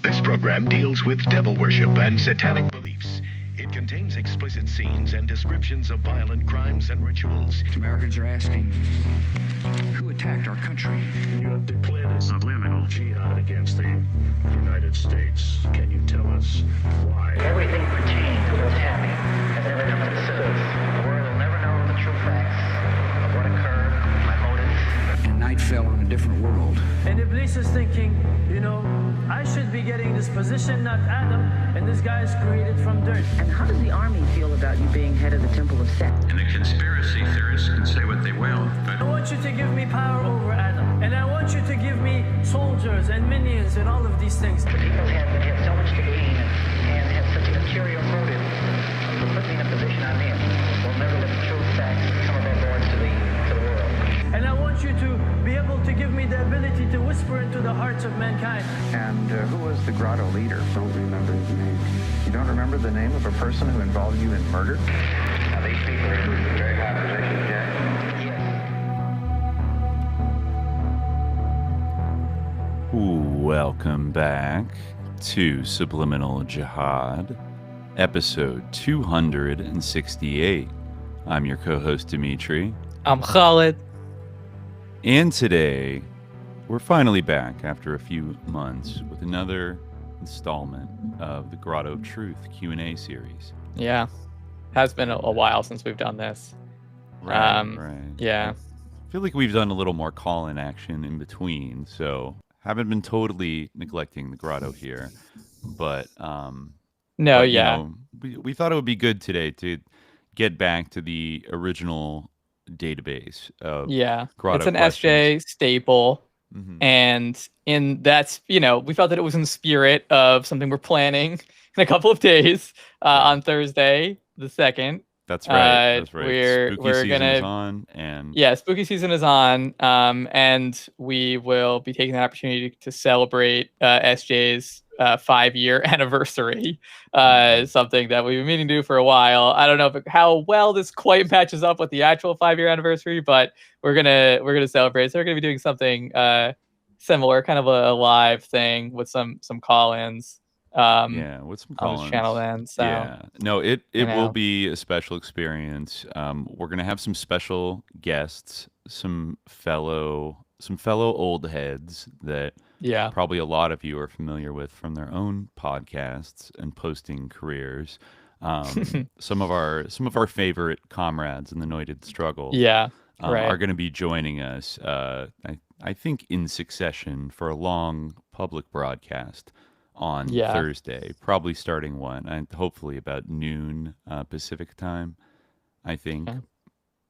This program deals with devil worship and satanic beliefs. It contains explicit scenes and descriptions of violent crimes and rituals. Americans are asking, who attacked our country? You have declared a subliminal jihad against the United States. Can you tell us why? Everything pertaining to what's happening has never come to the surface. The world will never know the true facts of what occurred, my motives. And night fell on a different world. And Iblis is thinking, I should be getting this position, not Adam, and this guy is created from dirt. And how does the army feel about you being head of the Temple of Set? And the conspiracy theorists can say what they will, but I want you to give me power over Adam, and I want you to give me soldiers and minions and all of these things. The people have so much to gain and have such a material motive for putting me in a position I'm in. We'll never let the true facts come aboard to the world. And I want you to be able to give me the ability to whisper into the hearts of mankind. And who was the grotto leader? Don't remember his name. You don't remember the name of a person who involved you in murder? Now these people are in very high positions, Jack. Yes. Welcome back to Subliminal Jihad, episode 268. I'm your co-host, Dimitri. I'm Khalid. And today, we're finally back after a few months with another installment of the Grotto Truth Q&A series. Yeah, has been a while since we've done this. Right. Yeah. I feel like we've done a little more call-in action in between, so haven't been totally neglecting the Grotto here. But we thought it would be good today to get back to the original database of Grotto it's an questions. SJ staple. Mm-hmm. And that's we felt that it was in the spirit of something we're planning in a couple of days on Thursday the 2nd. That's right. We're gonna on, and spooky season is on, and we will be taking the opportunity to celebrate SJ's 5-year anniversary, something that we've been meaning to do for a while. I don't know how well this quite matches up with the actual 5-year anniversary, but we're gonna celebrate. So we're gonna be doing something similar, kind of a live thing with some call-ins. With some call-ins on this channel then. So it will be a special experience. We're gonna have some special guests, some fellow old heads that probably a lot of you are familiar with from their own podcasts and posting careers. Some of our favorite comrades in the Noited Struggle are going to be joining us, I think in succession for a long public broadcast on Thursday, probably starting hopefully about noon Pacific time, I think.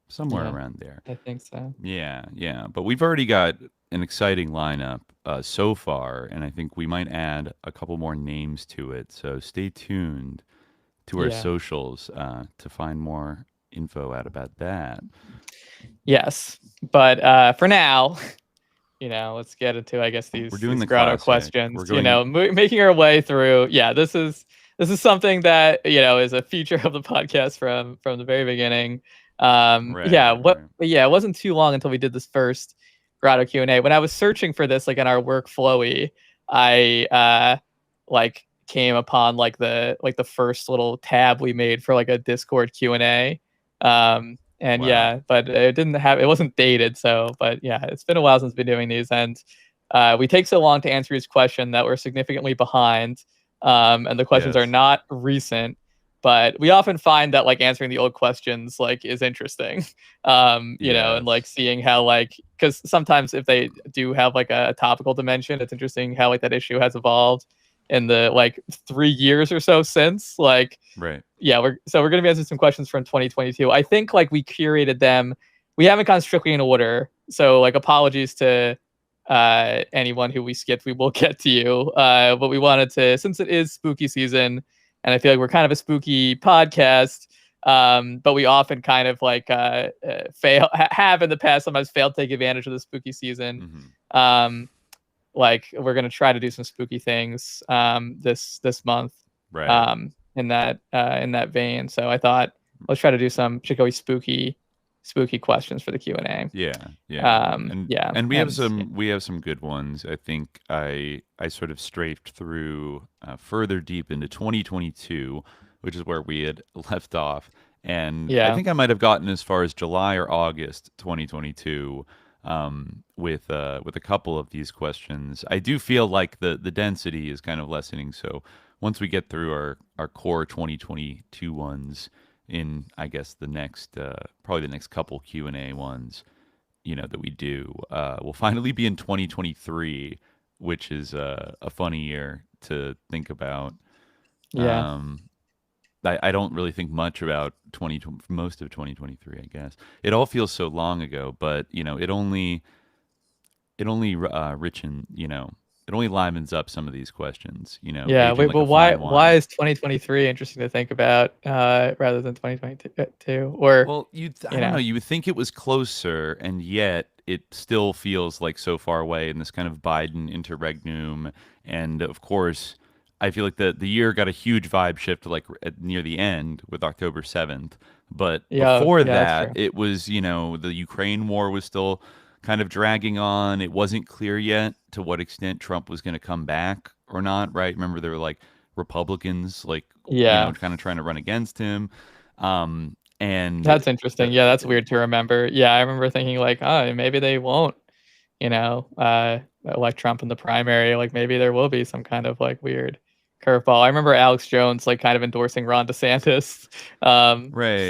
Somewhere around there. I think so. Yeah. But we've already got an exciting lineup so far, and I think we might add a couple more names to it. So stay tuned to our socials to find more info out about that. Yes, but for now, let's get into these Grotto questions. Making our way through. Yeah, this is something that is a feature of the podcast from the very beginning. It wasn't too long until we did this first Grotto Q&A. When I was searching for this, in our work flowy, I came upon the first little tab we made for a Discord Q&A. But it wasn't dated. It's been a while since we've been doing these, and we take so long to answer each question that we're significantly behind. And the questions are not recent. But we often find that answering the old questions is interesting, and seeing how because sometimes if they do have a topical dimension, it's interesting how that issue has evolved in the 3 years or so since. We're gonna be answering some questions from 2022. I think we curated them. We haven't gone strictly in order, so apologies to anyone who we skipped. We will get to you, but we wanted to, since it is spooky season. And I feel like we're kind of a spooky podcast, but we often kind of have in the past sometimes failed to take advantage of the spooky season. Mm-hmm. We're gonna try to do some spooky things this month, right? In that vein. So I thought let's try to do some particularly spooky spooky questions for the Q&A. Yeah. And we have some good ones. I think I sort of strafed through further deep into 2022, which is where we had left off. And I think I might have gotten as far as July or August 2022 with a couple of these questions. I do feel like the density is kind of lessening. So once we get through our core 2022 ones, in I guess the next probably the next couple Q&A ones, that we do, will finally be in 2023, which is a funny year to think about. I don't really think much about most of 2023. I guess it all feels so long ago, but it only it only livens up some of these questions. Yeah. Wait. Well, why is 2023 interesting to think about rather than 2022? Or I don't know. You would think it was closer, and yet it still feels like so far away in this kind of Biden interregnum. And of course, I feel like the year got a huge vibe shift like near the end with October 7th. But before that, it was, the Ukraine war was still kind of dragging on. It wasn't clear yet to what extent Trump was going to come back or not, right? Remember, there were like Republicans, kind of trying to run against him. And that's interesting. Yeah, that's weird to remember. Yeah, I remember thinking like, oh, maybe they won't, elect Trump in the primary. Like maybe there will be some kind of like weird curveball. I remember Alex Jones like kind of endorsing Ron DeSantis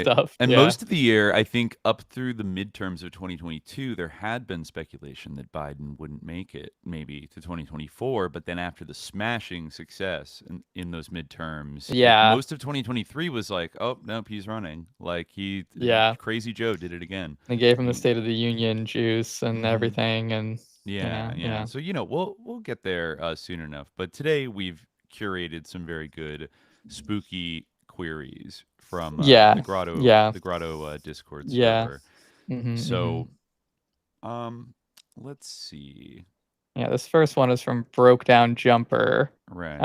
stuff. And most of the year, I think up through the midterms of 2022, there had been speculation that Biden wouldn't make it maybe to 2024. But then after the smashing success in those midterms, most of 2023 was like, oh, nope, he's running. Like Crazy Joe did it again. They gave him the State of the Union juice and everything. And yeah. So, we'll get there soon enough. But today we've curated some very good spooky queries from the Grotto Discord server. So let's see. Yeah, this first one is from Broke Down Jumper. Right.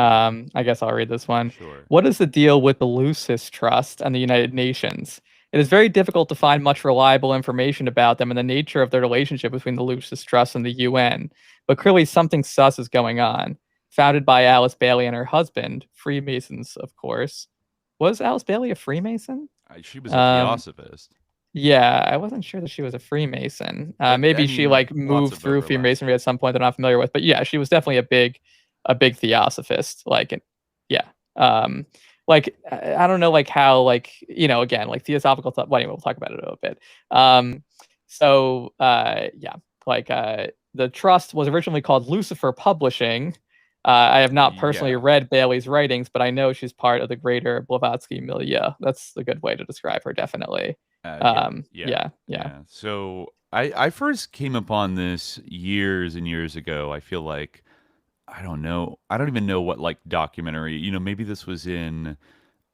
I guess I'll read this one. Sure. What is the deal with the Lucis Trust and the United Nations? It is very difficult to find much reliable information about them and the nature of the relationship between the Lucis Trust and the UN, but clearly something sus is going on. Founded by Alice Bailey and her husband, Freemasons, of course. Was Alice Bailey a Freemason? She was a Theosophist. Yeah, I wasn't sure that she was a Freemason. Maybe she like moved through Freemasonry at some point that I'm not familiar with. But yeah, she was definitely a big Theosophist. Like, yeah. Like I don't know, like how, like again, like theosophical thought. Well, anyway, we'll talk about it a little bit. The trust was originally called Lucifer Publishing. I have not personally read Bailey's writings, but I know she's part of the greater Blavatsky milieu. That's a good way to describe her, definitely. So I first came upon this years and years ago. I feel like, I don't know. I don't even know what like documentary, maybe this was in,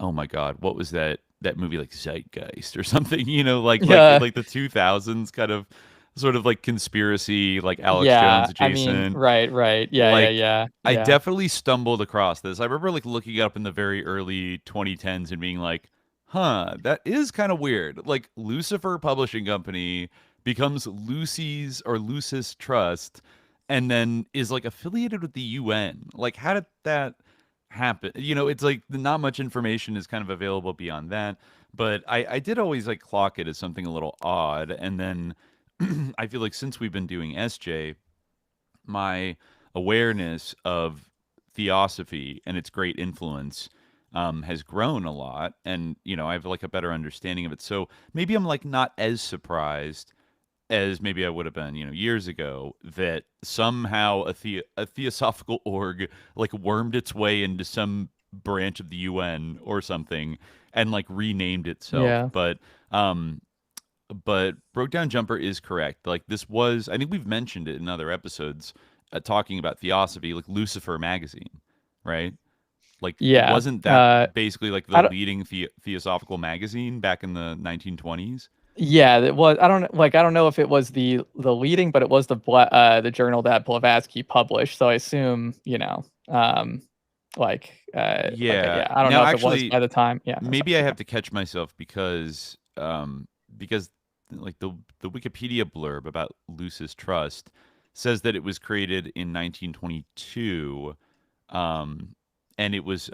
oh my God, what was that movie, like Zeitgeist or something, like the 2000s kind of sort of like conspiracy, like Alex Jones adjacent. I mean, right. Yeah. I definitely stumbled across this. I remember like looking it up in the very early 2010s and being like, that is kind of weird. Like Lucifer Publishing Company becomes Lucy's or Lucis Trust and then is like affiliated with the UN. Like, how did that happen? It's like not much information is kind of available beyond that. But I did always like clock it as something a little odd. And then I feel like since we've been doing SJ, my awareness of theosophy and its great influence has grown a lot, and I have like a better understanding of it. So maybe I'm like not as surprised as maybe I would have been, years ago, that somehow a theosophical org like wormed its way into some branch of the UN or something and like renamed itself. Yeah. But Broke Down Jumper is correct. Like this was, I think we've mentioned it in other episodes, talking about theosophy, like Lucifer magazine, right? Like, wasn't that basically like the leading theosophical magazine back in the 1920s? Yeah, it was. I don't know if it was the leading, but it was the journal that Blavatsky published. So I assume, I don't know if it was by the time. Yeah. Maybe I have to catch myself because like the Wikipedia blurb about Lucis Trust says that it was created in 1922, and it was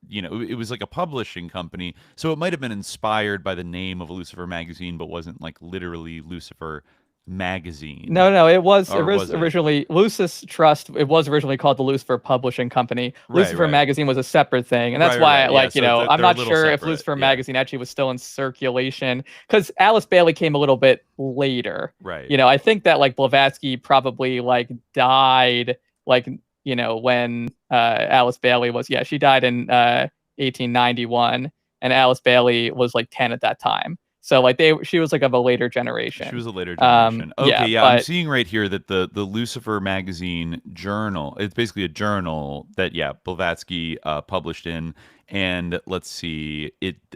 it was like a publishing company, so it might have been inspired by the name of Lucifer magazine, but wasn't like literally Lucifer magazine. No, it was originally Lucis Trust. It was originally called the Lucifer Publishing Company. Lucifer magazine was a separate thing, and that's why, I'm not sure if Lucifer magazine actually was still in circulation, because Alice Bailey came a little bit later. Right. I think that like Blavatsky probably like died when Alice Bailey was she died in 1891, and Alice Bailey was like 10 at that time. So like she was like of a later generation. She was a later generation. Okay, but I'm seeing right here that the Lucifer magazine journal, it's basically a journal that Blavatsky published in, and let's see,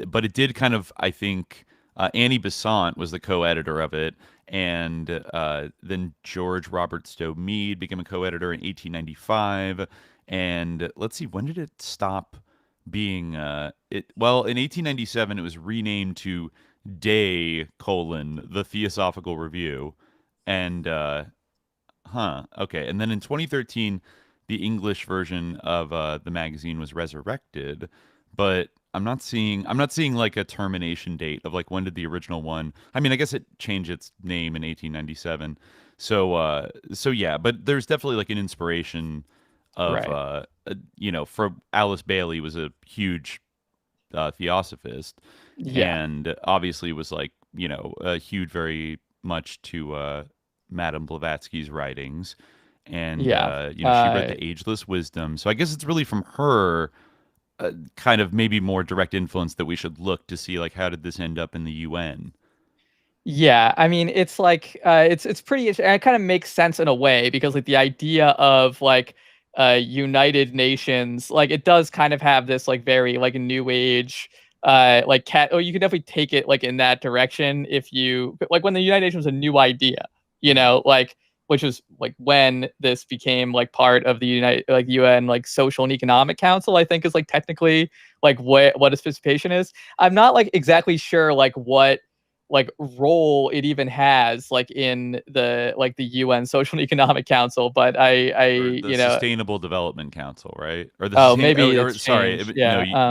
but it did kind of, I think, Annie Besant was the co-editor of it, and then George Robert Stowe Mead became a co-editor in 1895, and let's see, when did it stop being in 1897 it was renamed to Day: The Theosophical Review, and okay, and then in 2013 the English version of the magazine was resurrected, but I'm not seeing like a termination date of like when did the original one. I mean, I guess it changed its name in 1897, so yeah, but there's definitely like an inspiration of for Alice Bailey was a huge theosophist, and obviously was like huge very much to Madame Blavatsky's writings, and she read the Ageless Wisdom, so I guess it's really from her kind of maybe more direct influence that we should look to see like how did this end up in the UN. Yeah, I mean, it's like it's pretty. It kind of makes sense in a way, because like the idea of like United Nations, like it does kind of have this like very like new age you can definitely take it like in that direction if you like when the United Nations was a new idea, like which was like when this became like part of the UN like Social and Economic Council, I think is like technically like what its participation is. I'm not like exactly sure like what like role it even has like in the UN Social and Economic Council, but Sustainable Development Council, right? Or the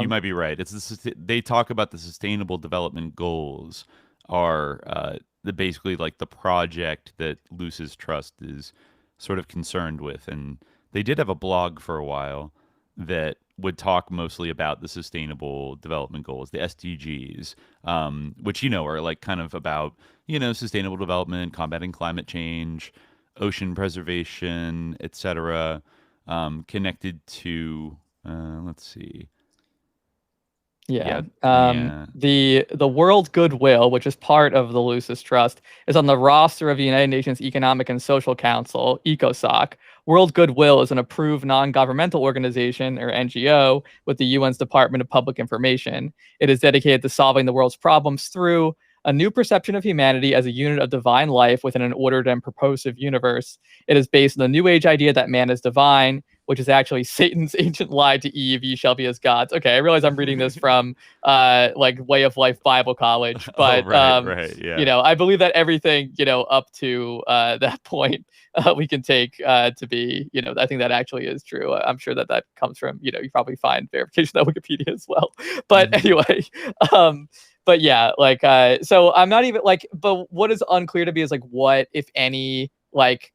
you might be right. It's they talk about the Sustainable Development Goals are basically like the project that Lucis Trust is sort of concerned with, and they did have a blog for a while that would talk mostly about the Sustainable Development Goals, the SDGs, which are like kind of about sustainable development, combating climate change, ocean preservation, etc., connected to let's see. The World Goodwill, which is part of the Lucis Trust, is on the roster of the United Nations Economic and Social Council, ECOSOC. World Goodwill is an approved non-governmental organization, or NGO, with the UN's Department of Public Information. It is dedicated to solving the world's problems through a new perception of humanity as a unit of divine life within an ordered and purposive universe. It is based on the New Age idea that man is divine, which is actually Satan's ancient lie to Eve, ye shall be as gods. Okay, I realize I'm reading this from like Way of Life Bible College, but I believe that everything, up to that point, we can take to be, I think that actually is true. I'm sure that comes from, you probably find verification on Wikipedia as well. But anyway, but yeah, like, so I'm not even like, but what is unclear to me is like, what, if any, like,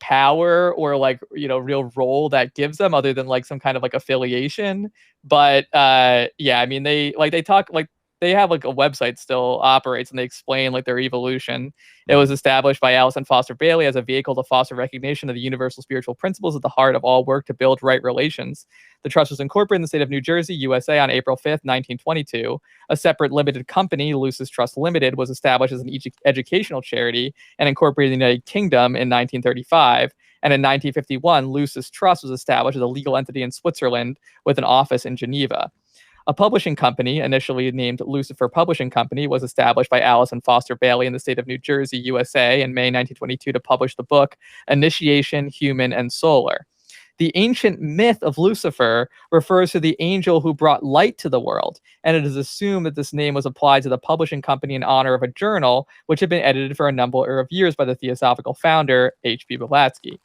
power or like, real role that gives them other than like some kind of like affiliation. But yeah, I mean, they talk like, they have like a website still operates, and they explain like their evolution. It was established by Allison Foster Bailey as a vehicle to foster recognition of the universal spiritual principles at the heart of all work to build right relations. The trust was incorporated in the state of New Jersey, USA on April 5th, 1922. A separate limited company, Lucis Trust Limited, was established as an educational charity and incorporated in the United Kingdom in 1935. And in 1951, Lucis Trust was established as a legal entity in Switzerland with an office in Geneva. A publishing company, initially named Lucifer Publishing Company, was established by Allison Foster Bailey in the state of New Jersey, USA in May 1922 to publish the book Initiation, Human, and Solar. The ancient myth of Lucifer refers to the angel who brought light to the world, and it is assumed that this name was applied to the publishing company in honor of a journal which had been edited for a number of years by the Theosophical founder, H.P. Blavatsky.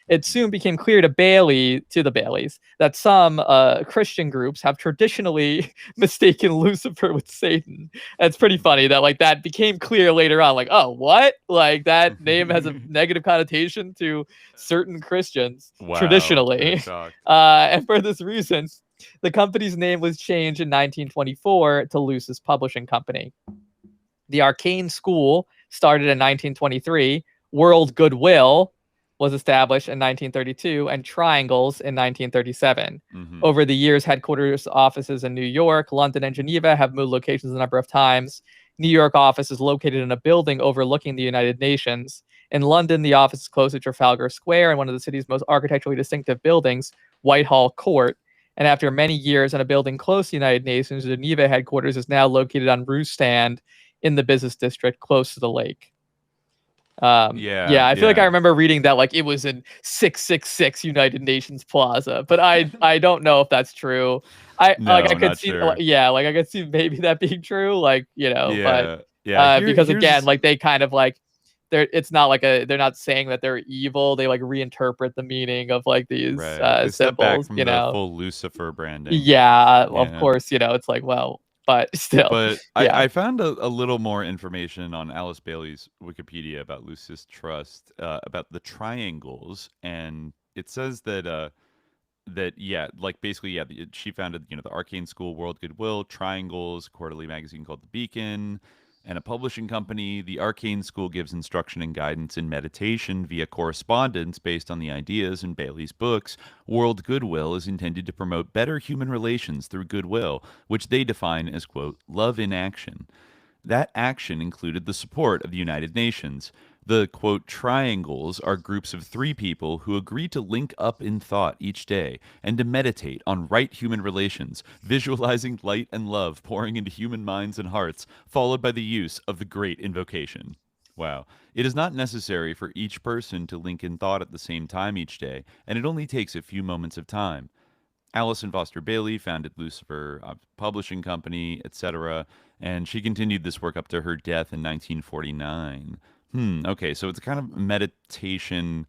It soon became clear to the Baileys, that some Christian groups have traditionally mistaken Lucifer with Satan. And it's pretty funny that like that became clear later on. Like, oh, what? Like that name has a negative connotation to certain Christians traditionally. And for this reason, the company's name was changed in 1924 to Lucis Publishing Company. The Arcane School started in 1923. World Goodwill was established in 1932, and Triangles in 1937. Over the years, headquarters offices in New York, London, and Geneva have moved locations a number of times. New York office is located in a building overlooking the United Nations. In London, the office is close to Trafalgar Square and one of the city's most architecturally distinctive buildings, Whitehall Court. And after many years in a building close to the United Nations, Geneva headquarters is now located on Rue Stand in the business district close to the lake. I feel like I remember reading that like it was in 666 United Nations Plaza, but I don't know if that's true. I could see sure. I could see maybe that being true, because again, like they kind of like it's not like they're not saying that they're evil. They like reinterpret the meaning of like these symbols, from the full Lucifer branding. Of course, it's like, well, but still. But I found a little more information on Alice Bailey's Wikipedia about Lucis Trust, about the triangles, and it says that she founded the Arcane School, World Goodwill, Triangles, a quarterly magazine called The Beacon, and a publishing company. The Arcane School gives instruction and guidance in meditation via correspondence based on the ideas in Bailey's books. World Goodwill is intended to promote better human relations through goodwill, which they define as, quote, love in action. That action included the support of the United Nations. The, quote, triangles are groups of 3 people who agree to link up in thought each day and to meditate on right human relations, visualizing light and love pouring into human minds and hearts, followed by the use of the great invocation. Wow. It is not necessary for each person to link in thought at the same time each day, and it only takes a few moments of time. Allison Foster Bailey founded Lucifer Publishing Company, etc., and she continued this work up to her death in 1949. Okay, so it's kind of meditation,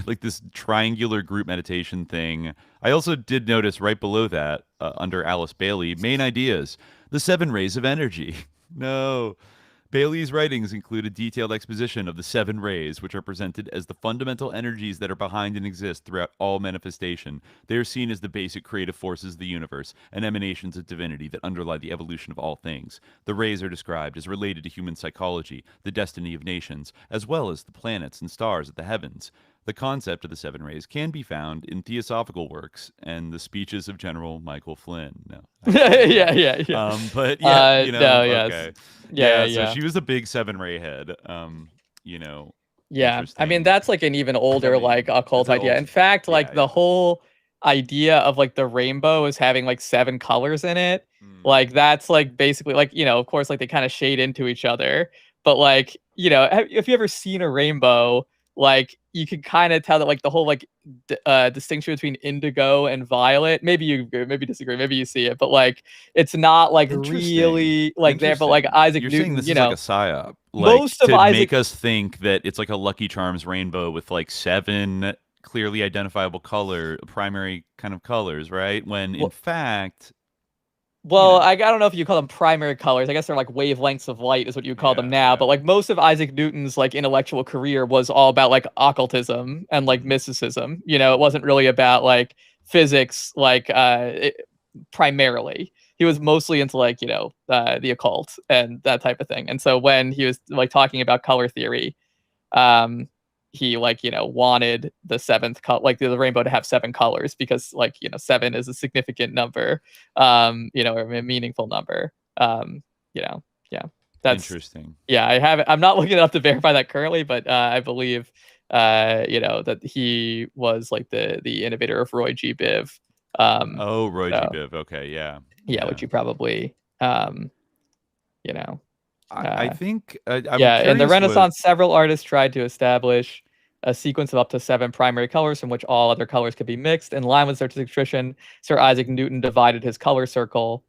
like this triangular group meditation thing. I also did notice right below that, under Alice Bailey, main ideas, the 7 rays of energy. No. Bailey's writings include a detailed exposition of the 7 rays, which are presented as the fundamental energies that are behind and exist throughout all manifestation. They are seen as the basic creative forces of the universe and emanations of divinity that underlie the evolution of all things. The rays are described as related to human psychology, the destiny of nations, as well as the planets and stars of the heavens. The concept of the 7 rays can be found in theosophical works and the speeches of General Michael Flynn. No. Yeah. But okay. So she was a big 7 ray head. I mean, that's like an even older like occult idea. In fact, like the whole idea of like the rainbow is having like 7 colors in it. Like that's like basically like, of course, like they kind of shade into each other. But like, if you ever seen a rainbow, like you can kind of tell that like the whole like distinction between indigo and violet, maybe you disagree, maybe you see it, but like it's not like really like there. But like Isaac You're Newton, saying this is like a psyop, most of to Isaac make us think that it's like a Lucky Charms rainbow with like 7 clearly identifiable primary kind of colors, right? When in fact. I don't know if you call them primary colors. I guess they're like wavelengths of light is what you call them now. But like most of Isaac Newton's like intellectual career was all about like occultism and like mysticism. It wasn't really about like physics, like primarily. He was mostly into like, the occult and that type of thing. And so when he was like talking about color theory, he like, wanted the 7th color, like the rainbow to have 7 colors because like, 7 is a significant number, or a meaningful number. That's interesting. Yeah, I'm not looking it up to verify that currently, but I believe, that he was like the innovator of Roy G. Biv. Roy G. Biv. Okay. Yeah. Which you probably, I think in the Renaissance, several artists tried to establish a sequence of up to 7 primary colors from which all other colors could be mixed. In line with this artistic tradition, Sir Isaac Newton divided his color circle,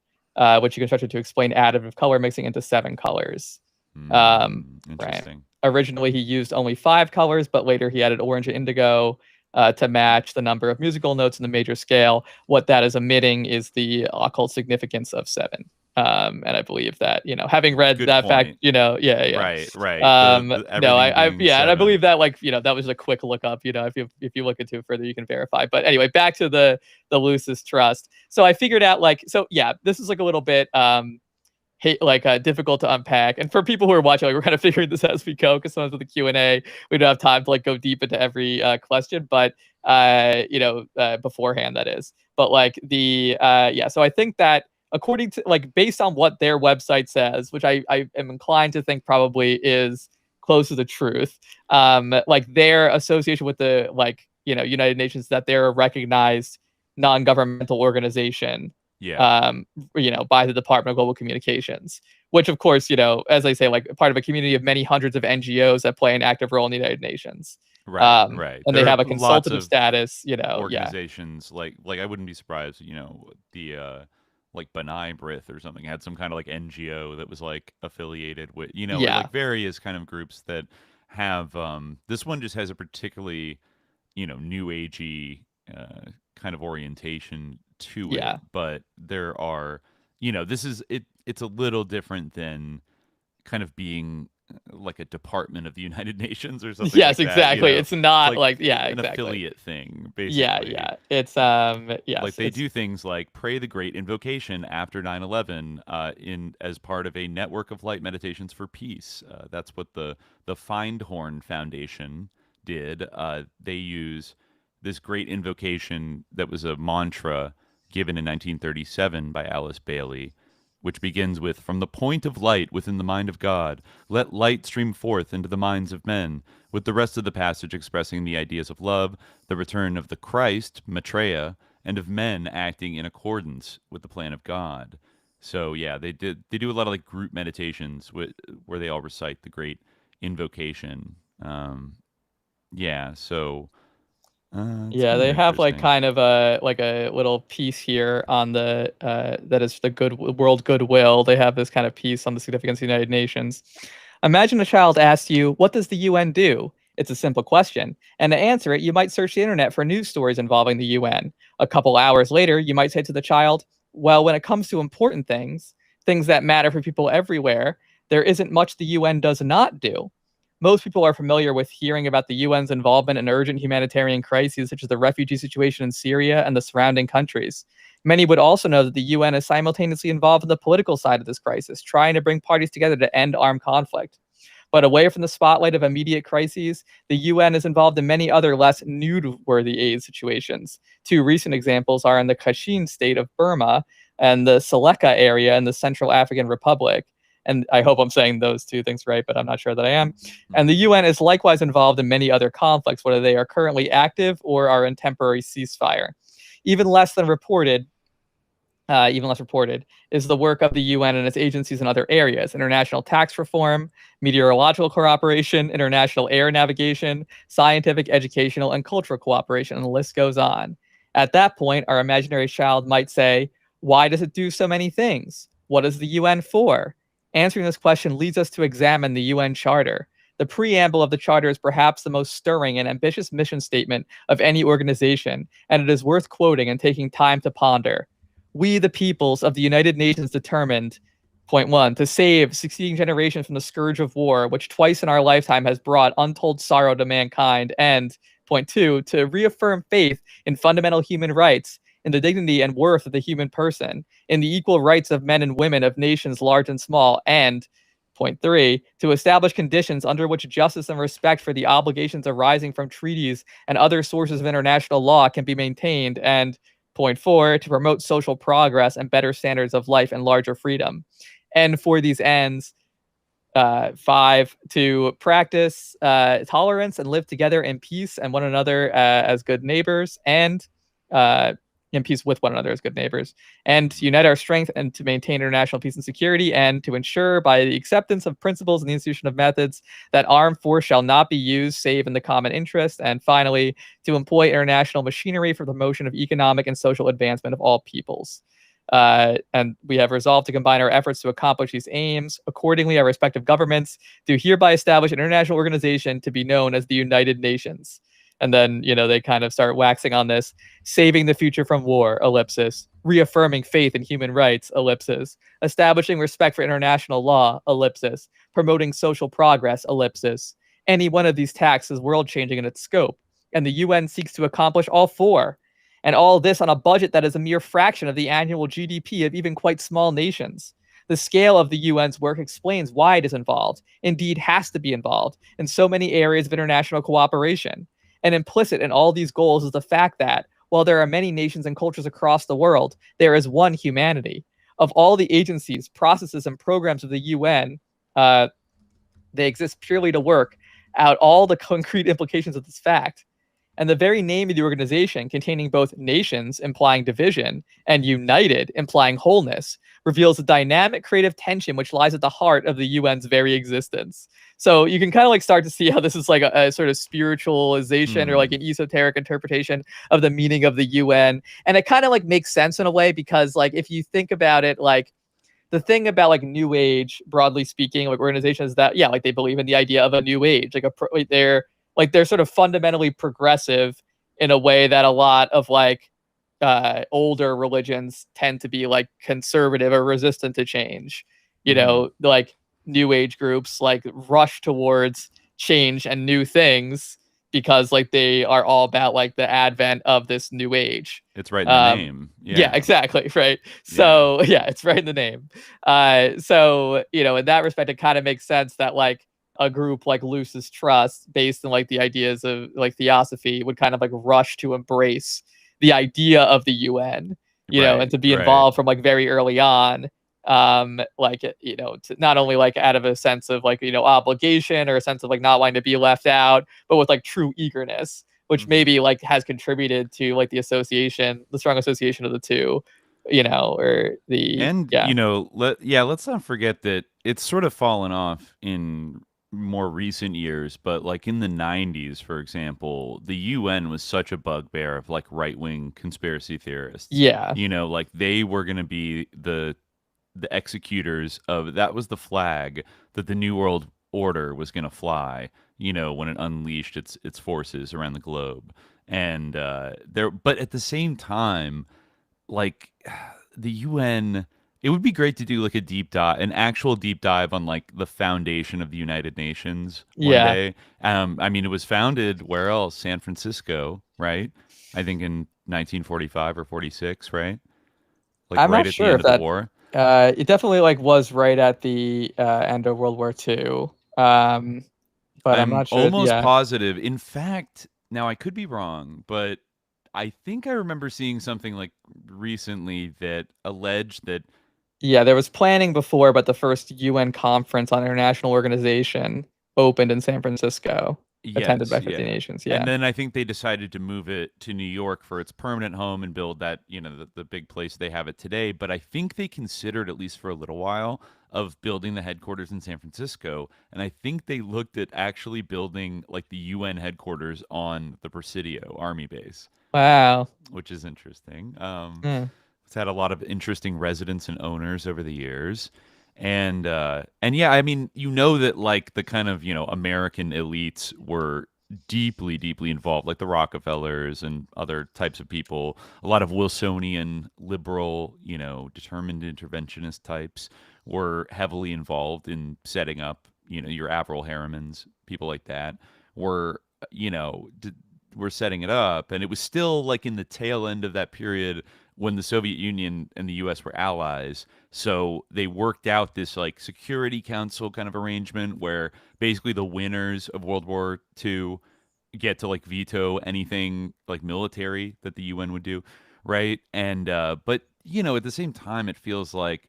which he constructed to explain additive color mixing, into 7 colors. Interesting. Right. Originally, he used only 5 colors, but later he added orange and indigo to match the number of musical notes in the major scale. What that is emitting is the occult significance of 7. And I believe that, having read Good that point. fact, yeah. Right. No, and I believe that, that was a quick look up. If you look into it further, you can verify. But anyway, back to the Lucis Trust. So I figured out, this is like a little bit difficult to unpack. And for people who are watching, we're kind of figuring this out as we go, because sometimes with the Q&A, we don't have time to go deep into every question, but beforehand, that is. But so I think that according to based on what their website says, which I am inclined to think probably is close to the truth, their association with the United Nations, that they're a recognized non-governmental organization, by the Department of Global Communications, which of course, as I say, part of a community of many hundreds of NGOs that play an active role in the United Nations. Right. And they have a consultative status, organizations like I wouldn't be surprised, the B'nai B'rith or something had some kind of NGO that was affiliated with, various kind of groups that have, this one just has a particularly, new agey kind of orientation to it, but there are, this is it's a little different than kind of being a department of the United Nations or something. Yes, like exactly. That, it's not an exactly. affiliate thing, basically. Yeah. It's yes. They do things like pray the Great Invocation after 9/11 as part of a network of light meditations for peace. That's what the Findhorn Foundation did. They use this great invocation that was a mantra given in 1937 by Alice Bailey, which begins with, "From the point of light within the mind of God, let light stream forth into the minds of men," with the rest of the passage expressing the ideas of love, the return of the Christ, Maitreya, and of men acting in accordance with the plan of God. So yeah, they do a lot of group meditations where they all recite the great invocation. They have kind of a little piece here on the that is the world goodwill. They have this kind of piece on the significance of the United Nations. Imagine a child asks you, "What does the UN do?" It's a simple question, and to answer it, you might search the internet for news stories involving the UN. A couple hours later, you might say to the child, "Well, when it comes to important things that matter for people everywhere, there isn't much the UN does not do." Most people are familiar with hearing about the UN's involvement in urgent humanitarian crises, such as the refugee situation in Syria and the surrounding countries. Many would also know that the UN is simultaneously involved in the political side of this crisis, trying to bring parties together to end armed conflict. But away from the spotlight of immediate crises, the UN is involved in many other less newsworthy aid situations. 2 recent examples are in the Kachin state of Burma and the Seleka area in the Central African Republic. And I hope I'm saying those 2 things right, but I'm not sure that I am. And the UN is likewise involved in many other conflicts, whether they are currently active or are in temporary ceasefire. Even less reported is the work of the UN and its agencies in other areas: international tax reform, meteorological cooperation, international air navigation, scientific, educational, and cultural cooperation, and the list goes on. At that point, our imaginary child might say, "Why does it do so many things? What is the UN for?" Answering this question leads us to examine the UN Charter. The preamble of the Charter is perhaps the most stirring and ambitious mission statement of any organization, and it is worth quoting and taking time to ponder. "We, the peoples of the United Nations, determined, point 1, to save succeeding generations from the scourge of war, which twice in our lifetime has brought untold sorrow to mankind, and, point 2, to reaffirm faith in fundamental human rights, in the dignity and worth of the human person, in the equal rights of men and women of nations large and small, and, point 3, to establish conditions under which justice and respect for the obligations arising from treaties and other sources of international law can be maintained, and, point 4, to promote social progress and better standards of life and larger freedom. And for these ends, 5, to practice tolerance and live together in peace and one another as good neighbors, and in peace with one another as good neighbors, and to unite our strength and to maintain international peace and security, and to ensure by the acceptance of principles and the institution of methods that armed force shall not be used save in the common interest, and finally, to employ international machinery for the promotion of economic and social advancement of all peoples. And we have resolved to combine our efforts to accomplish these aims. Accordingly, our respective governments do hereby establish an international organization to be known as the United Nations. And then, they kind of start waxing on this, saving the future from war, ellipsis, reaffirming faith in human rights, ellipsis, establishing respect for international law, ellipsis, promoting social progress, ellipsis. Any one of these tasks is world-changing in its scope, and the UN seeks to accomplish all four. And all this on a budget that is a mere fraction of the annual GDP of even quite small nations. The scale of the UN's work explains why it is involved, indeed has to be involved, in so many areas of international cooperation. And implicit in all these goals is the fact that, while there are many nations and cultures across the world, there is one humanity. Of all the agencies, processes, and programs of the UN, they exist purely to work out all the concrete implications of this fact. And the very name of the organization, containing both nations, implying division, and united, implying wholeness, reveals a dynamic creative tension which lies at the heart of the UN's very existence. So you can kind of like start to see how this is like a sort of spiritualization or like an esoteric interpretation of the meaning of the UN. And it kind of like makes sense in a way, because like if you think about it, like the thing about like New Age, broadly speaking, like organizations that, yeah, like they believe in the idea of a new age, like they're sort of fundamentally progressive in a way that a lot of like older religions tend to be like conservative or resistant to change. Like New Age groups like rush towards change and new things because like they are all about like the advent of this new age. It's right in the name. Yeah, exactly. Right. So yeah, it's right in the name. So, in that respect, it kind of makes sense that like a group like Lucis Trust, based on like the ideas of like theosophy, would kind of like rush to embrace the idea of the UN, and to be involved from like very early on, to not only like out of a sense of like, obligation or a sense of like not wanting to be left out, but with like true eagerness, which maybe like has contributed to like the strong association of the two, let's not forget that it's sort of fallen off in more recent years, but like in the 90s, for example, the UN was such a bugbear of like right-wing conspiracy theorists. Yeah. Like they were going to be the executors of, that was the flag that the New World Order was going to fly, when it unleashed its forces around the globe. And but at the same time, like the UN, it would be great to do like an actual deep dive on like the foundation of the United Nations one day. I mean, it was founded where else? San Francisco, right? I think in 1945 or 46, right? Like I'm right not sure at the end of the war. It definitely like was right at the end of World War II. But I'm not sure. Almost positive. In fact, now I could be wrong, but I think I remember seeing something like recently that alleged that. Yeah, there was planning before, but the first UN conference on international organization opened in San Francisco, attended by 50 nations. Yeah. And then I think they decided to move it to New York for its permanent home and build that, the big place they have it today. But I think they considered, at least for a little while, of building the headquarters in San Francisco. And I think they looked at actually building like the UN headquarters on the Presidio Army base. Wow. Which is interesting. It's had a lot of interesting residents and owners over the years. And yeah, I mean, that like the kind of, American elites were deeply, deeply involved, like the Rockefellers and other types of people, a lot of Wilsonian liberal, determined interventionist types were heavily involved in setting up, your Avril Harrimans, people like that were, were setting it up. And it was still like in the tail end of that period when the Soviet Union and the US were allies. So they worked out this like Security Council kind of arrangement where basically the winners of World War II get to like veto anything like military that the UN would do, right? And but at the same time it feels like,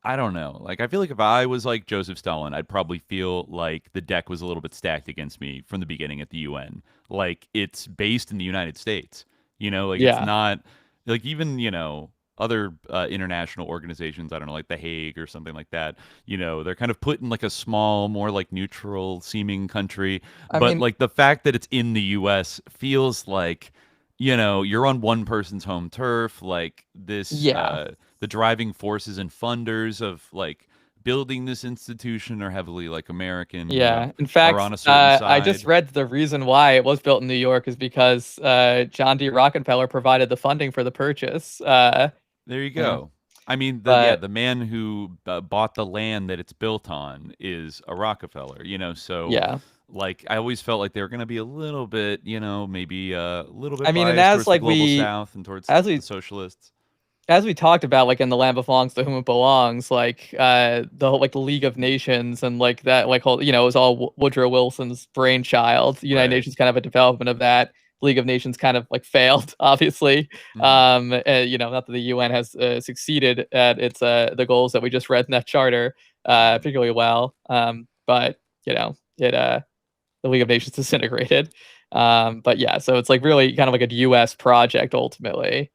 I don't know, like I feel like if I was like Joseph Stalin, I'd probably feel like the deck was a little bit stacked against me from the beginning at the UN. Like it's based in the United States, it's not like even other international organizations, I don't know, like The Hague or something like that, they're kind of put in like a small, more like neutral seeming country. I But mean, like the fact that it's in the US feels like, you're on one person's home turf. Like this, yeah. the driving forces and funders of like building this institution are heavily like American, Yeah. In are fact, on a certain I just side. read the reason why it was built in New York is because John D. Rockefeller provided the funding for the purchase. There you You know, go. I mean, but the man who bought the land that it's built on is a Rockefeller, so yeah. like I always felt like they were going to be a little bit, maybe a little I bit mean, and biased towards the global south and towards as the we socialists. as we talked about, like in the land belongs to whom it belongs, like the whole, like the League of Nations and like that, like whole, it was all Woodrow Wilson's brainchild. The United Right. Nations kind of a development of that. League of Nations kind of like failed, obviously. Hmm. Not that the UN has succeeded at its the goals that we just read in that charter particularly well. But it the League of Nations disintegrated. But yeah, so it's like really kind of like a US project ultimately.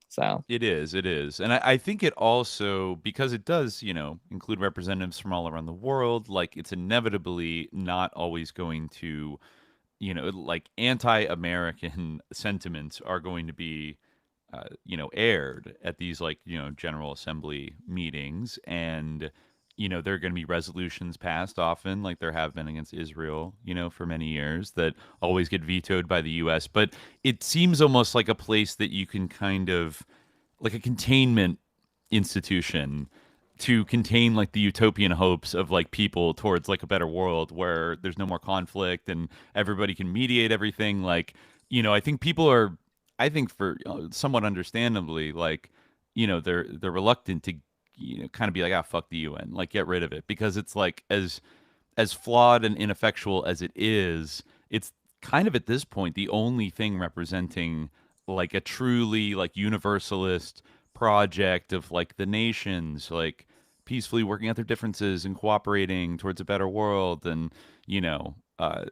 So It is. And I think it also, because it does, include representatives from all around the world, like it's inevitably not always going to, like anti-American sentiments are going to be, aired at these like, General Assembly meetings. And, there are going to be resolutions passed often, like there have been against Israel, for many years that always get vetoed by the US. But it seems almost like a place that you can kind of, like a containment institution to contain like the utopian hopes of like people towards like a better world where there's no more conflict and everybody can mediate everything. Like, I think people are, I think for somewhat understandably, like, they're reluctant to, kind of be like, ah, fuck the UN, like get rid of it, because it's like as flawed and ineffectual as it is, it's kind of at this point the only thing representing like a truly like universalist project of like the nations like peacefully working out their differences and cooperating towards a better world. And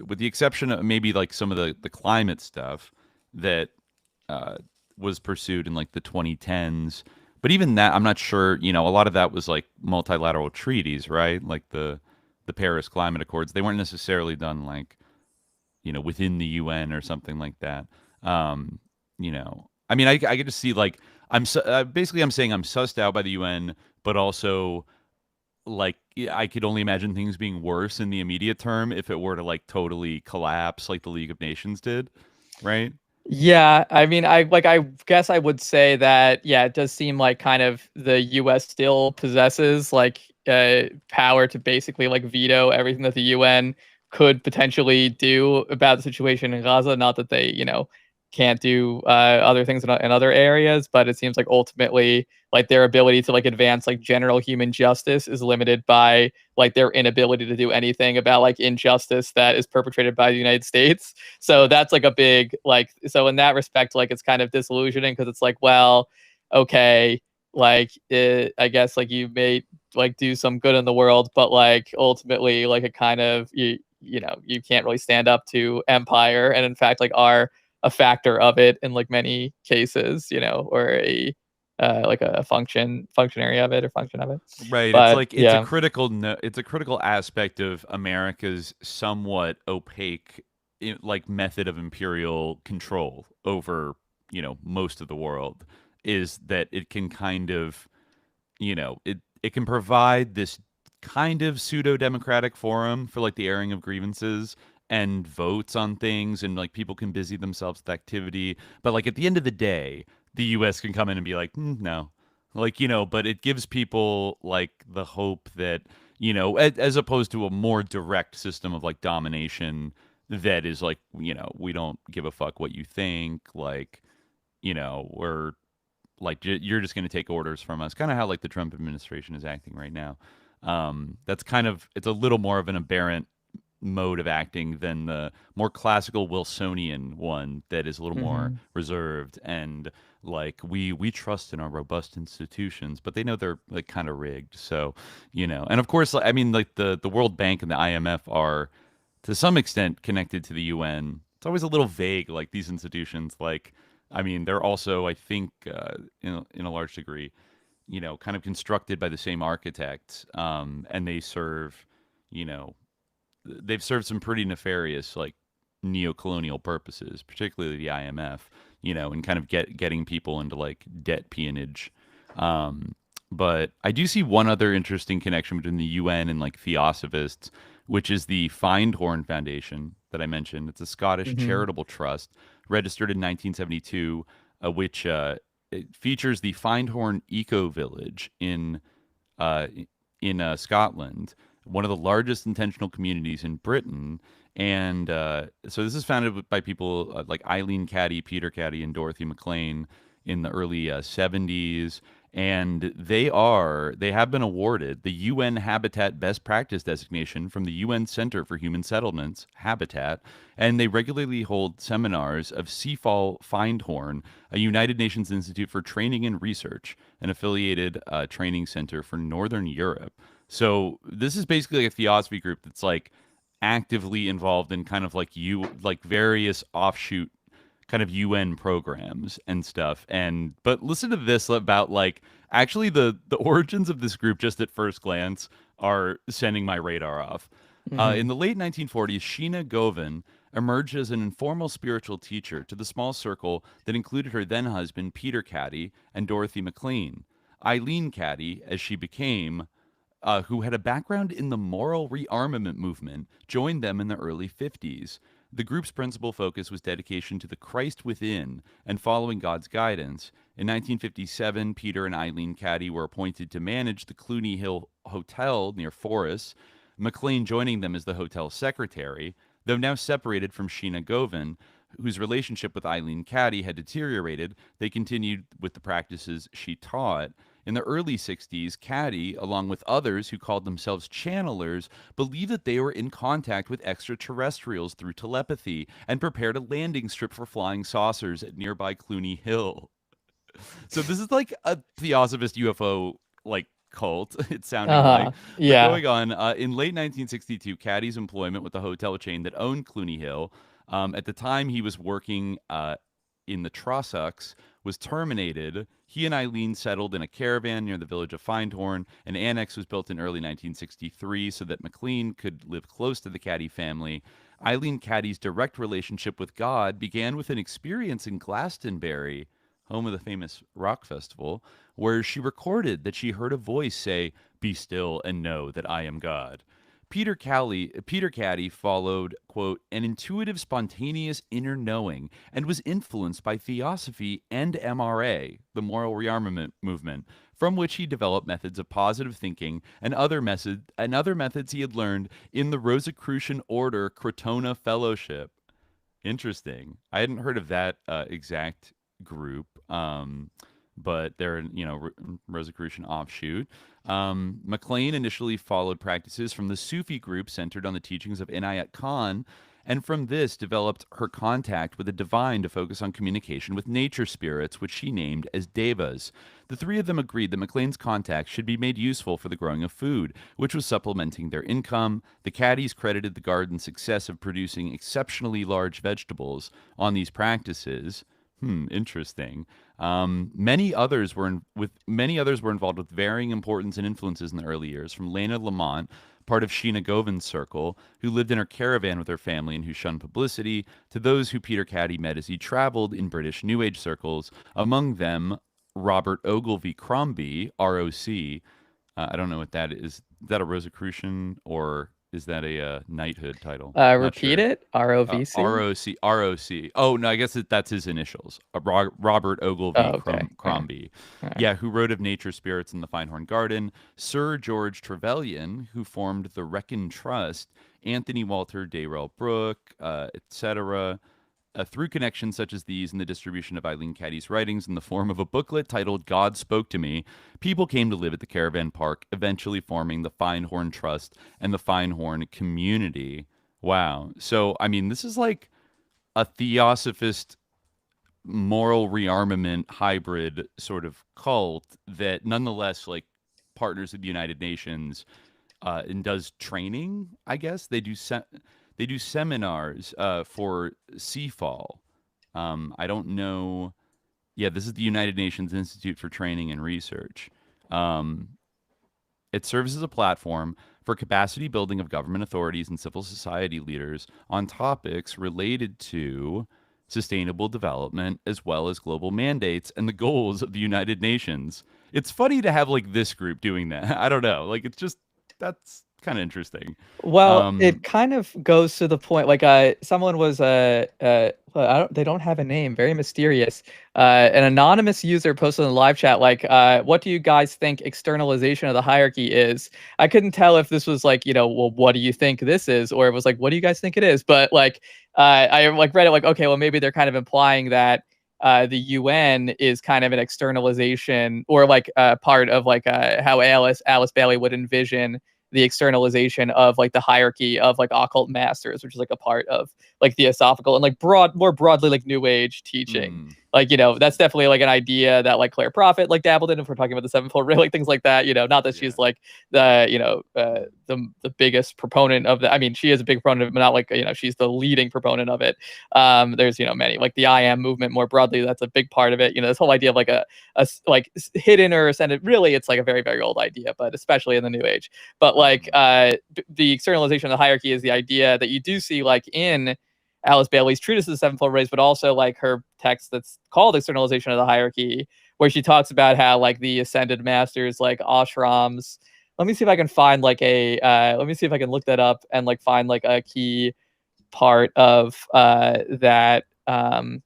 with the exception of maybe like some of the climate stuff that uh, was pursued in like the 2010s. But even that, I'm not sure. A lot of that was like multilateral treaties, right? Like the Paris Climate Accords. They weren't necessarily done like within the UN or something like that. I mean, I get to see like basically I'm saying I'm sussed out by the UN, but also like I could only imagine things being worse in the immediate term if it were to like totally collapse like the League of Nations did, right? yeah, I mean, I guess I would say that yeah, it does seem like kind of the U.S. still possesses like power to basically like veto everything that the UN could potentially do about the situation in Gaza. Not that they can't do other things in other areas, but it seems like ultimately like their ability to like advance like general human justice is limited by like their inability to do anything about like injustice that is perpetrated by the United States. So that's like a big like, so in that respect, like it's kind of disillusioning because it's like, well, okay, like I guess like you may like do some good in the world, but like ultimately like it kind of you can't really stand up to empire, and in fact like are a factor of it in like many cases, or a like a functionary of it or function of it. Right. It's But like it's a yeah, critical it's a critical aspect of America's somewhat opaque like method of imperial control over, most of the world, is that it can kind of, it can provide this kind of pseudo democratic forum for like the airing of grievances and votes on things, and like people can busy themselves with activity. But like at the end of the day, the US can come in and be like, no, like, but it gives people like the hope that, as opposed to a more direct system of like domination that is like, we don't give a fuck what you think, like, we're like you're just going to take orders from us, kind of how like the Trump administration is acting right now. That's kind of, it's a little more of an aberrant mode of acting than the more classical Wilsonian one that is a little more reserved and like we trust in our robust institutions, but they know they're like kind of rigged. So, and of course, I mean, like the World Bank and the IMF are to some extent connected to the UN. It's always a little vague, like these institutions, like I mean, they're also, I think, in a large degree, kind of constructed by the same architects, and they serve, you know, they've served some pretty nefarious, like, neo-colonial purposes, particularly the IMF, and kind of getting people into like debt peonage. But I do see one other interesting connection between the UN and like theosophists, which is the Findhorn Foundation that I mentioned. It's a Scottish charitable trust registered in 1972, which it features the Findhorn Eco Village uh, in Scotland, one of the largest intentional communities in Britain. And so this is founded by people like Eileen Caddy, Peter Caddy, and Dorothy McLean in the early 70s. And they have been awarded the UN Habitat Best Practice designation from the UN Center for Human Settlements, Habitat, and they regularly hold seminars of Seafall Findhorn, a United Nations Institute for Training and Research, an affiliated training center for Northern Europe. So this is basically like a theosophy group that's like actively involved in kind of like various offshoot kind of UN programs and stuff. But listen to this about like actually the origins of this group just at first glance are sending my radar off. In the late 1940s, Sheena Govan emerged as an informal spiritual teacher to the small circle that included her then husband Peter Caddy and Dorothy McLean. Eileen Caddy, as she became, who had a background in the moral rearmament movement, joined them in the early 50s. The group's principal focus was dedication to the Christ within and following God's guidance. In 1957, Peter and Eileen Caddy were appointed to manage the Cluny Hill Hotel near Forres, McLean joining them as the hotel secretary. Though now separated from Sheena Govan, whose relationship with Eileen Caddy had deteriorated, they continued with the practices she taught. In the early 60s, Caddy, along with others who called themselves channelers, believed that they were in contact with extraterrestrials through telepathy and prepared a landing strip for flying saucers at nearby Cluny Hill. So this is like a theosophist UFO like cult, it's sounding like. Yeah. But going on, in late 1962, Caddy's employment with the hotel chain that owned Cluny Hill, at the time he was working in the Trossachs, was terminated. He and Eileen settled in a caravan near the village of Findhorn. An annex was built in early 1963 so that McLean could live close to the Caddy family. Eileen Caddy's direct relationship with God began with an experience in Glastonbury, home of the famous rock festival, where she recorded that she heard a voice say, "Be still and know that I am God." Peter Caddy followed, quote, an intuitive, spontaneous inner knowing and was influenced by theosophy and MRA, the moral rearmament movement, from which he developed methods of positive thinking and other methods he had learned in the Rosicrucian Order Crotona Fellowship. Interesting. I hadn't heard of that exact group, but they're, Rosicrucian offshoot. McLean initially followed practices from the Sufi group centered on the teachings of Inayat Khan, and from this developed her contact with the divine to focus on communication with nature spirits, which she named as devas. The three of them agreed that McLean's contacts should be made useful for the growing of food, which was supplementing their income. The Caddies credited the garden's success of producing exceptionally large vegetables on these practices. Interesting. Many others were involved with varying importance and influences in the early years, from Lena Lamont, part of Sheena Govan's circle, who lived in her caravan with her family and who shunned publicity, to those who Peter Caddy met as he traveled in British New Age circles, among them Robert Ogilvy Crombie, ROC. I don't know what that is. Is that a Rosicrucian or is that a knighthood title? Repeat it. ROVC. ROC. Oh no, I guess that's his initials. Robert Ogilvy Crombie. Right. Yeah, who wrote of nature spirits in the Findhorn Garden. Sir George Trevelyan, who formed the Wrekin Trust. Anthony Walter Dayrell Brooke, etc. Through connections such as these and the distribution of Eileen Caddy's writings in the form of a booklet titled God Spoke to Me, people came to live at the caravan park, eventually forming the Findhorn Trust and the Findhorn Community. Wow. So, I mean, this is like a theosophist moral rearmament hybrid sort of cult that nonetheless like partners with the United Nations and does training, I guess. They do seminars for Seafall. I don't know Yeah, this is the United Nations Institute for Training and Research. It serves as a platform for capacity building of government authorities and civil society leaders on topics related to sustainable development as well as global mandates and the goals of the United Nations. It's funny to have like this group doing that. I don't know. Like it's just that's kind of interesting. Well, it kind of goes to the point. Like, someone was they don't have a name, very mysterious. An anonymous user posted in the live chat, like, what do you guys think externalization of the hierarchy is? I couldn't tell if this was like, well, what do you think this is, or it was like, what do you guys think it is? But like, I like read it like, okay, well, maybe they're kind of implying that the UN is kind of an externalization, or like part of like how Alice Bailey would envision the externalization of like the hierarchy of like occult masters, which is like a part of like theosophical and like more broadly like New Age teaching. Like, that's definitely like an idea that like Claire Prophet like dabbled in, if we're talking about the sevenfold ray, like things like that. Not that she's like the the biggest proponent of that. I mean, she is a big proponent of it, but not like she's the leading proponent of it. There's many, like the I Am movement more broadly. That's a big part of it. This whole idea of like a like hidden or ascended. Really, it's like a very, very old idea, but especially in the New Age. But like the externalization of the hierarchy is the idea that you do see like in Alice Bailey's treatise of the sevenfold rays, but also like her text that's called Externalization of the Hierarchy, where she talks about how like the ascended masters, like ashrams. Let me see if I can find like let me see if I can look that up and like find like a key part of that. I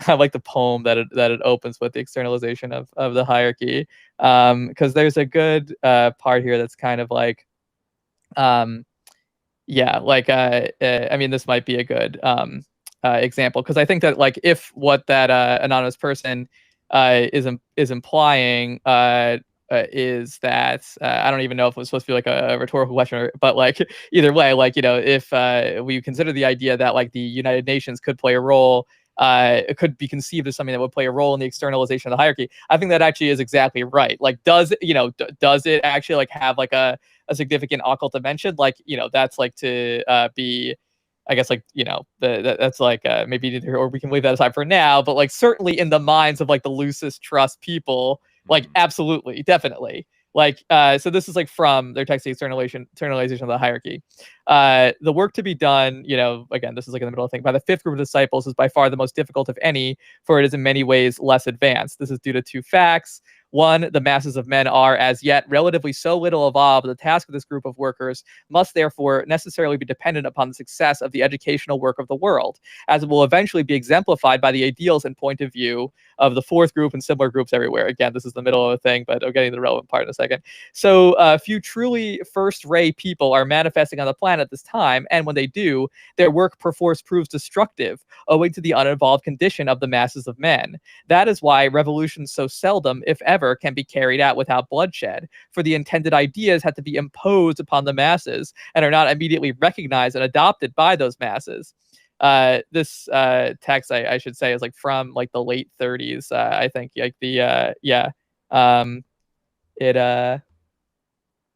like the poem that it opens with, the externalization of the hierarchy, because there's a good part here that's kind of like yeah, like I mean, this might be a good example, because I think that like if what that anonymous person is implying is that I don't even know if it was supposed to be like a rhetorical question, but like either way, like if we consider the idea that like the United Nations could play a role, it could be conceived as something that would play a role in the externalization of the hierarchy. I think that actually is exactly right. Like, does it actually like have like a significant occult dimension? Like, that's like to be, I guess, like, that's like maybe, or we can leave that aside for now, but like certainly in the minds of like the loosest trust people, like absolutely, definitely. Like, so this is like from their text, the externalization of the hierarchy. The work to be done, again, this is like in the middle of the thing, by the fifth group of disciples is by far the most difficult of any, for it is in many ways less advanced. This is due to two facts. One, the masses of men are, as yet, relatively so little evolved. The task of this group of workers must therefore necessarily be dependent upon the success of the educational work of the world, as it will eventually be exemplified by the ideals and point of view of the fourth group and similar groups everywhere. Again, this is the middle of the thing, but I'm getting the relevant part in a second. So few truly first-ray people are manifesting on the planet this time, and when they do, their work perforce proves destructive, owing to the unevolved condition of the masses of men. That is why revolutions so seldom, if ever, can be carried out without bloodshed, for the intended ideas had to be imposed upon the masses and are not immediately recognized and adopted by those masses. This text, I should say, is like from like the late 30s. I think like the it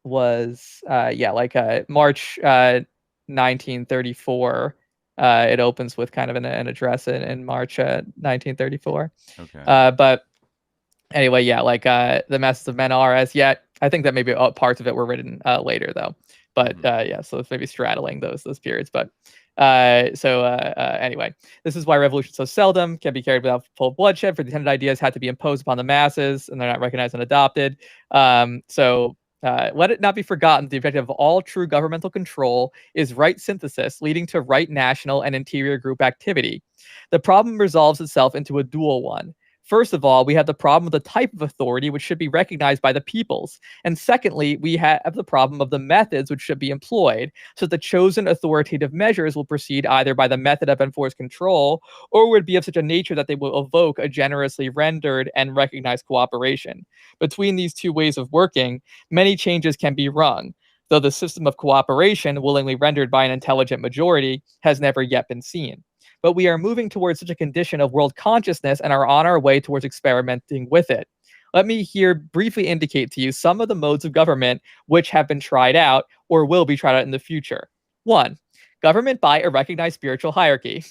was like March 1934. It opens with kind of an address in March 1934. Okay. But anyway, yeah, like the masses of men are, as yet. I think that maybe parts of it were written later, though. But yeah, so it's maybe straddling those periods. But anyway, this is why revolution so seldom can be carried without full bloodshed, for the intended ideas had to be imposed upon the masses, and they're not recognized and adopted. Let it not be forgotten, the objective of all true governmental control is right synthesis, leading to right national and interior group activity. The problem resolves itself into a dual one. First of all, we have the problem of the type of authority which should be recognized by the peoples. And secondly, we have the problem of the methods which should be employed, so the chosen authoritative measures will proceed either by the method of enforced control, or would be of such a nature that they will evoke a generously rendered and recognized cooperation. Between these two ways of working, many changes can be wrung, though the system of cooperation, willingly rendered by an intelligent majority, has never yet been seen. But we are moving towards such a condition of world consciousness and are on our way towards experimenting with it. Let me here briefly indicate to you some of the modes of government which have been tried out or will be tried out in the future. 1. Government by a recognized spiritual hierarchy.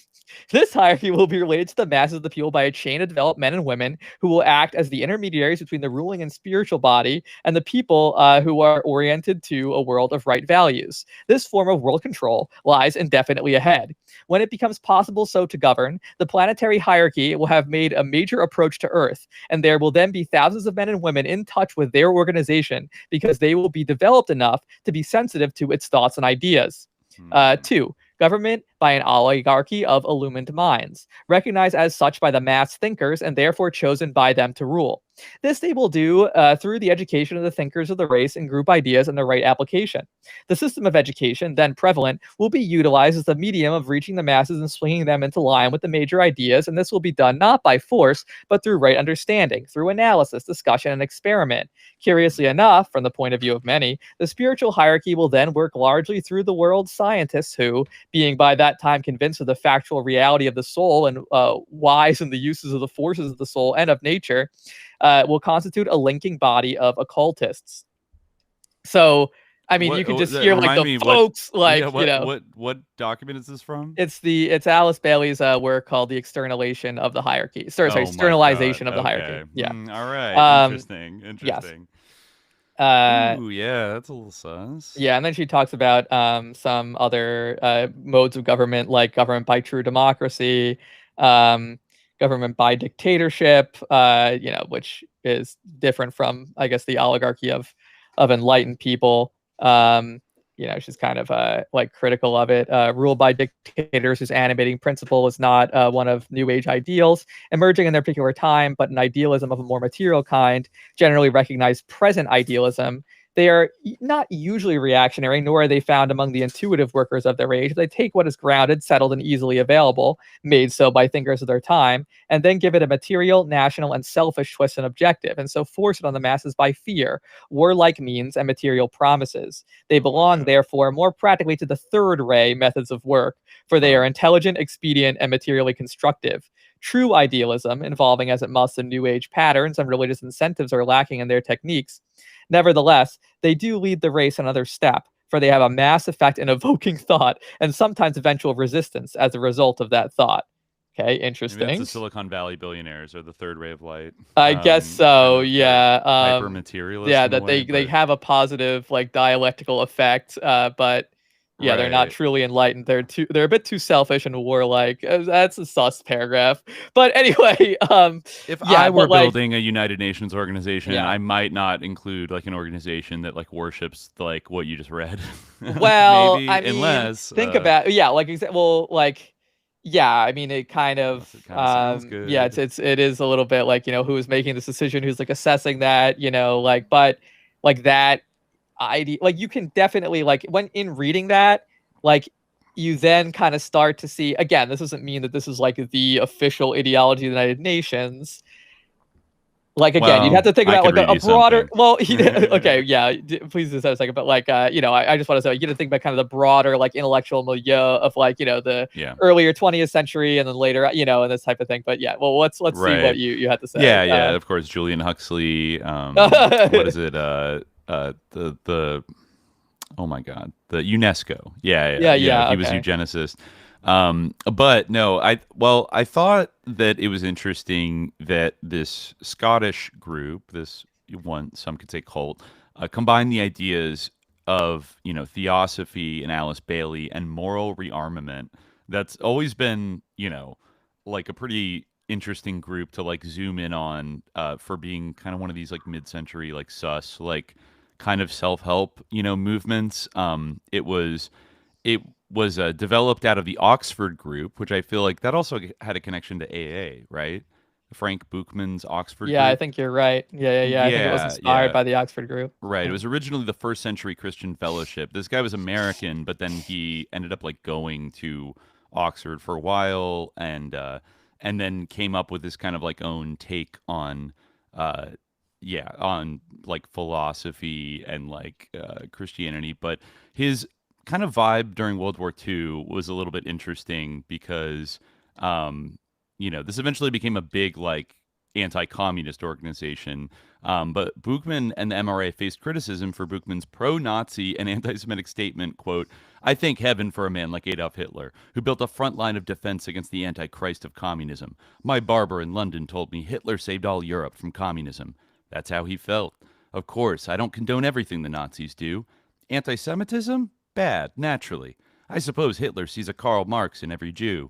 This hierarchy will be related to the masses of the people by a chain of developed men and women who will act as the intermediaries between the ruling and spiritual body and the people who are oriented to a world of right values. This form of world control lies indefinitely ahead. When it becomes possible so to govern, the planetary hierarchy will have made a major approach to Earth, and there will then be thousands of men and women in touch with their organization because they will be developed enough to be sensitive to its thoughts and ideas. 2. Government by an oligarchy of illumined minds, recognized as such by the mass thinkers and therefore chosen by them to rule. This they will do through the education of the thinkers of the race and group ideas and the right application. The system of education, then prevalent, will be utilized as the medium of reaching the masses and swinging them into line with the major ideas, and this will be done not by force, but through right understanding, through analysis, discussion, and experiment. Curiously enough, from the point of view of many, the spiritual hierarchy will then work largely through the world's scientists who, being by that time convinced of the factual reality of the soul and wise in the uses of the forces of the soul and of nature, will constitute a linking body of occultists. So, I mean, you can just hear like the folks, what document is this from? It's Alice Bailey's work called "The Externalization of the Hierarchy." Sorry, externalization of the hierarchy. Yeah. All right. Interesting. Yes. Ooh, yeah, that's a little sus. Yeah, and then she talks about some other modes of government, like government by true democracy, government by dictatorship, which is different from, I guess, the oligarchy of enlightened people. She's kind of critical of it. Ruled by dictators whose animating principle is not one of New Age ideals emerging in their particular time, but an idealism of a more material kind, generally recognized present idealism. They are not usually reactionary, nor are they found among the intuitive workers of their age. They take what is grounded, settled, and easily available, made so by thinkers of their time, and then give it a material, national, and selfish twist and objective, and so force it on the masses by fear, warlike means, and material promises. They belong, therefore, more practically to the third ray methods of work, for they are intelligent, expedient, and materially constructive. True idealism, involving as it must the New Age patterns and religious incentives, are lacking in their techniques. Nevertheless, they do lead the race another step, for they have a mass effect in evoking thought and sometimes eventual resistance as a result of that thought. Okay, interesting. Maybe that's the Silicon Valley billionaires, or the third ray of light. I guess so. Yeah. Hyper materialist. Yeah, that they have a positive dialectical effect, but. Yeah, they're not truly enlightened. They're a bit too selfish and warlike. That's a sus paragraph. But anyway, if I were building a United Nations organization, I might not include an organization that worships what you just read. Well, maybe, I mean, unless think about it kind of sounds good. Yeah, it is a little bit who is making this decision, who's assessing that, but that idea, you can definitely when in reading that, you then kind of start to see, again, this doesn't mean that this is the official ideology of the United Nations. Again, you'd have to think about a broader. Well, okay, yeah. Please just have a second. But I just want to say, you got to think about kind of the broader intellectual milieu of the earlier 20th century and then later, and this type of thing. But yeah, well, let's see what you had to say. Yeah, of course, Julian Huxley. What is it? The oh my god, the UNESCO. Yeah. He was eugenicist. But no, I thought that it was interesting that this Scottish group, some could say cult, combined the ideas of theosophy and Alice Bailey and moral rearmament. That's always been a pretty interesting group to zoom in on for being kind of one of these mid-century sus kind of self-help movements. It was developed out of the Oxford group, which I feel that also had a connection to AA, right? Frank Buchman's Oxford group. I think you're right. Yeah. I think it was inspired by the Oxford group. Right. It was originally the First Century Christian Fellowship. This guy was American, but then he ended up going to Oxford for a while, and then came up with this kind of own take on philosophy and Christianity. But his kind of vibe during World War II was a little bit interesting because this eventually became a big anti-communist organization. But Buchmann and the MRA faced criticism for Buchmann's pro-Nazi and anti-Semitic statement, quote, "I thank heaven for a man like Adolf Hitler, who built a front line of defense against the Antichrist of communism. My barber in London told me Hitler saved all Europe from communism. That's how he felt. Of course, I don't condone everything the Nazis do. Anti-Semitism? Bad, naturally. I suppose Hitler sees a Karl Marx in every Jew."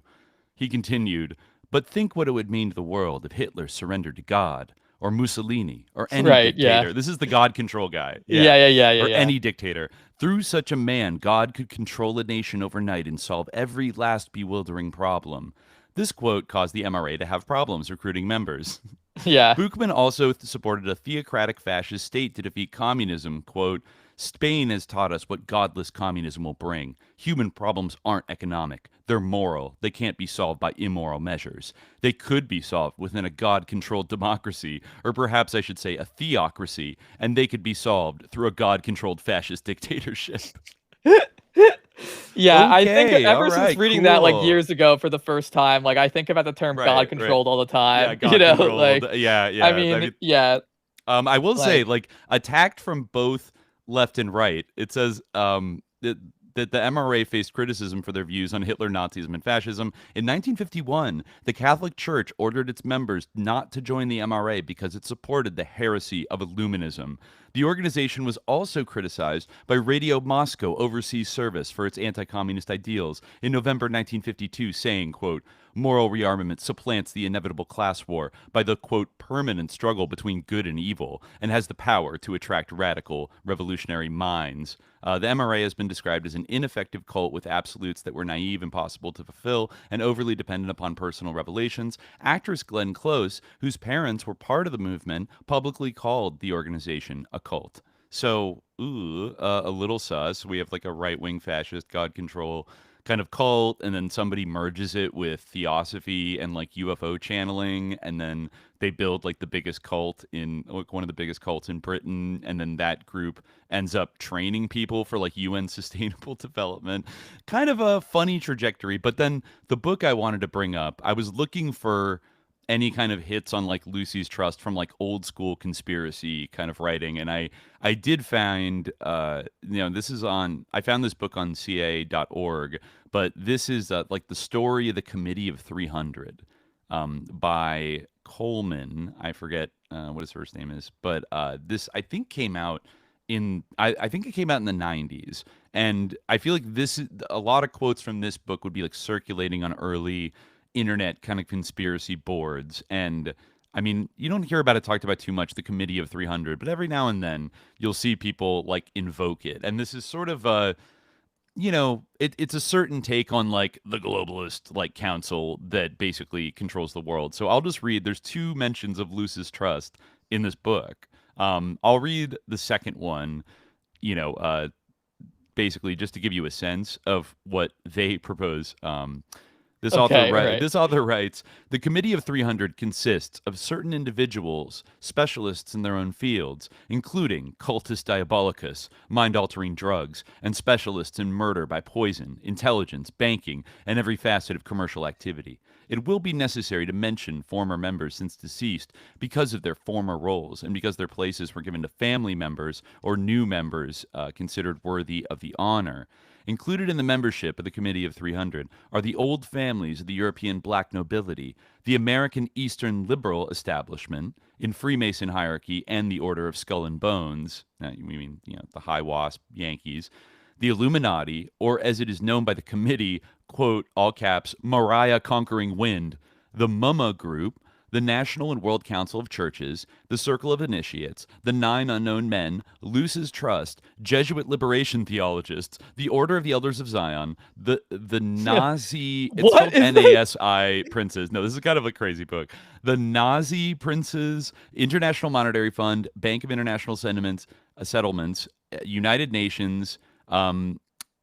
He continued, "But think what it would mean to the world if Hitler surrendered to God, or Mussolini, or any dictator." Yeah. This is the God control guy. Yeah. Any dictator. "Through such a man, God could control a nation overnight and solve every last bewildering problem." This quote caused the MRA to have problems recruiting members. Yeah. Buchmann also supported a theocratic fascist state to defeat communism. Quote, "Spain has taught us what godless communism will bring. Human problems aren't economic. They're moral. They can't be solved by immoral measures. They could be solved within a God-controlled democracy, or perhaps I should say a theocracy, and they could be solved through a God-controlled fascist dictatorship." Yeah, okay, I think ever since reading that like cool. years ago for the first time, like I think about the term God controlled all the time. Yeah, God controlled. Like yeah. I mean, yeah. I will say, like, attacked from both left and right. It says that the MRA faced criticism for their views on Hitler, Nazism, and fascism. In 1951, the Catholic Church ordered its members not to join the MRA because it supported the heresy of Illuminism. The organization was also criticized by Radio Moscow Overseas Service for its anti-communist ideals in November 1952, saying, quote, "Moral rearmament supplants the inevitable class war by the, quote, permanent struggle between good and evil, and has the power to attract radical revolutionary minds." The MRA has been described as an ineffective cult with absolutes that were naive, impossible to fulfill, and overly dependent upon personal revelations. Actress Glenn Close, whose parents were part of the movement, publicly called the organization a cult. So, a little sus. We have like a right-wing fascist God control kind of cult, and then somebody merges it with theosophy and like UFO channeling, and then they build like the biggest cult in like one of the biggest cults in Britain, and then that group ends up training people for like UN sustainable development. Kind of a funny trajectory. But then the book I wanted to bring up, I was looking for any kind of hits on like Lucy's Trust from like old school conspiracy kind of writing, and I did find this is on, I found this book on ca.org, but this is like the story of the Committee of 300 by Coleman. I forget what his first name is, but this I think came out in I think it came out in the 90s, and I feel like this is a lot of quotes from this book would be like circulating on early internet kind of conspiracy boards. And I mean, you don't hear about it talked about too much, the Committee of 300, but every now and then you'll see people like invoke it. And this is sort of a, it's a certain take on like the globalist like council that basically controls the world. So I'll just read, there's two mentions of Lucy's Trust in this book. I'll read the second one, basically just to give you a sense of what they propose. This author writes, "The Committee of 300 consists of certain individuals, specialists in their own fields, including cultus diabolicus, mind-altering drugs, and specialists in murder by poison, intelligence, banking, and every facet of commercial activity. It will be necessary to mention former members since deceased because of their former roles and because their places were given to family members or new members considered worthy of the honor. Included in the membership of the Committee of 300 are the old families of the European black nobility, the American Eastern liberal establishment, in Freemason hierarchy and the Order of Skull and Bones, we mean, the High Wasp Yankees, the Illuminati, or as it is known by the committee, quote, all caps, Mariah Conquering Wind, the Mumma Group, the National and World Council of Churches, the Circle of Initiates, the Nine Unknown Men, Luce's Trust, Jesuit Liberation Theologists, the Order of the Elders of Zion, the Nazi, it's called NASI Princes. No, this is kind of a crazy book. The Nazi Princes, International Monetary Fund, Bank of International Settlements, United Nations,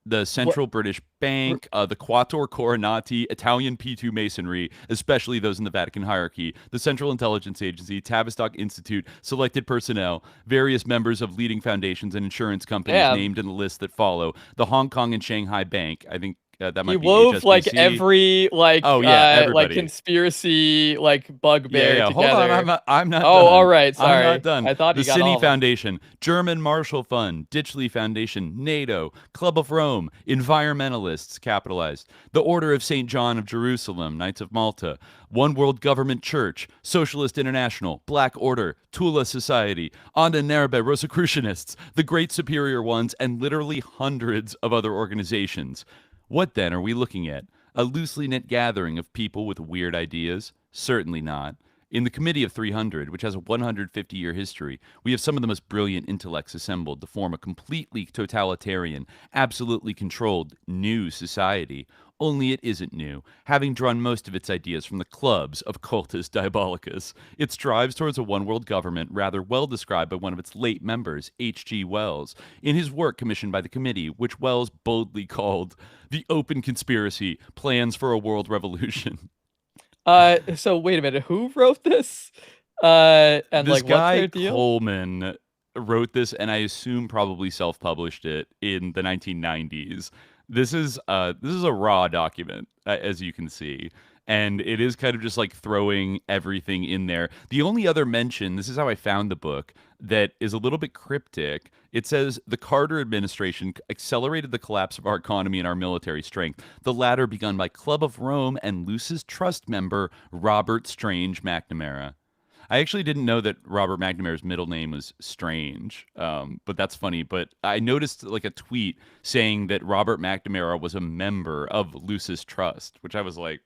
the Central British Bank, the Quator Coronati, Italian P2 Masonry, especially those in the Vatican hierarchy, the Central Intelligence Agency, Tavistock Institute, selected personnel, various members of leading foundations and insurance companies named in the list that follow, the Hong Kong and Shanghai Bank, I think That might he be wove HSBC. like every like everybody. conspiracy like bugbear Yeah. together. Hold on, I'm not Oh, done. all right, sorry. I'm not done. I thought the you got all Cine of them. Foundation, German Marshall Fund, Ditchley Foundation, NATO, Club of Rome, Environmentalists, capitalized, the Order of St. John of Jerusalem, Knights of Malta, One World Government Church, Socialist International, Black Order, Tula Society, Onda Nerbe Rosicrucianists, the Great Superior Ones, and literally hundreds of other organizations. What then are we looking at? A loosely knit gathering of people with weird ideas? Certainly not. In the Committee of 300, which has a 150-year history, we have some of the most brilliant intellects assembled to form a completely totalitarian, absolutely controlled, new society. Only it isn't new, having drawn most of its ideas from the clubs of cultus diabolicus. It strives towards a one-world government rather well described by one of its late members, H.G. Wells, in his work commissioned by the committee, which Wells boldly called The Open Conspiracy, Plans for a World Revolution. So wait a minute, who wrote this? And this like, guy, what's their deal? Coleman, wrote this, and I assume probably self-published it in the 1990s. This is a raw document, as you can see, and it is kind of just like throwing everything in there. The only other mention, this is how I found the book, that is a little bit cryptic. It says the Carter administration accelerated the collapse of our economy and our military strength, the latter begun by Club of Rome and Luce's Trust member Robert Strange McNamara. I actually didn't know that Robert McNamara's middle name was Strange, but that's funny. But I noticed like a tweet saying that Robert McNamara was a member of Luce's Trust, which I was like,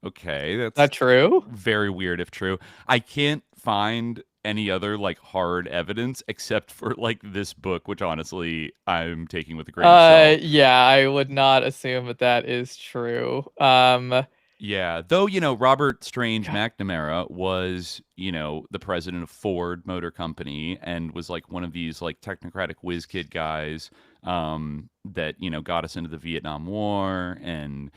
okay, that's not true. Very weird if true. I can't find any other like hard evidence except for like this book, which honestly I'm taking with a grain of salt. Yeah, I would not assume that is true. Yeah, though, Robert Strange McNamara was, the president of Ford Motor Company and was like one of these like technocratic whiz kid guys that, got us into the Vietnam War and,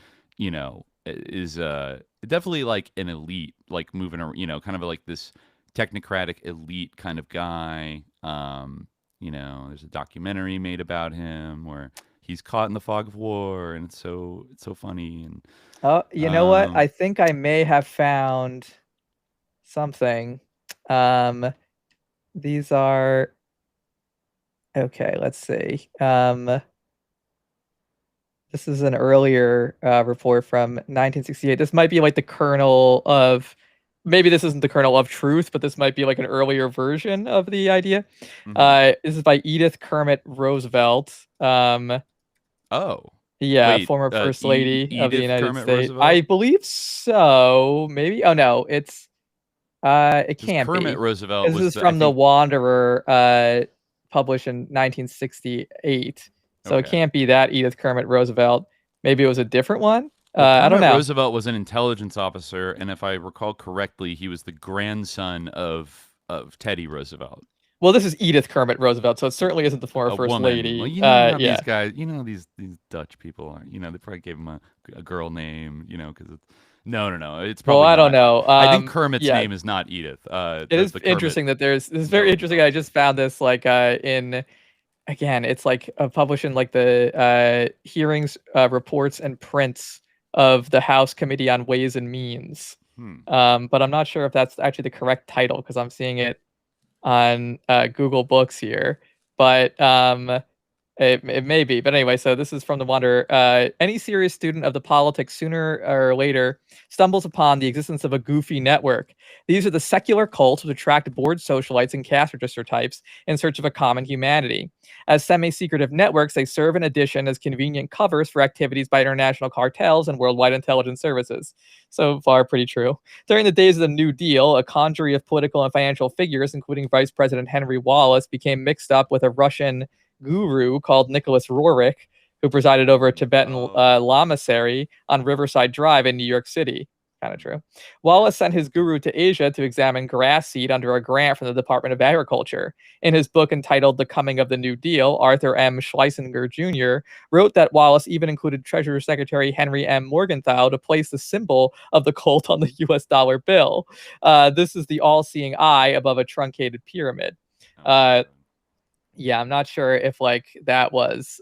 is definitely like an elite, like moving around, kind of like this technocratic elite kind of guy. There's a documentary made about him where he's caught in the fog of war and it's so funny. And oh, you know what? I think I may have found something. These are okay. Let's see. This is an earlier report from 1968. This might be like the kernel of. Maybe this isn't the kernel of truth, but this might be like an earlier version of the idea. Mm-hmm. This is by Edith Kermit Roosevelt. Oh. Yeah, wait, former First Lady of the United Kermit States. Roosevelt? I believe so. Maybe. Oh no, it's it can't Kermit be. Roosevelt. This is from The Wanderer, published in 1968. So okay. It can't be that Edith Kermit Roosevelt. Maybe it was a different one. Well, I don't know. Roosevelt was an intelligence officer, and if I recall correctly, he was the grandson of Teddy Roosevelt. Well, this is Edith Kermit Roosevelt, so it certainly isn't the former First woman. Lady. Well, you know how these guys, these Dutch people are. They probably gave him a girl name, because it's no. It's probably. Well, I don't know. I think Kermit's name is not Edith. It is interesting that this is very interesting. I just found this like in. Again, it's like published in like the hearings, reports, and prints of the House Committee on Ways and Means. But I'm not sure if that's actually the correct title because I'm seeing it on Google Books here. But it may be. But anyway, so this is from The Wanderer. Any serious student of the politics sooner or later stumbles upon the existence of a goofy network. These are the secular cults which attract bored socialites and cash register types in search of a common humanity. As semi-secretive networks, they serve in addition as convenient covers for activities by international cartels and worldwide intelligence services. So far, pretty true. During the days of the New Deal, a conjury of political and financial figures, including Vice President Henry Wallace, became mixed up with a Russian guru called Nicholas Roerich, who presided over a Tibetan lamasery on Riverside Drive in New York City. Kind of true. Wallace sent his guru to Asia to examine grass seed under a grant from the Department of Agriculture. In his book entitled The Coming of the New Deal, Arthur M. Schlesinger Jr. wrote that Wallace even included Treasury Secretary Henry M. Morgenthau to place the symbol of the cult on the U.S. dollar bill. This is the all-seeing eye above a truncated pyramid. Yeah, I'm not sure if like that was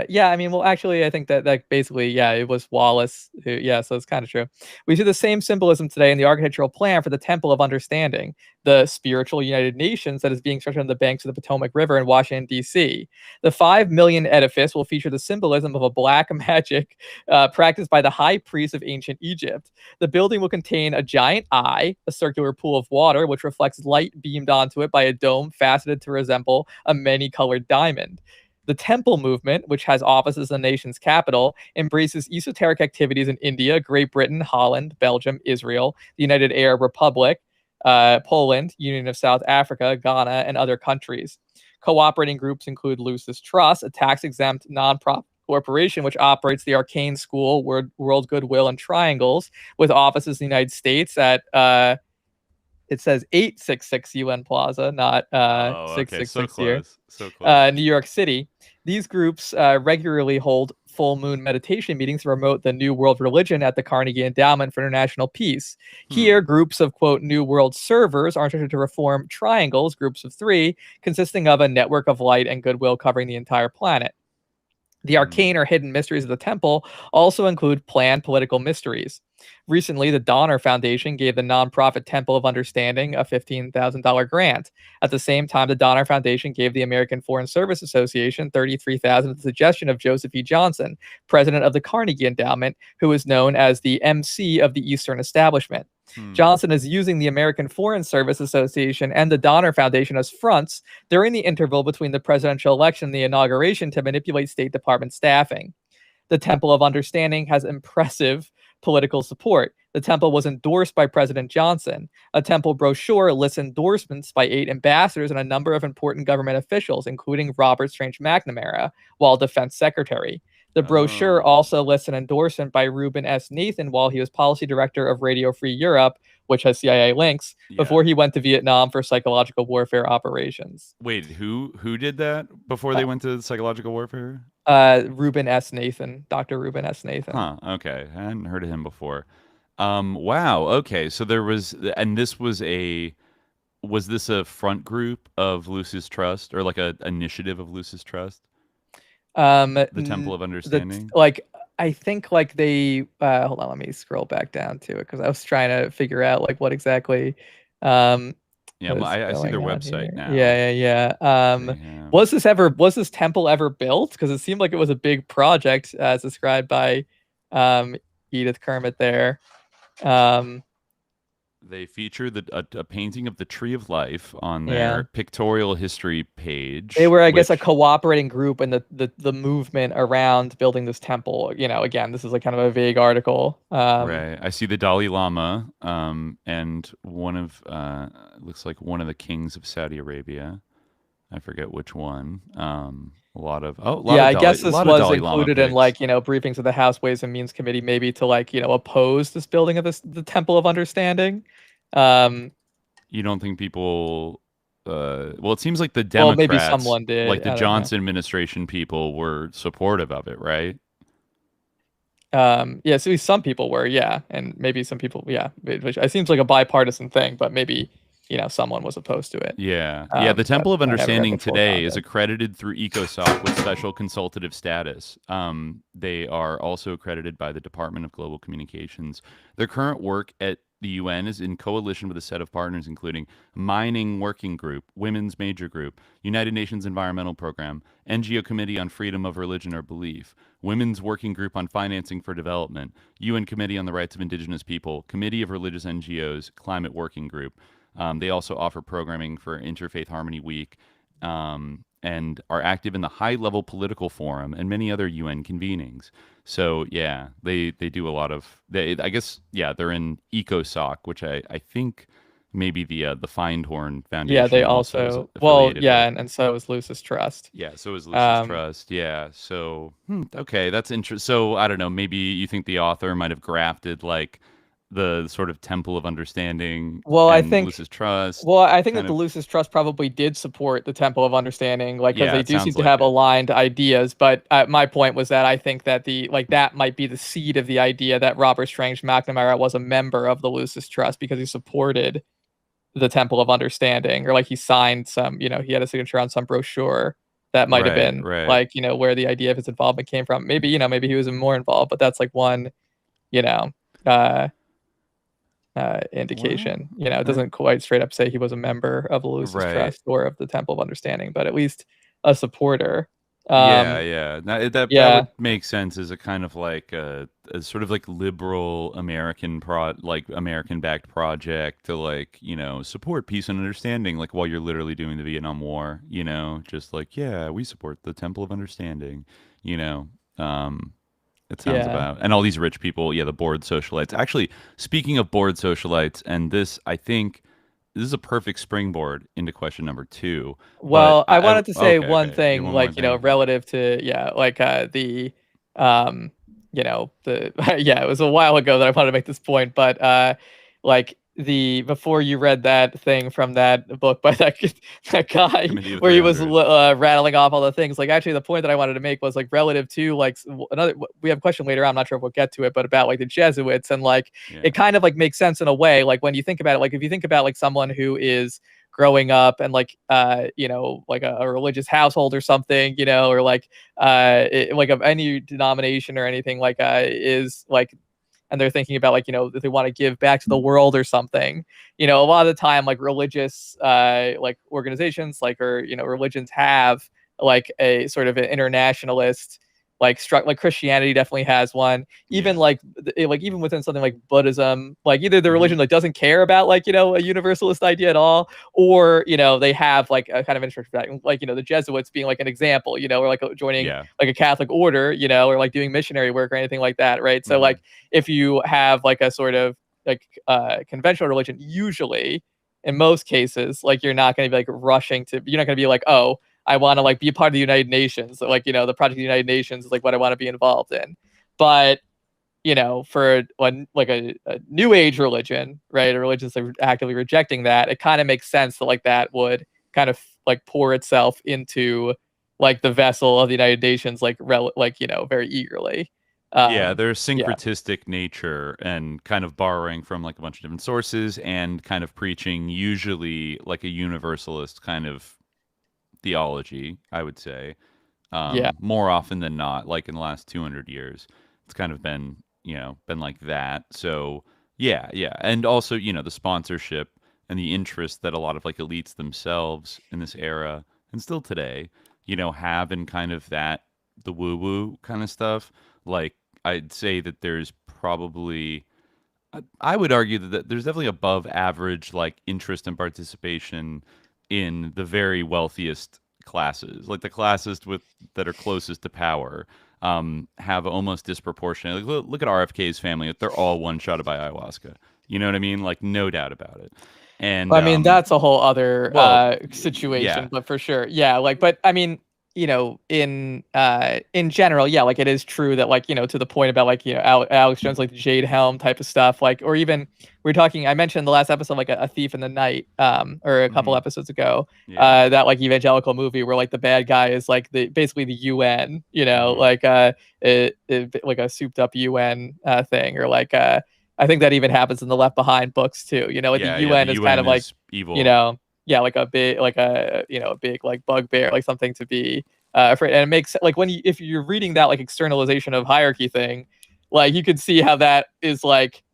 yeah, I mean, well, actually, I think that basically, yeah, it was Wallace who, yeah, so it's kind of true. We see the same symbolism today in the architectural plan for the Temple of Understanding, the spiritual United Nations that is being structured on the banks of the Potomac River in Washington, D.C. The 5 million edifice will feature the symbolism of a black magic practiced by the high priest of ancient Egypt. The building will contain a giant eye, a circular pool of water, which reflects light beamed onto it by a dome faceted to resemble a many-colored diamond. The Temple movement, which has offices in the nation's capital, embraces esoteric activities in India, Great Britain, Holland, Belgium, Israel, the United Arab Republic, Poland, Union of South Africa, Ghana, and other countries. Cooperating groups include Lucis Trust, a tax-exempt nonprofit corporation which operates the Arcane School, World Goodwill, and Triangles, with offices in the United States at it says 866 UN Plaza, not 666 here. So close. New York City. These groups regularly hold full moon meditation meetings to promote the New World religion at the Carnegie Endowment for International Peace. Here, groups of, quote, New World servers are instructed to reform triangles, groups of 3, consisting of a network of light and goodwill covering the entire planet. The arcane or hidden mysteries of the temple also include planned political mysteries. Recently, the Donner Foundation gave the nonprofit Temple of Understanding a $15,000 grant. At the same time, the Donner Foundation gave the American Foreign Service Association $33,000 at the suggestion of Joseph E. Johnson, president of the Carnegie Endowment, who is known as the MC of the Eastern Establishment. Johnson is using the American Foreign Service Association and the Donner Foundation as fronts during the interval between the presidential election and the inauguration to manipulate State Department staffing. The Temple of Understanding has impressive political support. The temple was endorsed by President Johnson. A temple brochure lists endorsements by 8 ambassadors and a number of important government officials, including Robert Strange McNamara, while defense secretary. The brochure also lists an endorsement by Reuben S. Nathan while he was policy director of Radio Free Europe, which has CIA links, before he went to Vietnam for psychological warfare operations. Wait, who did that before they went to psychological warfare? Reuben S. Nathan, Dr. Reuben S. Nathan. Huh, okay. I hadn't heard of him before. Wow, okay. So there was, and this was this a front group of Lucis Trust, or like a initiative of Lucis Trust? The Temple of Understanding? I think they hold on, let me scroll back down to it because I was trying to figure out what exactly I see their website now. Yeah. Was this temple ever built? Because it seemed like it was a big project as described by Edith Kermit there. They feature a painting of the Tree of Life on their pictorial history page. They were, I guess, a cooperating group in the movement around building this temple. Again, this is kind of a vague article. Right. I see the Dalai Lama and one of looks like one of the kings of Saudi Arabia. I forget which one. I guess this was included in briefings of the House Ways and Means Committee, maybe to oppose this building of the Temple of Understanding. You don't think people? It seems like the Democrats, maybe someone did, like the Johnson administration people, were supportive of it, right? So some people were, and maybe some people, which it seems like a bipartisan thing, but maybe. Someone was opposed to it. The Temple of Understanding today is accredited through ECOSOC with special consultative status. They are also accredited by the Department of Global Communications. Their current work at the UN is in coalition with a set of partners, including Mining Working Group, Women's Major Group, United Nations Environmental Program, NGO Committee on Freedom of Religion or Belief, Women's Working Group on Financing for Development, UN Committee on the Rights of Indigenous People, Committee of Religious NGOs, Climate Working Group. They also offer programming for Interfaith Harmony Week and are active in the High-Level Political Forum and many other UN convenings. So, they do a lot of... they're in ECOSOC, which I think maybe the Findhorn Foundation. Yeah, they also... and so is Lucis Trust. Yeah, so is Lucis Trust. Yeah, so... okay, that's interesting. So, I don't know, maybe you think the author might have grafted, the sort of Temple of Understanding I think Lucis Trust. I think that the Lucis Trust probably did support the Temple of Understanding, because they do seem to have aligned ideas. But my point was that I think that that might be the seed of the idea that Robert Strange McNamara was a member of the Lucis Trust because he supported the Temple of Understanding, or he signed some, he had a signature on some brochure That might have been like, where the idea of his involvement came from. Maybe, maybe he was more involved, but that's like one, indication. It doesn't quite straight up say he was a member of the Lucis Trust or of the Temple of Understanding, but at least a supporter. That would make sense as a kind of like a sort of like liberal American American-backed project to like, support peace and understanding, like while you're literally doing the Vietnam War, just like, we support the Temple of Understanding, it sounds about. And all these rich people, the bored socialites. Actually, speaking of bored socialites, and this, I think, this is a perfect springboard into question number 2. Well, I wanted to say one thing, like, relative to, the, it was a while ago that I wanted to make this point, but, before you read that thing from that book by that guy where he was rattling off all the things, like, actually the point that I wanted to make was like relative to like we have a question later on, I'm not sure if we'll get to it, but about like the Jesuits, and like it kind of like makes sense in a way, like when you think about it, like if you think about like someone who is growing up and like like a religious household or something, or like like of any denomination or anything, like is like, and they're thinking about like, if they want to give back to the world or something, a lot of the time, like religious like organizations, like, or, religions have like a sort of an internationalist, like Christianity definitely has one, even like even within something like Buddhism, like either the religion like doesn't care about like, a universalist idea at all, or, they have like a kind of interest for that, like, the Jesuits being like an example, or like joining like a Catholic order, or like doing missionary work or anything like that, right? So like if you have like a sort of like conventional religion, usually in most cases, like you're not going to be like rushing to, you're not going to be like, oh, I want to like be a part of the United Nations. So, like, the Project of the United Nations is like what I want to be involved in. But, for like a new age religion, right? A religion that's like actively rejecting that, it kind of makes sense that like that would kind of like pour itself into like the vessel of the United Nations, like, very eagerly. There's syncretistic nature and kind of borrowing from like a bunch of different sources and kind of preaching usually like a universalist kind of theology, I would say. More often than not, like in the last 200 years, it's kind of been like that. So and also the sponsorship and the interest that a lot of like elites themselves in this era and still today have in kind of that the woo woo kind of stuff. Like I'd say that there's probably, I would argue that there's definitely above average like interest and participation in the very wealthiest classes, like the classes that are closest to power, have almost disproportionate. Like, look at RFK's family; they're all one-shotted by ayahuasca. You know what I mean? Like, no doubt about it. And I mean, that's a whole other situation, but for sure, like, but I mean, in general, like it is true that like, to the point about like, Alex Jones, like the Jade Helm type of stuff, like, or even we're talking, I mentioned the last episode, like a Thief in the Night, or a couple episodes ago, that like evangelical movie where like the bad guy is like basically the UN, like like a souped up UN thing, or like I think that even happens in the Left Behind books too, like the UN is kind of like evil. Like a big, like a big like bugbear, like something to be afraid. And it makes like if you're reading that like externalization of hierarchy thing, like you could see how that is like,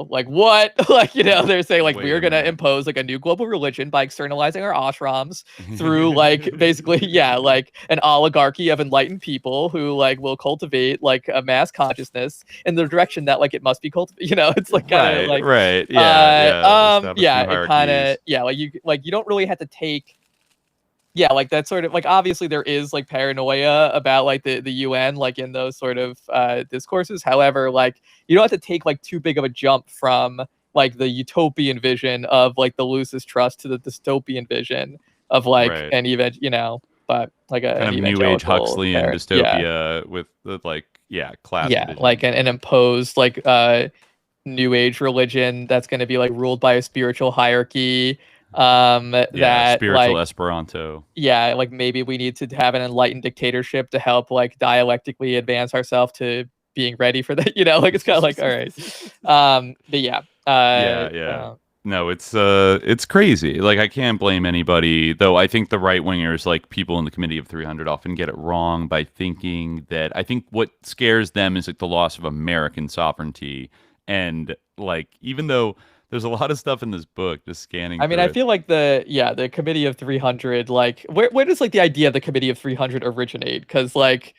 like what, like they're saying like we're gonna impose like a new global religion by externalizing our ashrams through like basically like an oligarchy of enlightened people who like will cultivate like a mass consciousness in the direction that like it must be cultivated. It's like kind of like it kind of like you don't really have to take. Like that sort of like obviously there is like paranoia about like the UN like in those sort of discourses. However, like you don't have to take like too big of a jump from like the utopian vision of like the Lucis Trust to the dystopian vision of like an event, but like a kind of new age Huxleyan dystopia with the like class division. Like an imposed like new age religion that's going to be like ruled by a spiritual hierarchy. That spiritual like, Esperanto. Like maybe we need to have an enlightened dictatorship to help like dialectically advance ourselves to being ready for that. Like it's kind of like all right. But No, it's crazy. Like, I can't blame anybody, though. I think the right wingers, like people in the Committee of 300, often get it wrong by thinking that, I think what scares them is like the loss of American sovereignty. And like, even though there's a lot of stuff in this book, just scanning I mean, through I it, feel like the Committee of 300, like where does like the idea of the Committee of 300 originate? Because like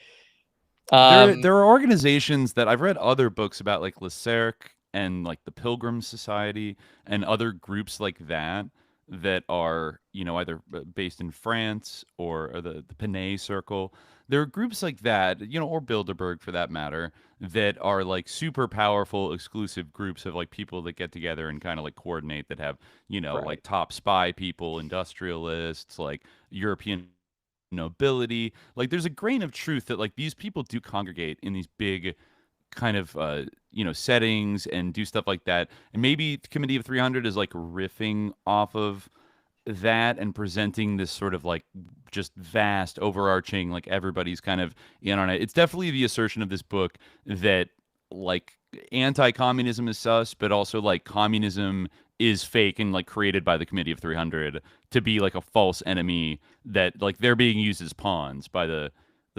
there are organizations that I've read other books about, like LeCerc and like the Pilgrim Society and other groups like that, that are, you know, either based in France or the Panay Circle. There are groups like that, you know, or Bilderberg for that matter, that are like super powerful exclusive groups of like people that get together and kind of like coordinate, that have, you know, Right. like top spy people, industrialists, like European nobility. Like, there's a grain of truth that like these people do congregate in these big kind of you know, settings and do stuff like that. And maybe the Committee of 300 is like riffing off of that and presenting this sort of like just vast overarching, like everybody's kind of in on it. It's definitely the assertion of this book that like anti-communism is sus, but also like communism is fake and like created by the Committee of 300 to be like a false enemy, that like they're being used as pawns by the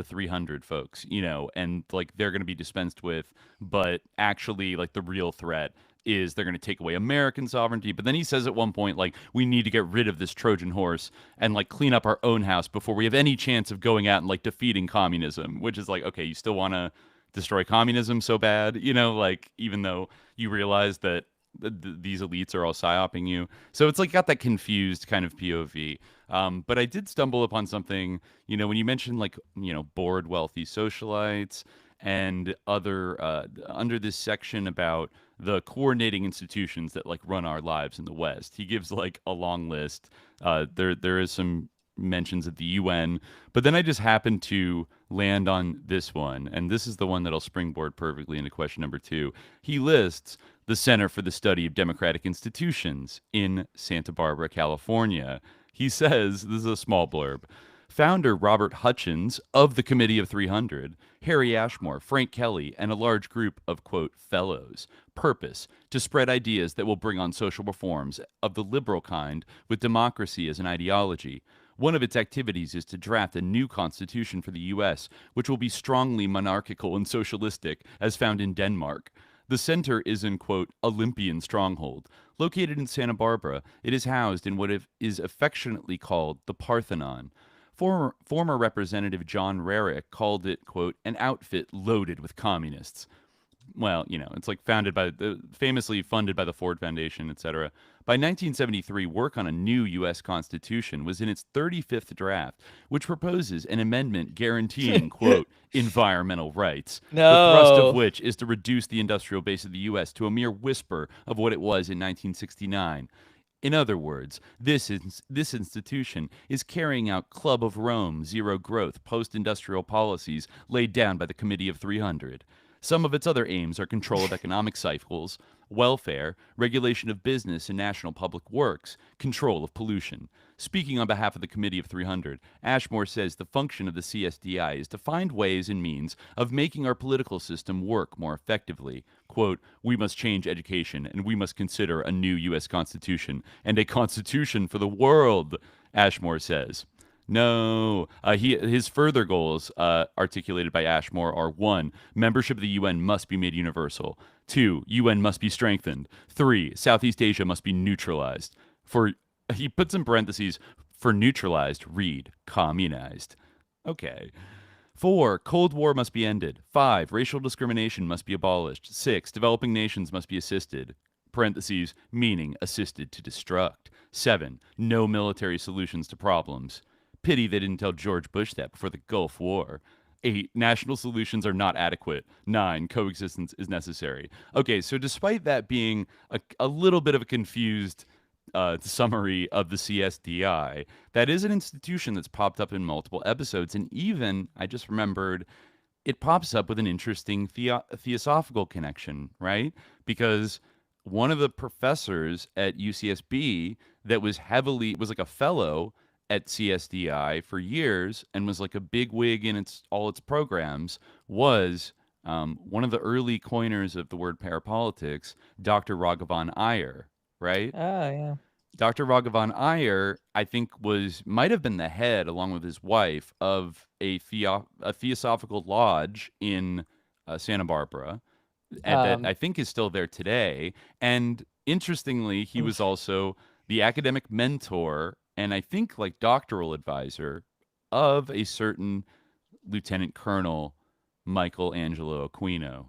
300 folks, you know, and like they're going to be dispensed with, but actually like the real threat is they're going to take away American sovereignty. But then he says at one point, like, we need to get rid of this Trojan horse and like clean up our own house before we have any chance of going out and like defeating communism, which is like, okay, you still want to destroy communism so bad, you know, like, even though you realize that these elites are all psyoping you. So it's like got that confused kind of POV. But I did stumble upon something, you know, when you mentioned like, you know, bored wealthy socialites and other under this section about the coordinating institutions that like run our lives in the West. He gives like a long list. There is some mentions of the UN, but then I just happened to land on this one, and this is the one that'll springboard perfectly into question number 2. He lists the Center for the Study of Democratic Institutions in Santa Barbara, California. He says, this is a small blurb, founder Robert Hutchins of the Committee of 300, Harry Ashmore, Frank Kelly, and a large group of, quote, fellows. Purpose, to spread ideas that will bring on social reforms of the liberal kind with democracy as an ideology. One of its activities is to draft a new constitution for the U.S., which will be strongly monarchical and socialistic, as found in Denmark. The center is in, quote, Olympian stronghold. Located in Santa Barbara, it is housed in what is affectionately called the Parthenon. Former Representative John Rarick called it, quote, an outfit loaded with communists. Well, you know, it's like famously funded by the Ford Foundation, etc. By 1973, work on a new U.S. Constitution was in its 35th draft, which proposes an amendment guaranteeing, quote, environmental rights. No. The thrust of which is to reduce the industrial base of the U.S. to a mere whisper of what it was in 1969. In other words, this institution is carrying out Club of Rome, zero growth, post-industrial policies laid down by the Committee of 300. Some of its other aims are control of economic cycles, welfare, regulation of business and national public works, control of pollution. Speaking on behalf of the Committee of 300, Ashmore says the function of the CSDI is to find ways and means of making our political system work more effectively. Quote, we must change education and we must consider a new U.S. Constitution and a constitution for the world, Ashmore says. No, his further goals articulated by Ashmore are 1. Membership of the UN must be made universal. 2. UN must be strengthened. 3. Southeast Asia must be neutralized. He puts in parentheses, for neutralized, read communized. Okay. 4. Cold War must be ended. 5. Racial discrimination must be abolished. 6. Developing nations must be assisted. Parentheses, meaning assisted to destruct. 7. No military solutions to problems. Pity they didn't tell George Bush that before the Gulf War. 8. National solutions are not adequate. 9. Coexistence is necessary. Okay, so despite that being a little bit of a confused summary of the CSDI, that is an institution that's popped up in multiple episodes. And even, I just remembered, it pops up with an interesting theosophical connection, right? Because one of the professors at UCSB that was like a fellow at CSDI for years and was like a big wig in all its programs was one of the early coiners of the word parapolitics, Dr. Raghavan Iyer, right? Oh, yeah. Dr. Raghavan Iyer, I think, might have been the head, along with his wife, of a Theosophical lodge in Santa Barbara, and that I think is still there today. And interestingly, he was also the academic mentor and I think like doctoral advisor of a certain Lieutenant Colonel Michael Angelo Aquino.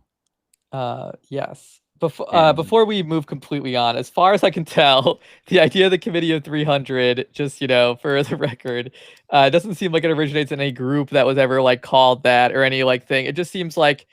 Yes. Before we move completely on, as far as I can tell, the idea of the Committee of 300, just, for the record, doesn't seem like it originates in any group that was ever like called that or any like thing. It just seems like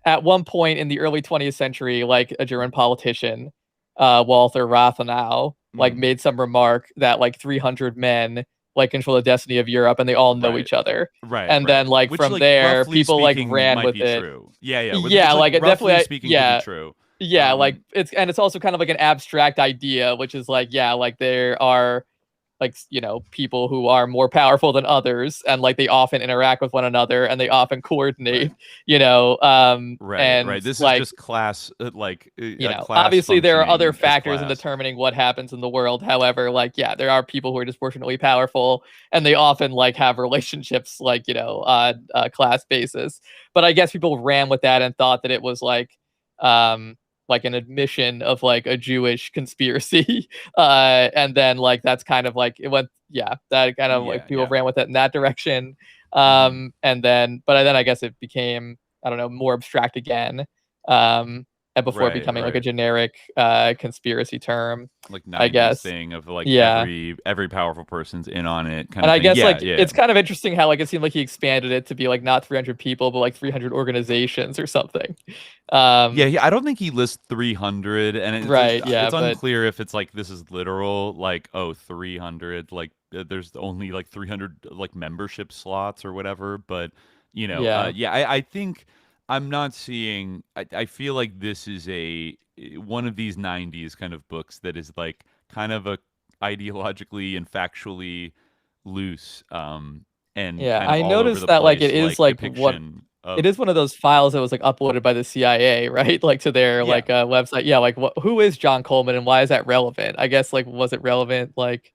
at one point in the early 20th century, like a German politician, Walther Rathenau, like made some remark that like 300 men like control the destiny of Europe and they all know each other. And then like which, from like, there, people like ran with it. True. Yeah. Which, like it definitely speaking could be true. Yeah, like it's also kind of like an abstract idea, which is like, like there are like, people who are more powerful than others and like they often interact with one another and they often coordinate, and this like, is just class, class obviously there are other functioning factors in determining what happens in the world. However, like, there are people who are disproportionately powerful and they often like have relationships like, on a class basis. But I guess people ran with that and thought that it was like an admission of like a Jewish conspiracy. And then like that's kind of like it went, that kind of like people ran with it in that direction. And then I guess it became, I don't know, more abstract again. And before becoming like a generic conspiracy term, like 90s I guess thing of like every powerful person's in on it kind and of I thing. guess it's kind of interesting how like it seemed like he expanded it to be like not 300 people but like 300 organizations or something. I don't think he lists 300 and it's unclear if it's like this is literal like 300 like there's only like 300 like membership slots or whatever, but I think I'm not seeing. I feel like this is one of these 90s kind of books that is like kind of a ideologically and factually loose. And I noticed that like it is like what it is one of those files that was like uploaded by the CIA, right? Like to their like website. Yeah, like who is John Coleman and why is that relevant? I guess like was it relevant like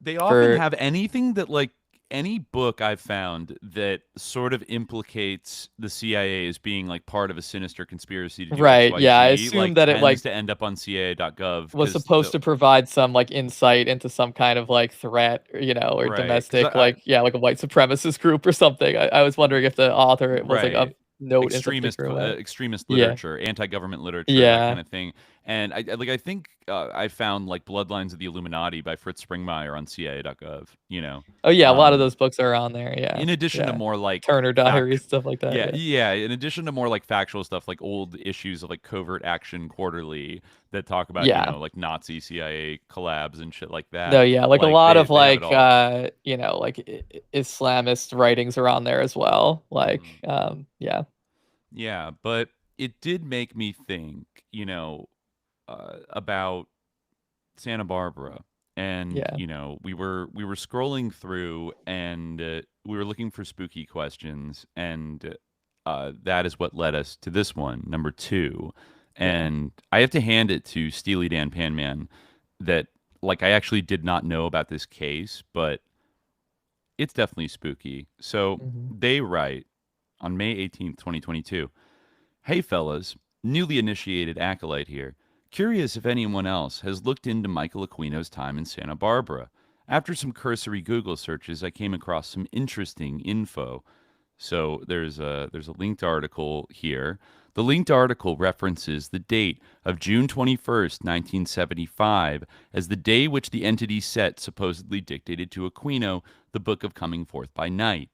they often have anything that like any book I've found that sort of implicates the CIA as being like part of a sinister conspiracy to do XYZ, I assume that it like to end up on CIA.gov was supposed to provide some like insight into some kind of like threat, or domestic like a white supremacist group or something. I was wondering if the author was like a note extremist literature, anti-government literature, that kind of thing. And I think I found like Bloodlines of the Illuminati by Fritz Springmeier on CIA.gov. Oh yeah, a lot of those books are on there. Yeah. In addition to more like Turner Diaries, stuff like that. In addition to more like factual stuff, like old issues of like Covert Action Quarterly that talk about like Nazi CIA collabs and shit like that. No, like a lot of like like Islamist writings are on there as well. Like Yeah, but it did make me think, about Santa Barbara, and we were scrolling through, and we were looking for spooky questions, and that is what led us to this one, number 2. And I have to hand it to Steely Dan Panman that like I actually did not know about this case, but it's definitely spooky. So they write on May 18th, 2022. Hey fellas, newly initiated acolyte here. Curious if anyone else has looked into Michael Aquino's time in Santa Barbara. After some cursory Google searches, I came across some interesting info. So there's a linked article here. The linked article references the date of June 21st, 1975, as the day which the entity set supposedly dictated to Aquino the Book of Coming Forth by Night.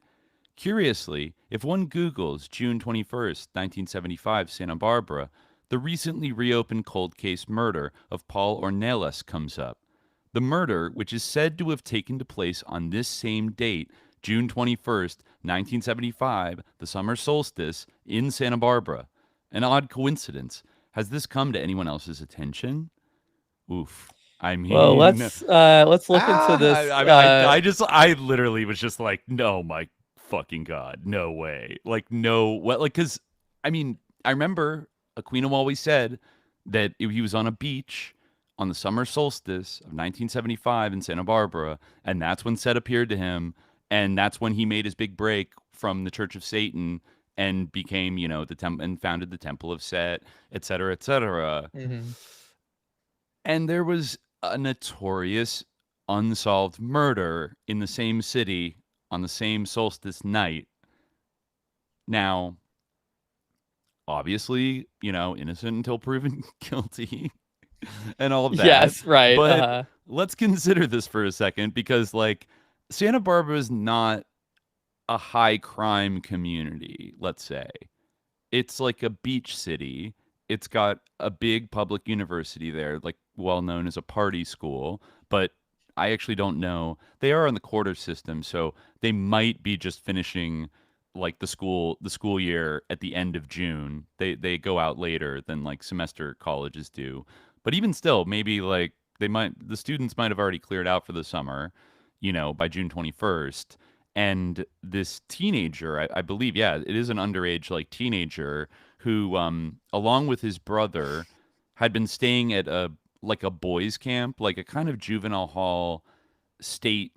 Curiously, if one Googles June 21st, 1975, Santa Barbara, the recently reopened cold case murder of Paul Ornelas comes up. The murder, which is said to have taken place on this same date, June 21st, 1975, the summer solstice, in Santa Barbara. An odd coincidence. Has this come to anyone else's attention? Oof. I mean, well, let's look into this. I literally was just like, no, my fucking God, no way. Like, no, what? Like, because I mean, I remember Aquino always said that he was on a beach on the summer solstice of 1975 in Santa Barbara, and that's when Set appeared to him, and that's when he made his big break from the Church of Satan and became, and founded the Temple of Set, et cetera, et cetera. Mm-hmm. And there was a notorious unsolved murder in the same city on the same solstice night. Now, obviously, innocent until proven guilty and all of that. Yes, right. But let's consider this for a second, because Santa Barbara is not a high crime community, let's say. It's like a beach city. It's got a big public university there, well known as a party school, but I actually don't know. They are on the quarter system, so they might be just finishing the school year at the end of June. They go out later than semester colleges do. But even still, maybe the students might have already cleared out for the summer, by June 21st. And this teenager, I believe, yeah, it is an underage teenager who, along with his brother, had been staying at a boys' camp, a kind of juvenile hall state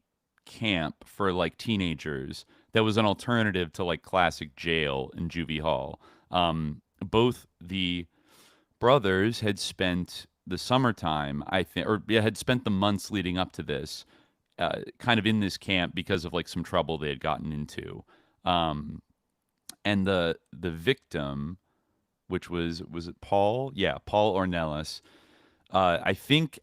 camp for teenagers that was an alternative to classic jail and juvie hall. Both the brothers had spent the summertime, I think, or had spent the months leading up to this, kind of in this camp because of some trouble they had gotten into. And the victim, which was it Paul? Yeah, Paul Ornelas. I think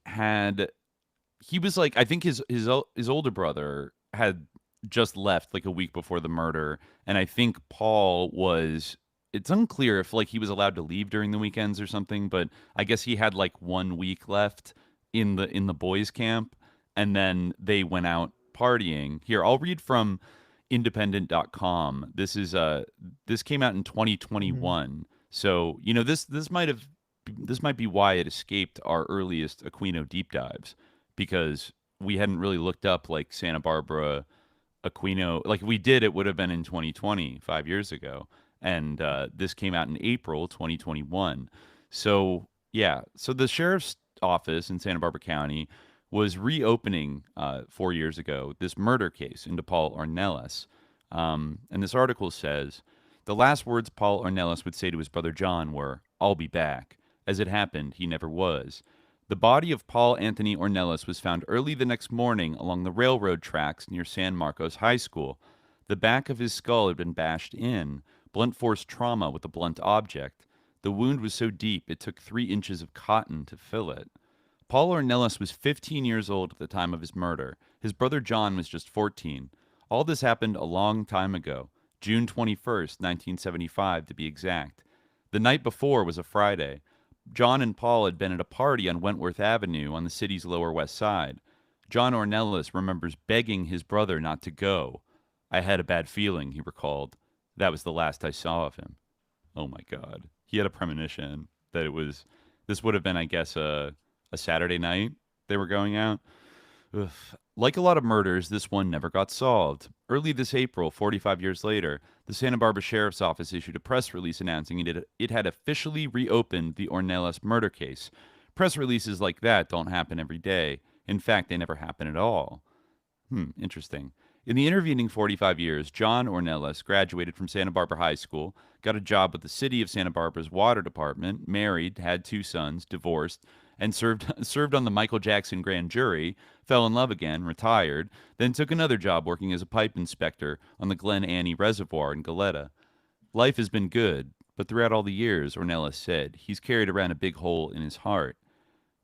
he was I think his older brother had just left a week before the murder, and I think Paul was. It's unclear if he was allowed to leave during the weekends or something, but I guess he had 1 week left in the boys' camp, and then they went out partying. Here, I'll read from independent.com. This came out in 2021. Mm-hmm. So, this might be why it escaped our earliest Aquino deep dives, because we hadn't really looked up Santa Barbara Aquino. If we did, it would have been in 2020, 5 years ago. And this came out in April 2021. So, yeah. So the sheriff's office in Santa Barbara County was reopening 4 years ago this murder case into Paul Ornelas. And this article says, the last words Paul Ornelas would say to his brother John were, "I'll be back." As it happened, he never was. The body of Paul Anthony Ornelas was found early the next morning along the railroad tracks near San Marcos High School. The back of his skull had been bashed in, blunt force trauma with a blunt object. The wound was so deep it took 3 inches of cotton to fill it. Paul Ornelas was 15 years old at the time of his murder. His brother John was just 14. All this happened a long time ago, June 21st, 1975 to be exact. The night before was a Friday. John and Paul had been at a party on Wentworth Avenue on the city's Lower West Side. John Ornelas remembers begging his brother not to go. "I had a bad feeling," he recalled. "That was the last I saw of him." Oh my God. He had a premonition that this would have been, I guess, a Saturday night they were going out. Ugh. Like a lot of murders, this one never got solved. Early this April, 45 years later, the Santa Barbara Sheriff's Office issued a press release announcing it had officially reopened the Ornelas murder case. Press releases like that don't happen every day. In fact, they never happen at all. Interesting. In the intervening 45 years, John Ornelas graduated from Santa Barbara High School, got a job with the City of Santa Barbara's Water Department, married, had 2 sons, divorced, and served on the Michael Jackson grand jury, fell in love again, retired, then took another job working as a pipe inspector on the Glen Annie Reservoir in Goleta. Life has been good, but throughout all the years, Ornelas said, he's carried around a big hole in his heart.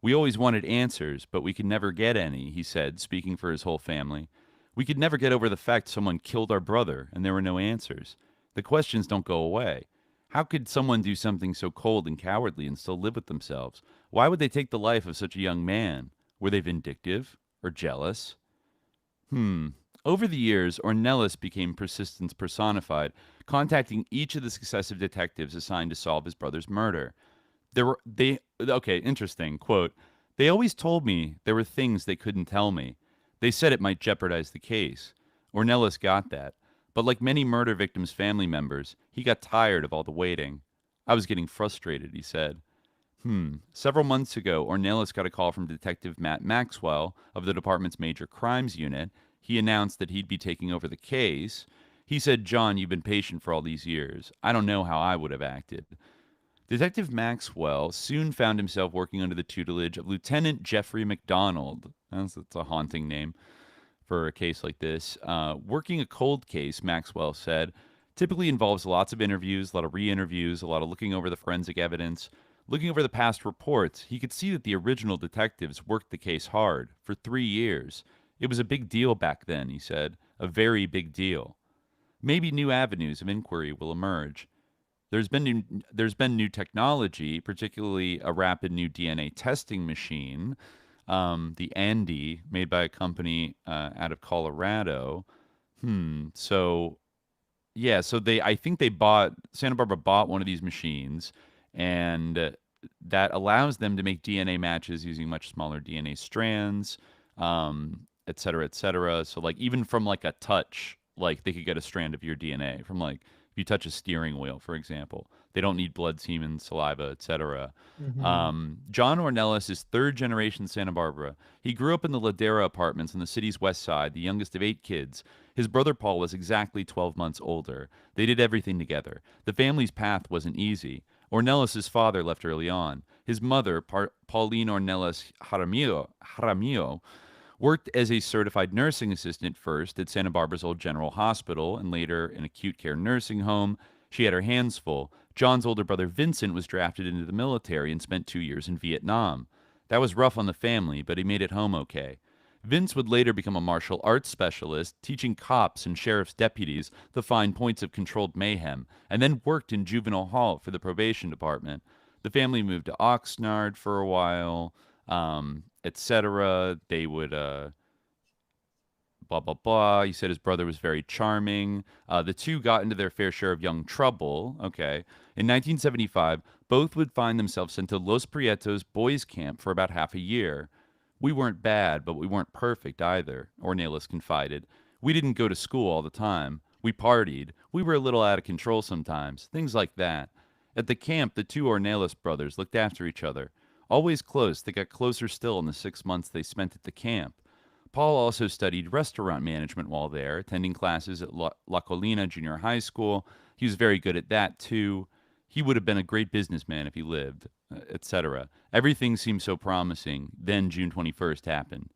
"We always wanted answers, but we could never get any," he said, speaking for his whole family. "We could never get over the fact someone killed our brother and there were no answers. The questions don't go away. How could someone do something so cold and cowardly and still live with themselves? Why would they take the life of such a young man? Were they vindictive or jealous?" Over the years, Ornelas became persistence personified, contacting each of the successive detectives assigned to solve his brother's murder. Interesting, quote, "They always told me there were things they couldn't tell me. They said it might jeopardize the case." Ornelas got that, but like many murder victims' family members, he got tired of all the waiting. "I was getting frustrated," he said. Several months ago, Ornelas got a call from Detective Matt Maxwell of the department's Major Crimes Unit. He announced that he'd be taking over the case. He said, "John, you've been patient for all these years. I don't know how I would have acted." Detective Maxwell soon found himself working under the tutelage of Lieutenant Jeffrey McDonald. That's a haunting name for a case like this. Working a cold case, Maxwell said, typically involves lots of interviews, a lot of re-interviews, a lot of looking over the forensic evidence, looking over the past reports. He could see that the original detectives worked the case hard for 3 years. It was a big deal back then, he said, a very big deal. Maybe new avenues of inquiry will emerge. There's been new technology, particularly a rapid new DNA testing machine, the Andy, made by a company out of Colorado. So I think Santa Barbara bought one of these machines, and that allows them to make DNA matches using much smaller DNA strands, et cetera, et cetera. So like even from like a touch, like they could get a strand of your DNA from like if you touch a steering wheel, for example. They don't need blood, semen, saliva, etc. John Ornelas is third generation Santa Barbara. He grew up in the Ladera apartments on the city's west side, the youngest of 8 kids. His brother Paul was exactly 12 months older. They did everything together. The family's path wasn't easy. Ornelas' father left early on. His mother, Pauline Ornelas Jaramillo, worked as a certified nursing assistant first at Santa Barbara's Old General Hospital and later an acute care nursing home. She had her hands full. John's older brother Vincent was drafted into the military and spent 2 years in Vietnam. That was rough on the family, but he made it home okay. Vince would later become a martial arts specialist, teaching cops and sheriff's deputies the fine points of controlled mayhem, and then worked in juvenile hall for the probation department. The family moved to Oxnard for a while, etc. They would blah, blah, blah. He said his brother was very charming. The two got into their fair share of young trouble. Okay. In 1975, both would find themselves sent to Los Prietos boys camp for about half a year. We weren't bad, but we weren't perfect either, Ornelas confided. We didn't go to school all the time. We partied. We were a little out of control sometimes. Things like that. At the camp, the two Ornelas brothers looked after each other. Always close, they got closer still in the 6 months they spent at the camp. Paul also studied restaurant management while there, attending classes at La Colina Junior High School. He was very good at that, too. He would have been a great businessman if he lived, etc. Everything seemed so promising. Then June 21st happened.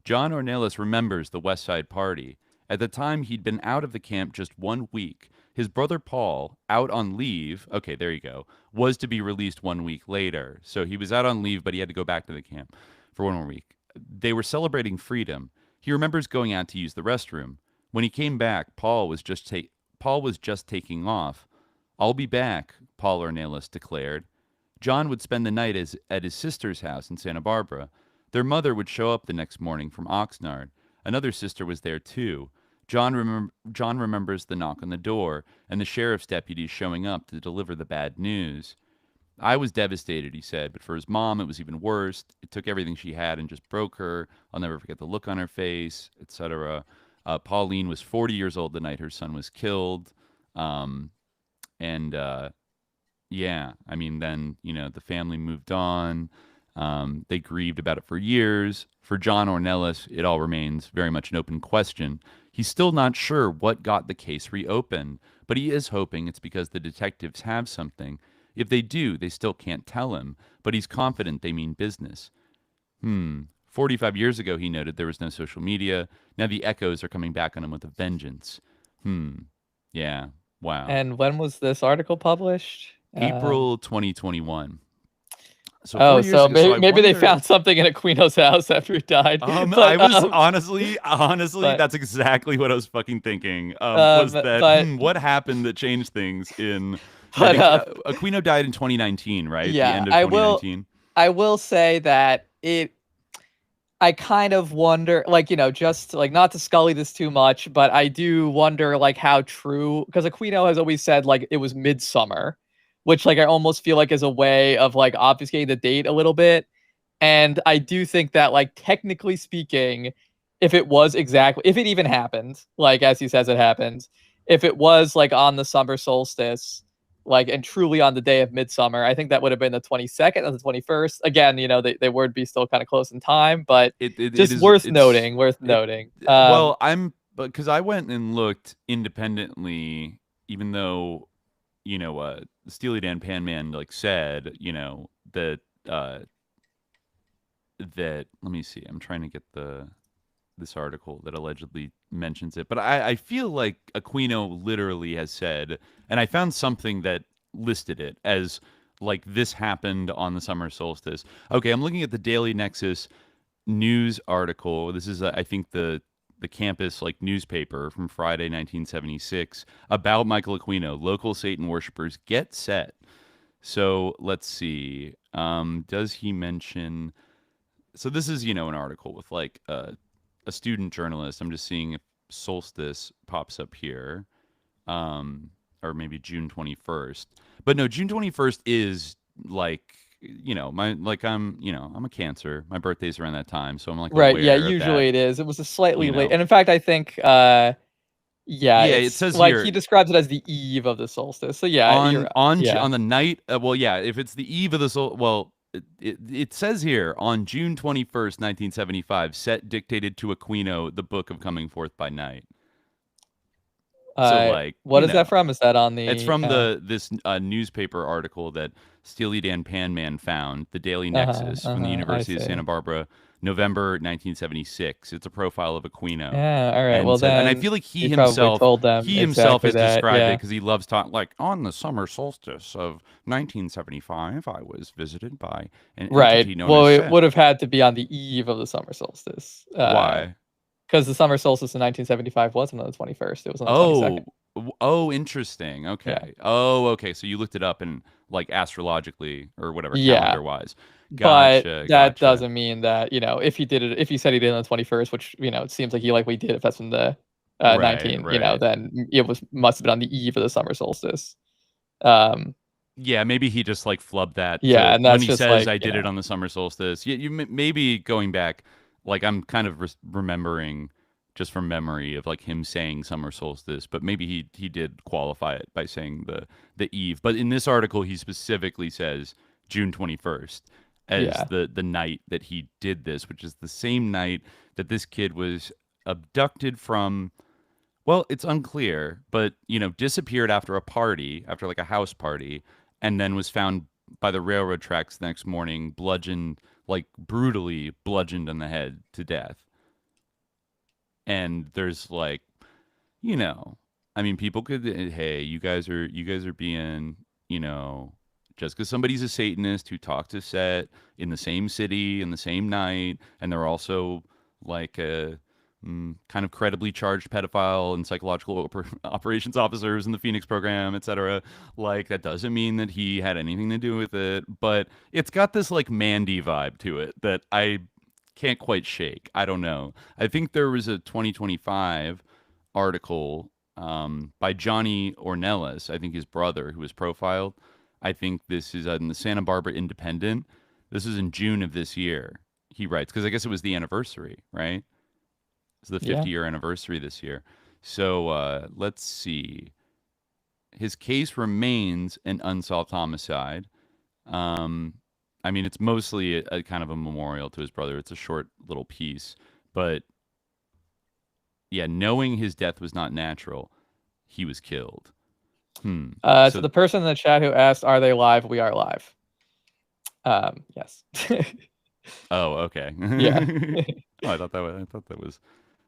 John Ornelas remembers the West Side Party. At the time, he'd been out of the camp just 1 week. His brother Paul, out on leave, okay, there you go, was to be released 1 week later. So he was out on leave, but he had to go back to the camp for 1 more week. They were celebrating freedom. He remembers going out to use the restroom. When he came back, Paul was just taking off. "I'll be back," Paul Ornelas declared. John would spend the night at his sister's house in Santa Barbara. Their mother would show up the next morning from Oxnard. Another sister was there, too. John remembers the knock on the door and the sheriff's deputies showing up to deliver the bad news. "I was devastated," he said, "but for his mom, it was even worse. It took everything she had and just broke her. I'll never forget the look on her face, etc." Pauline was 40 years old the night her son was killed. Yeah, I mean, then, the family moved on. They grieved about it for years. For John Ornelas, it all remains very much an open question. He's still not sure what got the case reopened, but he is hoping it's because the detectives have something. If they do, they still can't tell him, but he's confident they mean business. 45 years ago, he noted, there was no social media. Now the echoes are coming back on him with a vengeance. Yeah, wow. And when was this article published? April 2021. So maybe they found something in Aquino's house after he died. I was honestly, that's exactly what I was fucking thinking. What happened that changed things in? Aquino died in 2019, right? Yeah, the end of 2019. I will say that I kind of wonder, just not to scully this too much, but I do wonder how true, because Aquino has always said it was midsummer, which I almost feel is a way of obfuscating the date a little bit. And I do think that technically speaking, if it even happened, as he says it happened, if it was on the summer solstice, like, and truly on the day of midsummer. I think that would have been the 22nd and the 21st. Again, you know, they would be still kind of close in time, but just worth noting. Well, because I went and looked independently, even though, you know, Steely Dan Pan Man like said, you know, that let me see, I'm trying to get this article that allegedly mentions it, but I feel like Aquino literally has said, and I found something that listed it as like this happened on the summer solstice. Okay, I'm looking at the Daily Nexus news article. This is I think the campus like newspaper from Friday 1976 about Michael Aquino. Local Satan worshipers get set. So let's see. Does he mention? So this is, you know, an article with like a student journalist. I'm just seeing if solstice pops up here, or maybe June 21st. But no, June 21st is like, you know, I'm a Cancer. My birthday's around that time, so I'm like right. Yeah, aware of usually that, it is. It was a slightly you late, know. and in fact, I think yeah, it says like here, he describes it as the eve of the solstice. So yeah, on the night. Well, yeah, if it's the eve of the it says here on June 21st, 1975, set dictated to Aquino, the Book of Coming Forth by Night. So like, what is that from? Is that on the? It's from this newspaper article that Steely Dan Pan Man found, the Daily Nexus from the University of Santa Barbara, November 1976. It's a profile of Aquino. Yeah, all right. And I feel like he himself has described it because he loves talking, like, on the summer solstice of 1975, I was visited by an entity known as it would have had to be on the eve of the summer solstice. Why? Because the summer solstice in 1975 wasn't on the 21st. It was on the 22nd. Oh, interesting. Okay. Yeah. Oh, okay. So you looked it up and like astrologically or whatever, calendar-wise. Gotcha, but that doesn't mean that, you know, if he said he did it on the 21st, which, you know, it seems like he likely did if that's from the 19, you know, then it must have been on the eve of the summer solstice. Yeah, maybe he just like flubbed that. Yeah, and that's when he just says like, I did it on the summer solstice. You maybe going back, like I'm kind of remembering just from memory of like him saying summer solstice, but maybe he did qualify it by saying the eve. But in this article, he specifically says June 21st as the night that he did this, which is the same night that this kid was abducted from. Well, it's unclear, but, you know, disappeared after a party, after like a house party, and then was found by the railroad tracks the next morning, bludgeoned, like brutally bludgeoned on the head to death. And there's like, you know, I mean, people could, hey, you guys are being, you know, just because somebody's a Satanist who talked to Set in the same city in the same night, and they're also like a kind of credibly charged pedophile and psychological operations officers in the Phoenix program, etc. Like, that doesn't mean that he had anything to do with it, but it's got this like Mandy vibe to it that I can't quite shake. I don't know. I think there was a 2025 article by Johnny Ornelas, I think his brother, who was profiled. I think this is in the Santa Barbara Independent. This is in June of this year. He writes, because I guess it was the anniversary, right? It's the 50-year anniversary this year. So let's see. His case remains an unsolved homicide. I mean, it's mostly a kind of a memorial to his brother. It's a short little piece. But yeah, knowing his death was not natural, he was killed. So the person in the chat who asked, "Are they live?" We are live. Yes. Oh, okay. Yeah. Oh, I thought it was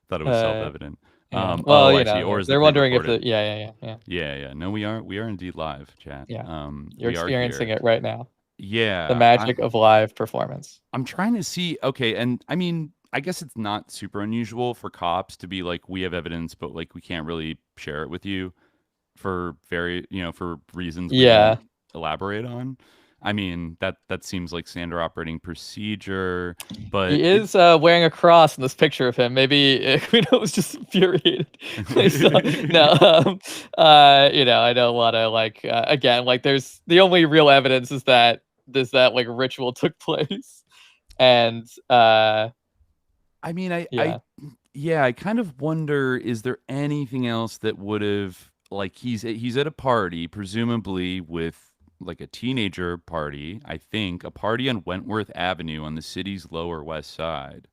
self-evident. Well, I see. Or is they're wondering if the yeah. No, we are indeed live, chat. Yeah. You're experiencing it right now. Yeah. The magic of live performance. I'm trying to see. Okay, and I mean, I guess it's not super unusual for cops to be like, we have evidence, but like we can't really share it with you for for reasons we don't elaborate on. I mean, that seems like standard operating procedure, but he is wearing a cross in this picture of him. Maybe Aquino was just infuriated. No, I don't want to like again, like there's the only real evidence is that like ritual took place, and I mean, I kind of wonder, is there anything else that would have like he's at a party, presumably with like a teenager party, I think, a party on Wentworth Avenue on the city's Lower West Side.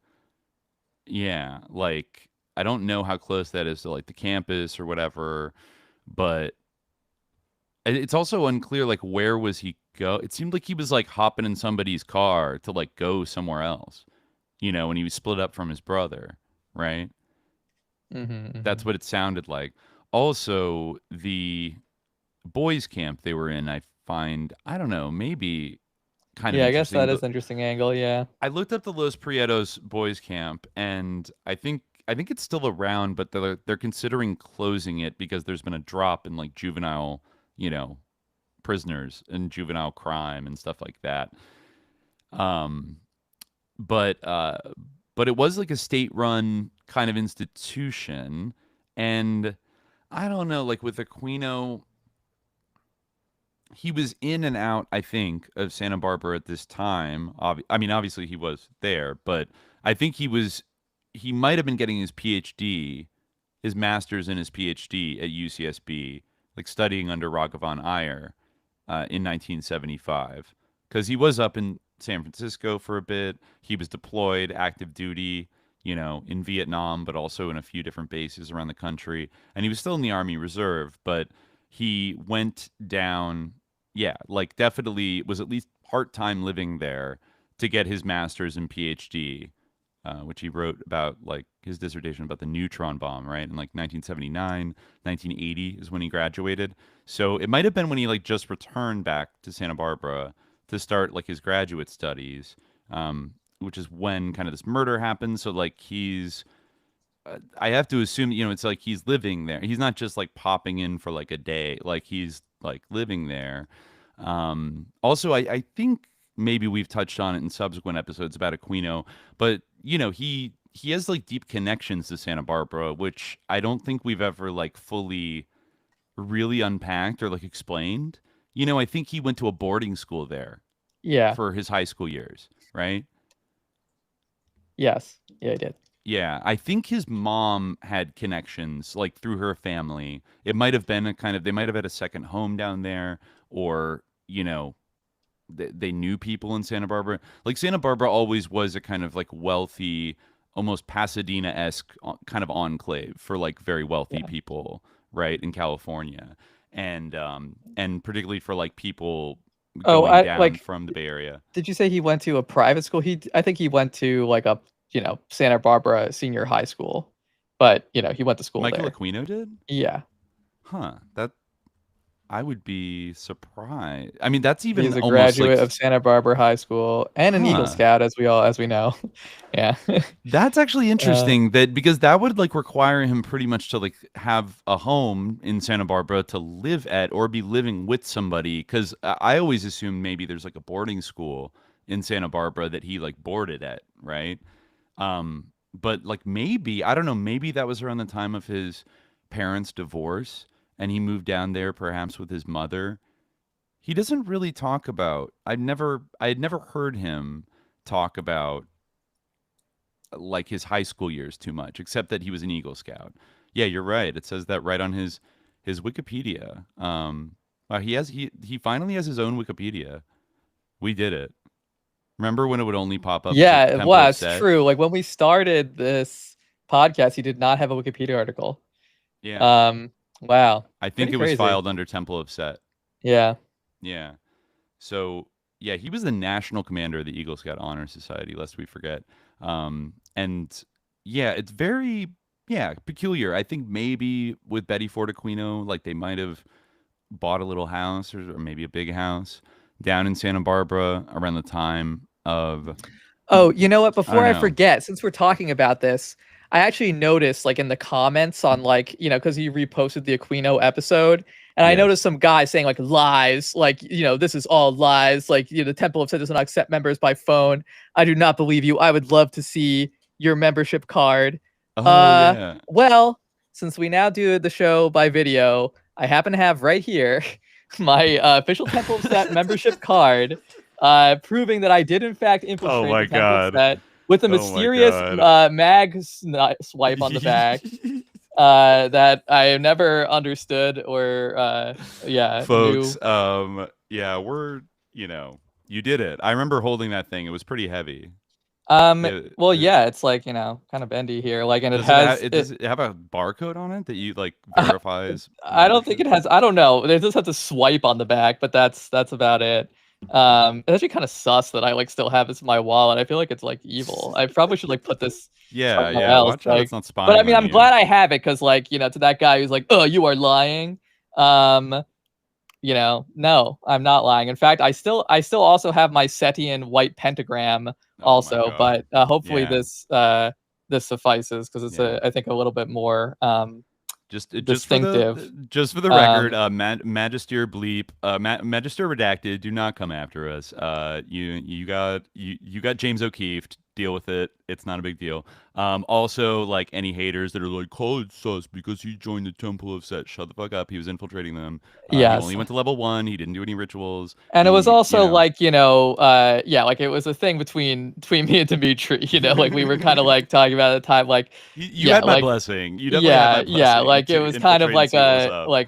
Yeah, like I don't know how close that is to like the campus or whatever, but it's also unclear like where was he go. It seemed like he was like hopping in somebody's car to like go somewhere else, when he was split up from his brother, right? That's what it sounded like. Also, the boys' camp they were in, I find, I don't know, maybe kind of Yeah, I guess interesting. that is an interesting angle. Yeah. I looked up the Los Prietos boys' camp, and I think it's still around, but they're considering closing it because there's been a drop in like juvenile, prisoners and juvenile crime and stuff like that. But it was like a state-run kind of institution, and I don't know, like with Aquino, he was in and out, I think, of Santa Barbara at this time. I mean, obviously he was there, but I think he might have been getting his PhD, his master's and his PhD at UCSB, like studying under Raghavan Iyer in 1975, because he was up in San Francisco for a bit. He was deployed, active duty, in Vietnam, but also in a few different bases around the country. And he was still in the Army Reserve, but he went down, yeah, like definitely was at least part-time living there to get his master's and PhD, which he wrote about, like his dissertation about the neutron bomb, right? In like 1979, 1980 is when he graduated. So it might have been when he like just returned back to Santa Barbara to start like his graduate studies, which is when kind of this murder happened. So like I have to assume, it's like he's living there. He's not just like popping in for like a day, like he's like living there. Also, I think maybe we've touched on it in subsequent episodes about Aquino, but he has like deep connections to Santa Barbara, which I don't think we've ever like fully really unpacked or like explained. I think he went to a boarding school there. Yeah. For his high school years, right? Yes. Yeah, he did. Yeah, I think his mom had connections like through her family. It might have been they might have had a second home down there, or they knew people in Santa Barbara. Like Santa Barbara always was a kind of like wealthy, almost Pasadena-esque kind of enclave for like very wealthy people, right, in California, and particularly for like people going down from the Bay Area. Did you say he went to a private school? I think he went to like a Santa Barbara Senior High School, but he went to school Michael there. Aquino did? Yeah. Huh. I would be surprised. I mean, that's even he's a almost graduate like, of Santa Barbara High School and an Eagle Scout, as we know. Yeah. That's actually interesting because that would like require him pretty much to like have a home in Santa Barbara to live at or be living with somebody. Because I always assumed maybe there's like a boarding school in Santa Barbara that he like boarded at, right? But like maybe, I don't know, maybe that was around the time of his parents' divorce and he moved down there perhaps with his mother. He doesn't really talk about, I had never heard him talk about like his high school years too much, except that he was an Eagle Scout. Yeah, you're right. It says that right on his Wikipedia. He finally has his own Wikipedia. We did it. Remember when it would only pop up? Yeah, well, it's true. Like when we started this podcast, he did not have a Wikipedia article. Yeah. Wow. I think it was filed under Temple of Set. Yeah. Yeah. So yeah, he was the national commander of the Eagle Scout Honor Society, lest we forget. And yeah, it's very peculiar. I think maybe with Betty Ford Aquino, like they might have bought a little house or maybe a big house down in Santa Barbara around the time of. Oh, you know what? Before I forget, since we're talking about this, I actually noticed like in the comments on like, because he reposted the Aquino episode, and I noticed some guy saying like lies, like, this is all lies. Like, the Temple of Set does not accept members by phone. I do not believe you. I would love to see your membership card. Yeah. Well, since we now do the show by video, I happen to have right here my official Temple of Set membership card, proving that I did in fact infiltrate the Temple of Set with a mysterious mag swipe on the back. that I never understood or folks. Yeah, you did it. I remember holding that thing. It was pretty heavy. Yeah, it's like, kind of bendy here. Like, and does it have a barcode on it that you like verifies? I don't think it has. I don't know. They just have to swipe on the back, but that's about it. It's actually kind of sus that I like still have this in my wallet. I feel like it's like evil. I probably should like put this. Else. Watch out, it's not spying. But I mean, I'm glad I have it because, like, to that guy who's like, "Oh, you are lying." No, I'm not lying. In fact, I still also have my Setian white pentagram also, but hopefully this suffices because it's I think a little bit more distinctive. Just for the record, Magister Bleep, Magister Redacted, do not come after us. You got James O'Keefe. Deal with it. It's not a big deal. Also, like, any haters that are like, call it sus because he joined the Temple of Set. Shut the fuck up. He was infiltrating them. He only went to level 1. He didn't do any rituals. And it was also like, like it was a thing between me and Dimitri. Like we were kind of like talking about at the time, like you had my blessing. You definitely had my blessing. Like it was kind of like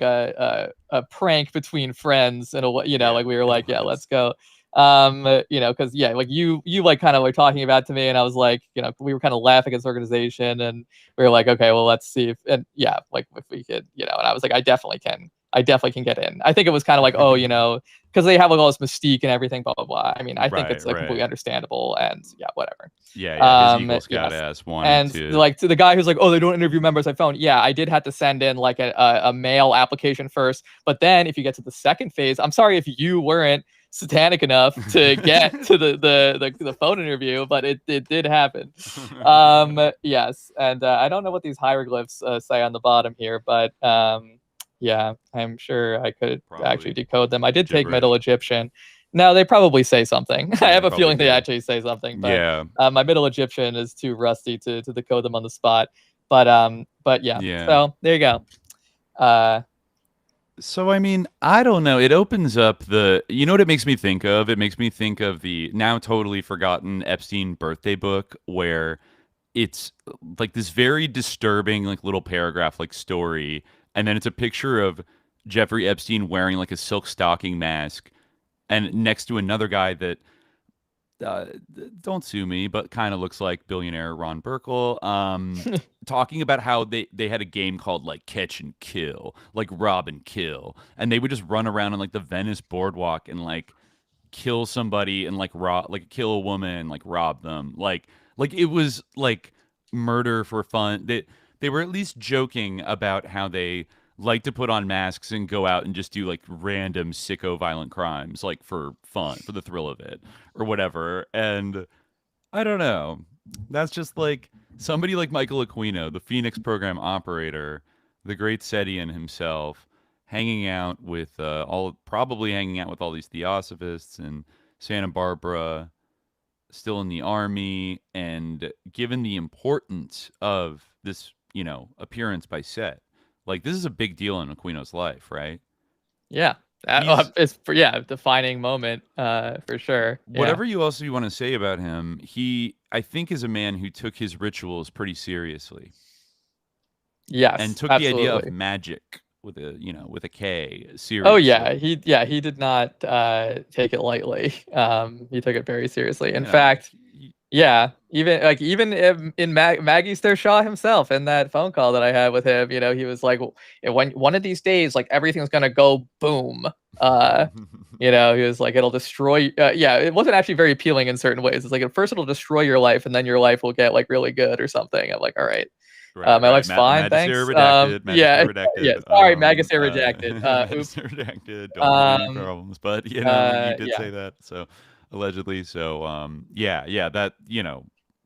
a prank between friends in a way. Like we were like, let's go. Because like you like kind of were talking about to me, and I was like, we were kind of laughing at this organization, and we were like, okay, well, let's see if we could, and I was like, I definitely can get in. I think it was kind of like, because they have like all this mystique and everything, blah blah blah. I mean, I think it's like completely understandable, and whatever. His Eagle Scout ass wanted to. Like, to the guy who's like, oh, they don't interview members by phone. Yeah, I did have to send in like a mail application first, but then if you get to the second phase, I'm sorry if you weren't satanic enough to get to the phone interview, but it did happen. Yes, and I don't know what these hieroglyphs say on the bottom here, but I'm sure I could actually decode them. I did take Middle Egyptian. No, they probably say something. I have a feeling they actually say something, but my Middle Egyptian is too rusty to decode them on the spot. But yeah. So there you go. So, I mean, I don't know. It opens up you know what it makes me think of? It makes me think of the now totally forgotten Epstein birthday book, where it's like this very disturbing, like, little paragraph, like, story. And then it's a picture of Jeffrey Epstein wearing like a silk stocking mask, and next to another guy that, don't sue me, but kind of looks like billionaire Ron Burkle, talking about how they had a game called like Catch and Kill, like rob and kill, and they would just run around on like the Venice boardwalk and like kill somebody and like kill a woman and like rob them, like it was like murder for fun. They were at least joking about how they like to put on masks and go out and just do like random sicko violent crimes, like for fun, for the thrill of it or whatever. And I don't know. That's just like somebody like Michael Aquino, the Phoenix program operator, the great Setian himself, hanging out with all these theosophists in Santa Barbara, still in the army, and given the importance of this, appearance by Set. Like, this is a big deal in Aquino's life, right? Yeah. It's a defining moment, for sure. Whatever you want to say about him, he, I think, is a man who took his rituals pretty seriously. Yes, and took absolutely. the idea of magic with a K seriously. Oh yeah, he did not take it lightly. He took it very seriously. In fact, even in Magister Shaw himself, in that phone call that I had with him, he was like, when one of these days, like, everything's gonna go boom. He was like, it'll destroy. It wasn't actually very appealing in certain ways. It's like, at first it'll destroy your life, and then your life will get like really good or something. I'm like, all right. My life's fine, thanks. Redacted. Sorry, Magister Redacted. Magister Redacted. Don't have any problems, but you did say that, so allegedly. So that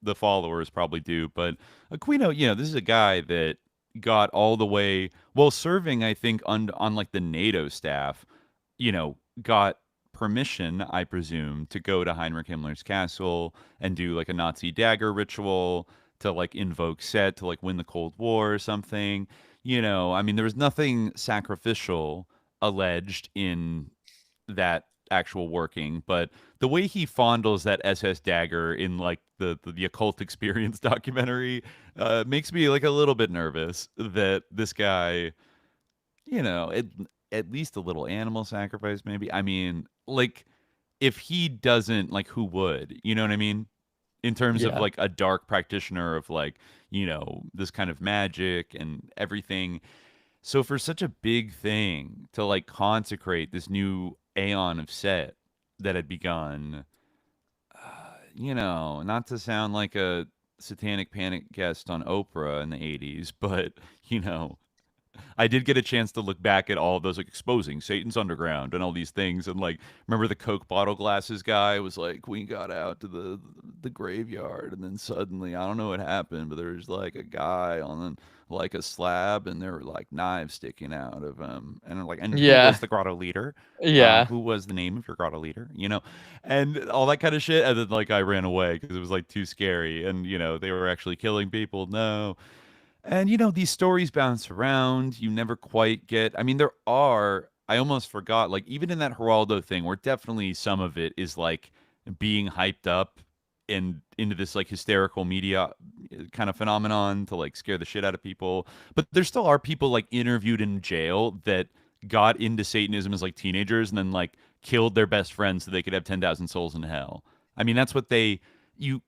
the followers probably do, but Aquino, this is a guy that got all the way while serving, I think, on like the NATO staff, got permission, I presume, to go to Heinrich Himmler's castle and do like a Nazi dagger ritual to like invoke Set to like win the Cold War or something. I mean, there was nothing sacrificial alleged in that actual working, but the way he fondles that SS dagger in like the occult experience documentary makes me like a little bit nervous that this guy, at least a little animal sacrifice, maybe. I mean, like, if he doesn't, like, who would? You know what I mean? In terms of like a dark practitioner of like, this kind of magic and everything. So for such a big thing to like consecrate this new aeon of Set that had begun, not to sound like a satanic panic guest on Oprah in the 80s, but, I did get a chance to look back at all of those, like, exposing Satan's underground and all these things, and like, remember the Coke bottle glasses guy was like, we got out to the graveyard, and then suddenly, I don't know what happened, but there was like a guy on like a slab, and there were like knives sticking out of him, and like, and who was the grotto leader? Who was the name of your grotto leader? And all that kind of shit, and then like I ran away because it was like too scary, and they were actually killing people. No. And these stories bounce around. You never quite get. I mean, there are. I almost forgot. Like, even in that Geraldo thing, where definitely some of it is like being hyped up and into this like hysterical media kind of phenomenon to like scare the shit out of people. But there still are people like interviewed in jail that got into Satanism as like teenagers and then like killed their best friends so they could have 10,000 souls in hell. I mean, that's what you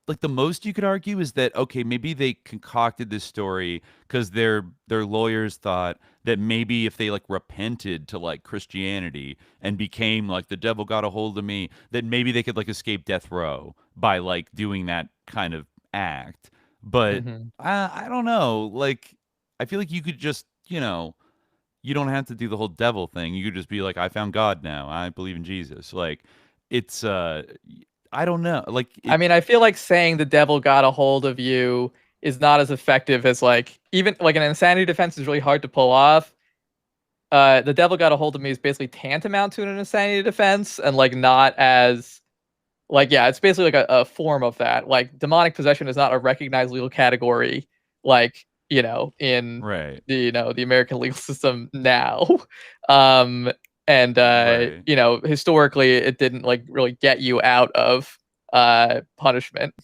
like, the most you could argue is that, okay, maybe they concocted this story because their lawyers thought that maybe if they like repented to like Christianity and became like, the devil got a hold of me, that maybe they could like escape death row by like doing that kind of act. But I don't know. Like, I feel like you could just, you don't have to do the whole devil thing. You could just be like, I found God now. I believe in Jesus. Like, it's I don't know. Like, I mean, I feel like saying the devil got a hold of you is not as effective as like, even like an insanity defense is really hard to pull off. The devil got a hold of me is basically tantamount to an insanity defense, and like not as like, yeah, it's basically like a form of that. Like, demonic possession is not a recognized legal category, like, in right. the American legal system now. And Right. historically it didn't like really get you out of punishment.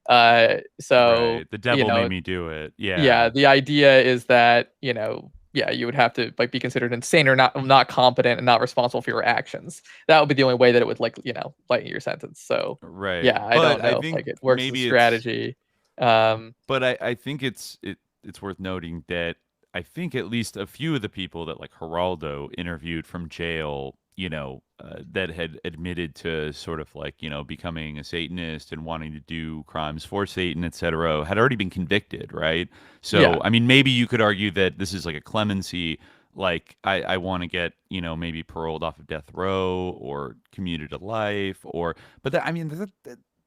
So right. The devil made me do it. Yeah, the idea is that, you would have to like be considered insane or not competent and not responsible for your actions. That would be the only way that it would like, lighten your sentence. So right. Yeah, I don't know if like it works as a strategy. But I think it's worth noting that I think at least a few of the people that like Geraldo interviewed from jail, that had admitted to sort of like, becoming a Satanist and wanting to do crimes for Satan, etc., had already been convicted, right? So, Yeah. I mean, maybe you could argue that this is like a clemency, like I want to get, maybe paroled off of death row or commuted to life, but I mean,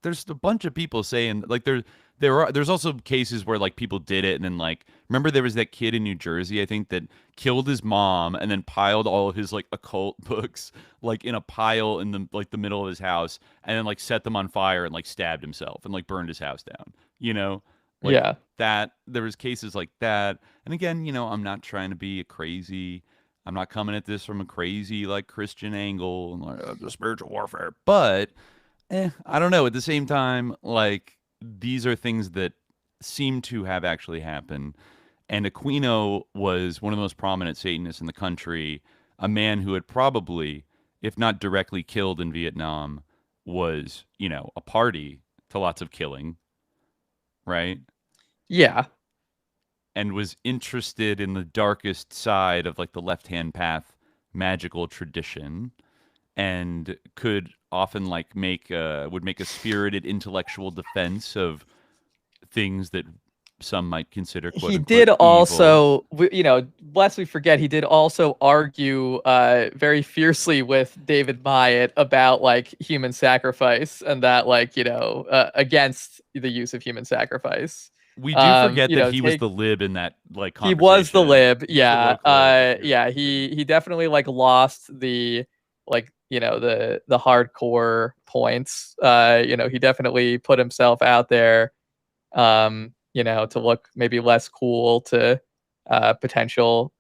there's a bunch of people saying like there's also cases where like people did it and then like, remember there was that kid in New Jersey, I think, that killed his mom and then piled all of his like occult books like in a pile in the like the middle of his house and then like set them on fire and like stabbed himself and like burned his house down, like Yeah. that. There was cases like that. And again, I'm not trying to be I'm not coming at this from a crazy like Christian angle and like the spiritual warfare, but I don't know. At the same time, like, these are things that seem to have actually happened. And Aquino was one of the most prominent Satanists in the country, a man who had probably, if not directly killed in Vietnam, was, a party to lots of killing, right? Yeah. And was interested in the darkest side of like the left-hand path magical tradition, and could often like would make a spirited intellectual defense of things that some might consider quote He unquote did evil. also, lest we forget, he did also argue very fiercely with David Myatt about like human sacrifice and that like, against the use of human sacrifice. We do forget that he was the lib in that like conversation. He was the lib, yeah. Yeah, he definitely like lost the like, the hardcore points. He definitely put himself out there, to look maybe less cool to potential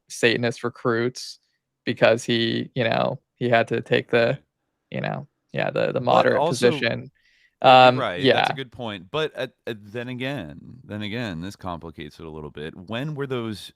Satanist recruits because he had to take the, the moderate position. You're right. Yeah. That's a good point. But then again, this complicates it a little bit. When were those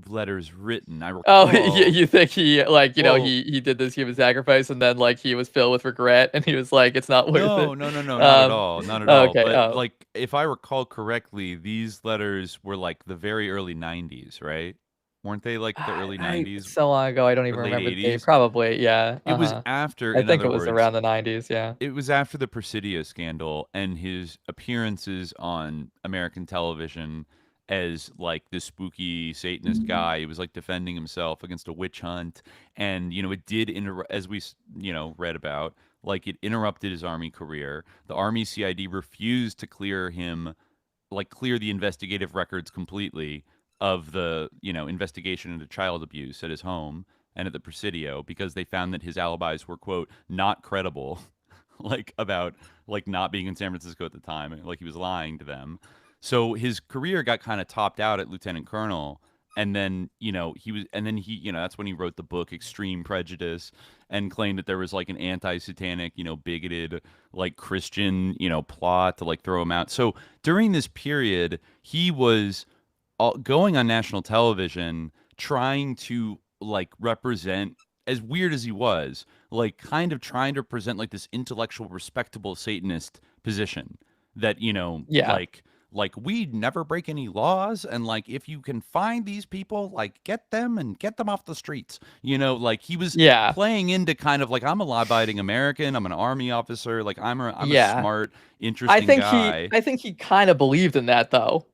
letters written? I recall. Oh, you think he like Well, he did this human sacrifice and then like he was filled with regret and he was like it's not worth it. no, not at all, not at all. Okay. But like, if I recall correctly, these letters were like the very early '90s, right? Weren't they like the early '90s? So long ago, I don't even late remember the date. 80s? Probably, yeah. It was after. I In think it other was words, around the 90s. Yeah. it was after the Presidio scandal and his appearances on American television as like the spooky Satanist guy. He was like defending himself against a witch hunt, and it did as we read about, like, it interrupted his army career. The Army CID refused to clear him, like clear the investigative records completely of the investigation into child abuse at his home and at the Presidio, because they found that his alibis were, quote, not credible, like about like not being in San Francisco at the time, like he was lying to them. So his career got kind of topped out at lieutenant colonel, and then he that's when he wrote the book Extreme Prejudice and claimed that there was like an anti-satanic, bigoted, like Christian, plot to like throw him out. So during this period, he was going on national television trying to like represent, as weird as he was, like kind of trying to present like this intellectual, respectable Satanist position that, Yeah. like we never break any laws, and like if you can find these people, like get them off the streets. Like he was playing into kind of like, I'm a law-abiding American, I'm an army officer, like I'm a smart, interesting guy. I think he kind of believed in that though.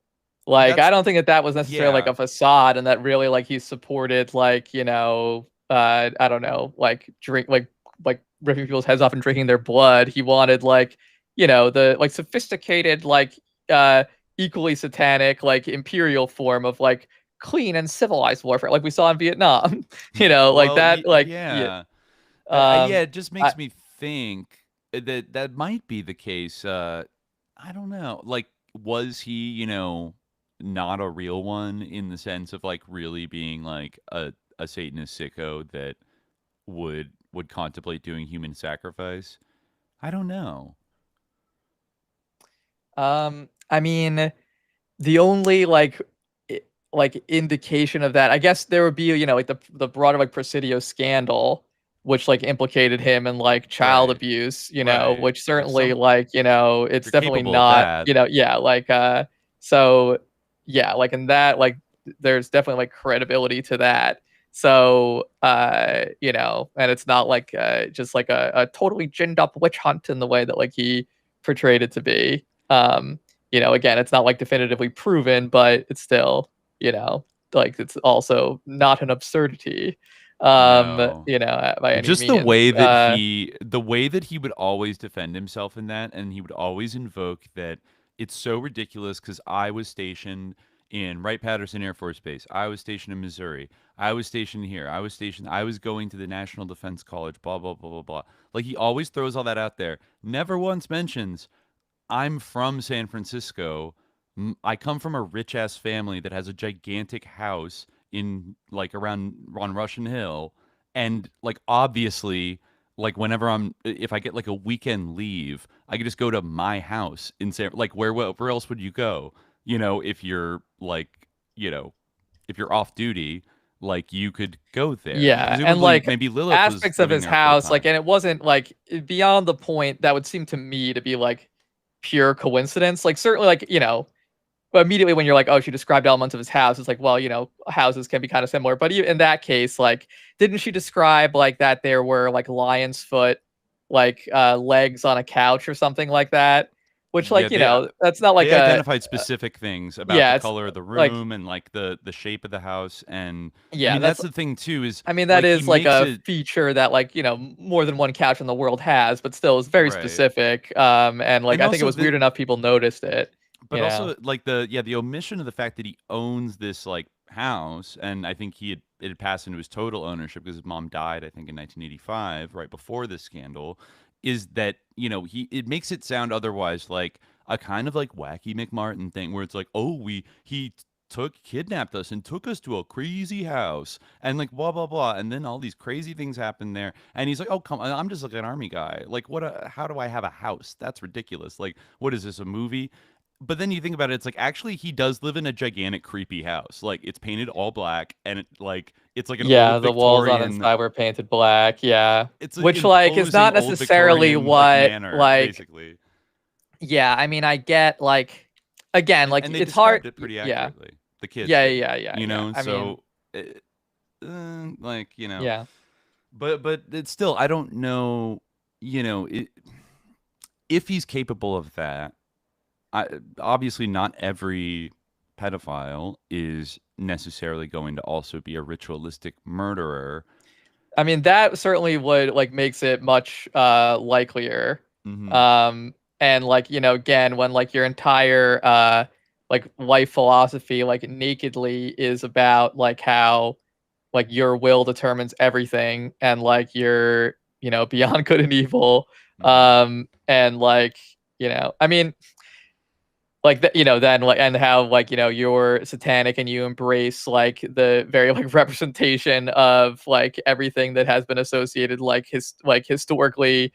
Like I don't think that was necessarily like a facade, and that really like he supported like I don't know, like drink like ripping people's heads off and drinking their blood. He wanted like the like sophisticated like equally satanic like imperial form of like clean and civilized warfare like we saw in Vietnam. Like that like yeah. It just makes me think that might be the case. I don't know, like, was he not a real one, in the sense of like really being like a Satanist sicko that would contemplate doing human sacrifice? I don't know. I mean, the only like indication of that, I guess there would be like the broader like Presidio scandal, which like implicated him in like child abuse, which certainly like it's definitely not like so yeah, like in that like there's definitely like credibility to that. So and it's not like just like a totally ginned up witch hunt in the way that like he portrayed it to be. Again, it's not like definitively proven, but it's still, like it's also not an absurdity. No. By any just means. the way that he would always defend himself in that, and he would always invoke that it's so ridiculous because I was stationed in Wright-Patterson Air Force Base, I was stationed in Missouri, I was stationed here, I was going to the National Defense College, blah blah blah blah blah. Like, he always throws all that out there, never once mentions, I'm from San Francisco. I come from a rich ass family that has a gigantic house in like around on Russian Hill, and like obviously, like whenever if I get like a weekend leave, I could just go to my house in San. Like where else would you go? If you're like, if you're off duty, like you could go there. Yeah, Presumably, and like maybe Lilith aspects was of his living there house, like, full-time. and it wasn't like beyond the point that would seem to me to be like pure coincidence. Like certainly, like but immediately when you're like, oh, she described elements of his house, it's like, well, houses can be kind of similar. But in that case, like, didn't she describe like that there were like lion's foot, like legs on a couch or something like that? Which, like, that's not like they identified specific things about the color of the room, like, and like the shape of the house, and yeah, I mean, that's the thing too. Is I mean, that is like a feature that like more than one couch in the world has, but still is very specific. And like, I think it was weird enough people noticed it. But also, like the omission of the fact that he owns this like house, and I think it had passed into his total ownership because his mom died, I think, in 1985, right before this scandal, is that it makes it sound otherwise like a kind of like wacky McMartin thing, where it's like, oh, he kidnapped us and took us to a crazy house and like blah blah blah, and then all these crazy things happen there, and he's like, oh come on, I'm just like an army guy, like how do I have a house? That's ridiculous. Like, what is this, a movie? But then you think about it, it's like actually he does live in a gigantic creepy house. Like, it's painted all black, and it's like an old the walls on Victorian, inside were painted black. Yeah, it's which like is not imposing old necessarily Victorian, what manor, like. basically. Yeah, I mean, I get like, again, like and they it's hard. it pretty accurately. The kids, Yeah. You know, I so like, you know, yeah. But it's still, I don't know, you know, if he's capable of that. Obviously, not every pedophile is necessarily going to also be a ritualistic murderer. I mean, that certainly would like makes it much likelier. Mm-hmm. And like, you know, again, when like your entire like life philosophy like nakedly is about like how like your will determines everything, and like you're, you know, beyond good and evil. Mm-hmm. And like, you know, I mean, like you know, then like, and how like, you know, you're satanic and you embrace like the very like representation of like everything that has been associated like historically,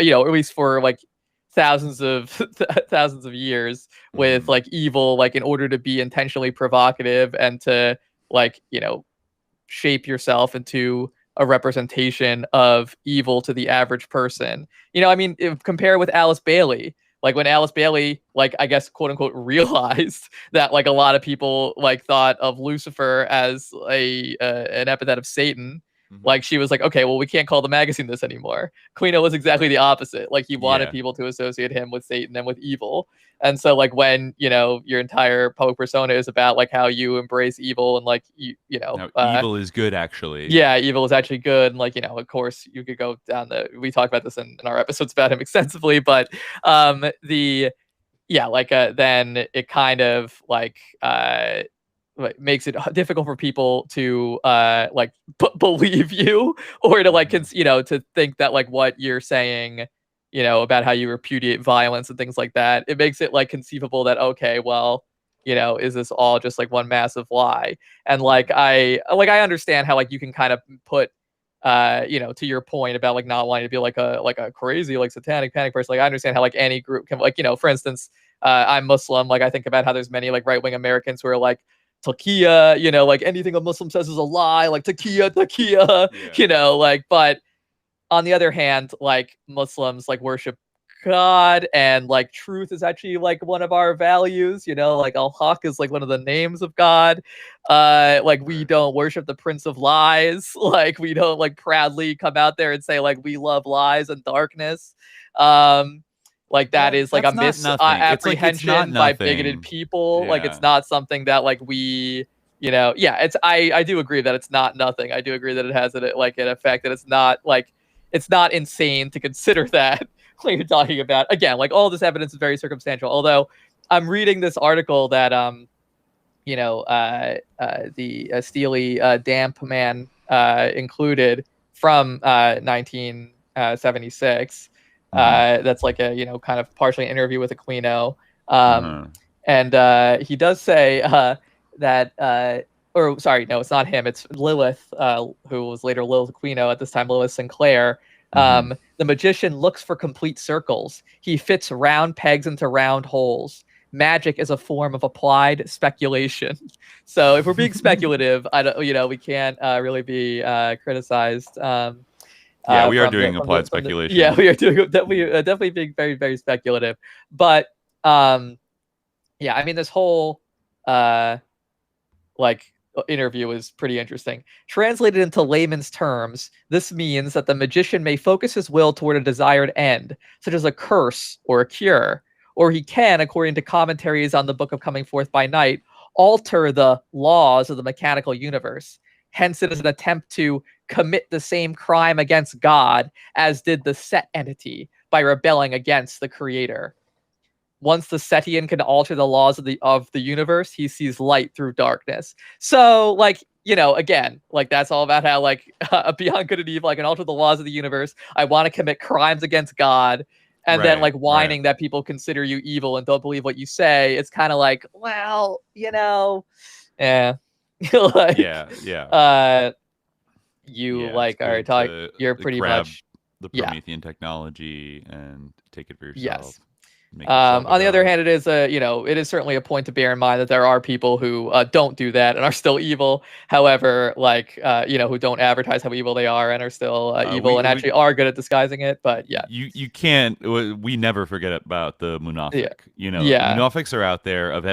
you know, at least for like thousands of thousands of years with like evil, like in order to be intentionally provocative and to like, you know, shape yourself into a representation of evil to the average person. You know, I mean, compare with Alice Bailey. Like when Alice Bailey, like I guess quote unquote, realized that like a lot of people like thought of Lucifer as an epithet of Satan. Like she was like, okay, well, we can't call the magazine this anymore. Quino was exactly the opposite. Like he wanted people to associate him with Satan and with evil. And so like when, you know, your entire public persona is about like how you embrace evil and like you know, evil is good actually. Yeah, evil is actually good. And like, you know, of course you could go down we talked about this in our episodes about him extensively, but then it kind of like makes it difficult for people to like believe you, or to like you know, to think that like what you're saying, you know, about how you repudiate violence and things like that, it makes it like conceivable that, okay, well, you know, is this all just like one massive lie? And like I understand how like you can kind of put you know, to your point about like not wanting to be like a crazy like satanic panic person, like I understand how like any group can, like, you know, for instance, I'm Muslim, like I think about how there's many like right-wing Americans who are like, Taqiyya, you know, like anything a Muslim says is a lie, like Taqiyya, you know, like, but on the other hand, like Muslims like worship God, and like truth is actually like one of our values, you know, like Al-Haq is like one of the names of God. Like we don't worship the Prince of Lies, like we don't like proudly come out there and say like we love lies and darkness. Like that is like a misapprehension by bigoted people. Like it's not something that like we, you know, I do agree that it's not nothing. I do agree that it has like an effect, that it's not like, it's not insane to consider that when you're talking about, again, like all this evidence is very circumstantial. Although I'm reading this article that you know, the Steely Damp man included from 1976. That's like a, you know, kind of partially an interview with Aquino. And he does say that, or sorry, no, it's not him. It's Lilith, who was later Lilith Aquino, at this time Lilith Sinclair. The magician looks for complete circles. He fits round pegs into round holes. Magic is a form of applied speculation. So if we're being speculative, you know, we can't really be criticized. Yeah, we are doing applied speculation. Yeah, we are doing definitely being very, very speculative. But yeah, I mean, this whole like interview is pretty interesting. Translated into layman's terms, this means that the magician may focus his will toward a desired end, such as a curse or a cure, or he can, according to commentaries on the Book of Coming Forth by Night, alter the laws of the mechanical universe. Hence, it is an attempt to commit the same crime against God as did the Set entity by rebelling against the Creator. Once the Setian can alter the laws of the universe, he sees light through darkness. So, like, you know, again, like that's all about how, like, beyond good and evil, I can alter the laws of the universe. I want to commit crimes against God. and then like whining that people consider you evil and don't believe what you say, it's kind of like, well, you know, like, you like are talking, you're pretty much the Promethean technology and take it for yourself. Yes. On the other hand, it is it is certainly a point to bear in mind that there are people who don't do that and are still evil. However, like who don't advertise how evil they are and are still evil and actually are good at disguising it. But yeah, you can't. We never forget about the Munafiq. The Munafiqs are out there of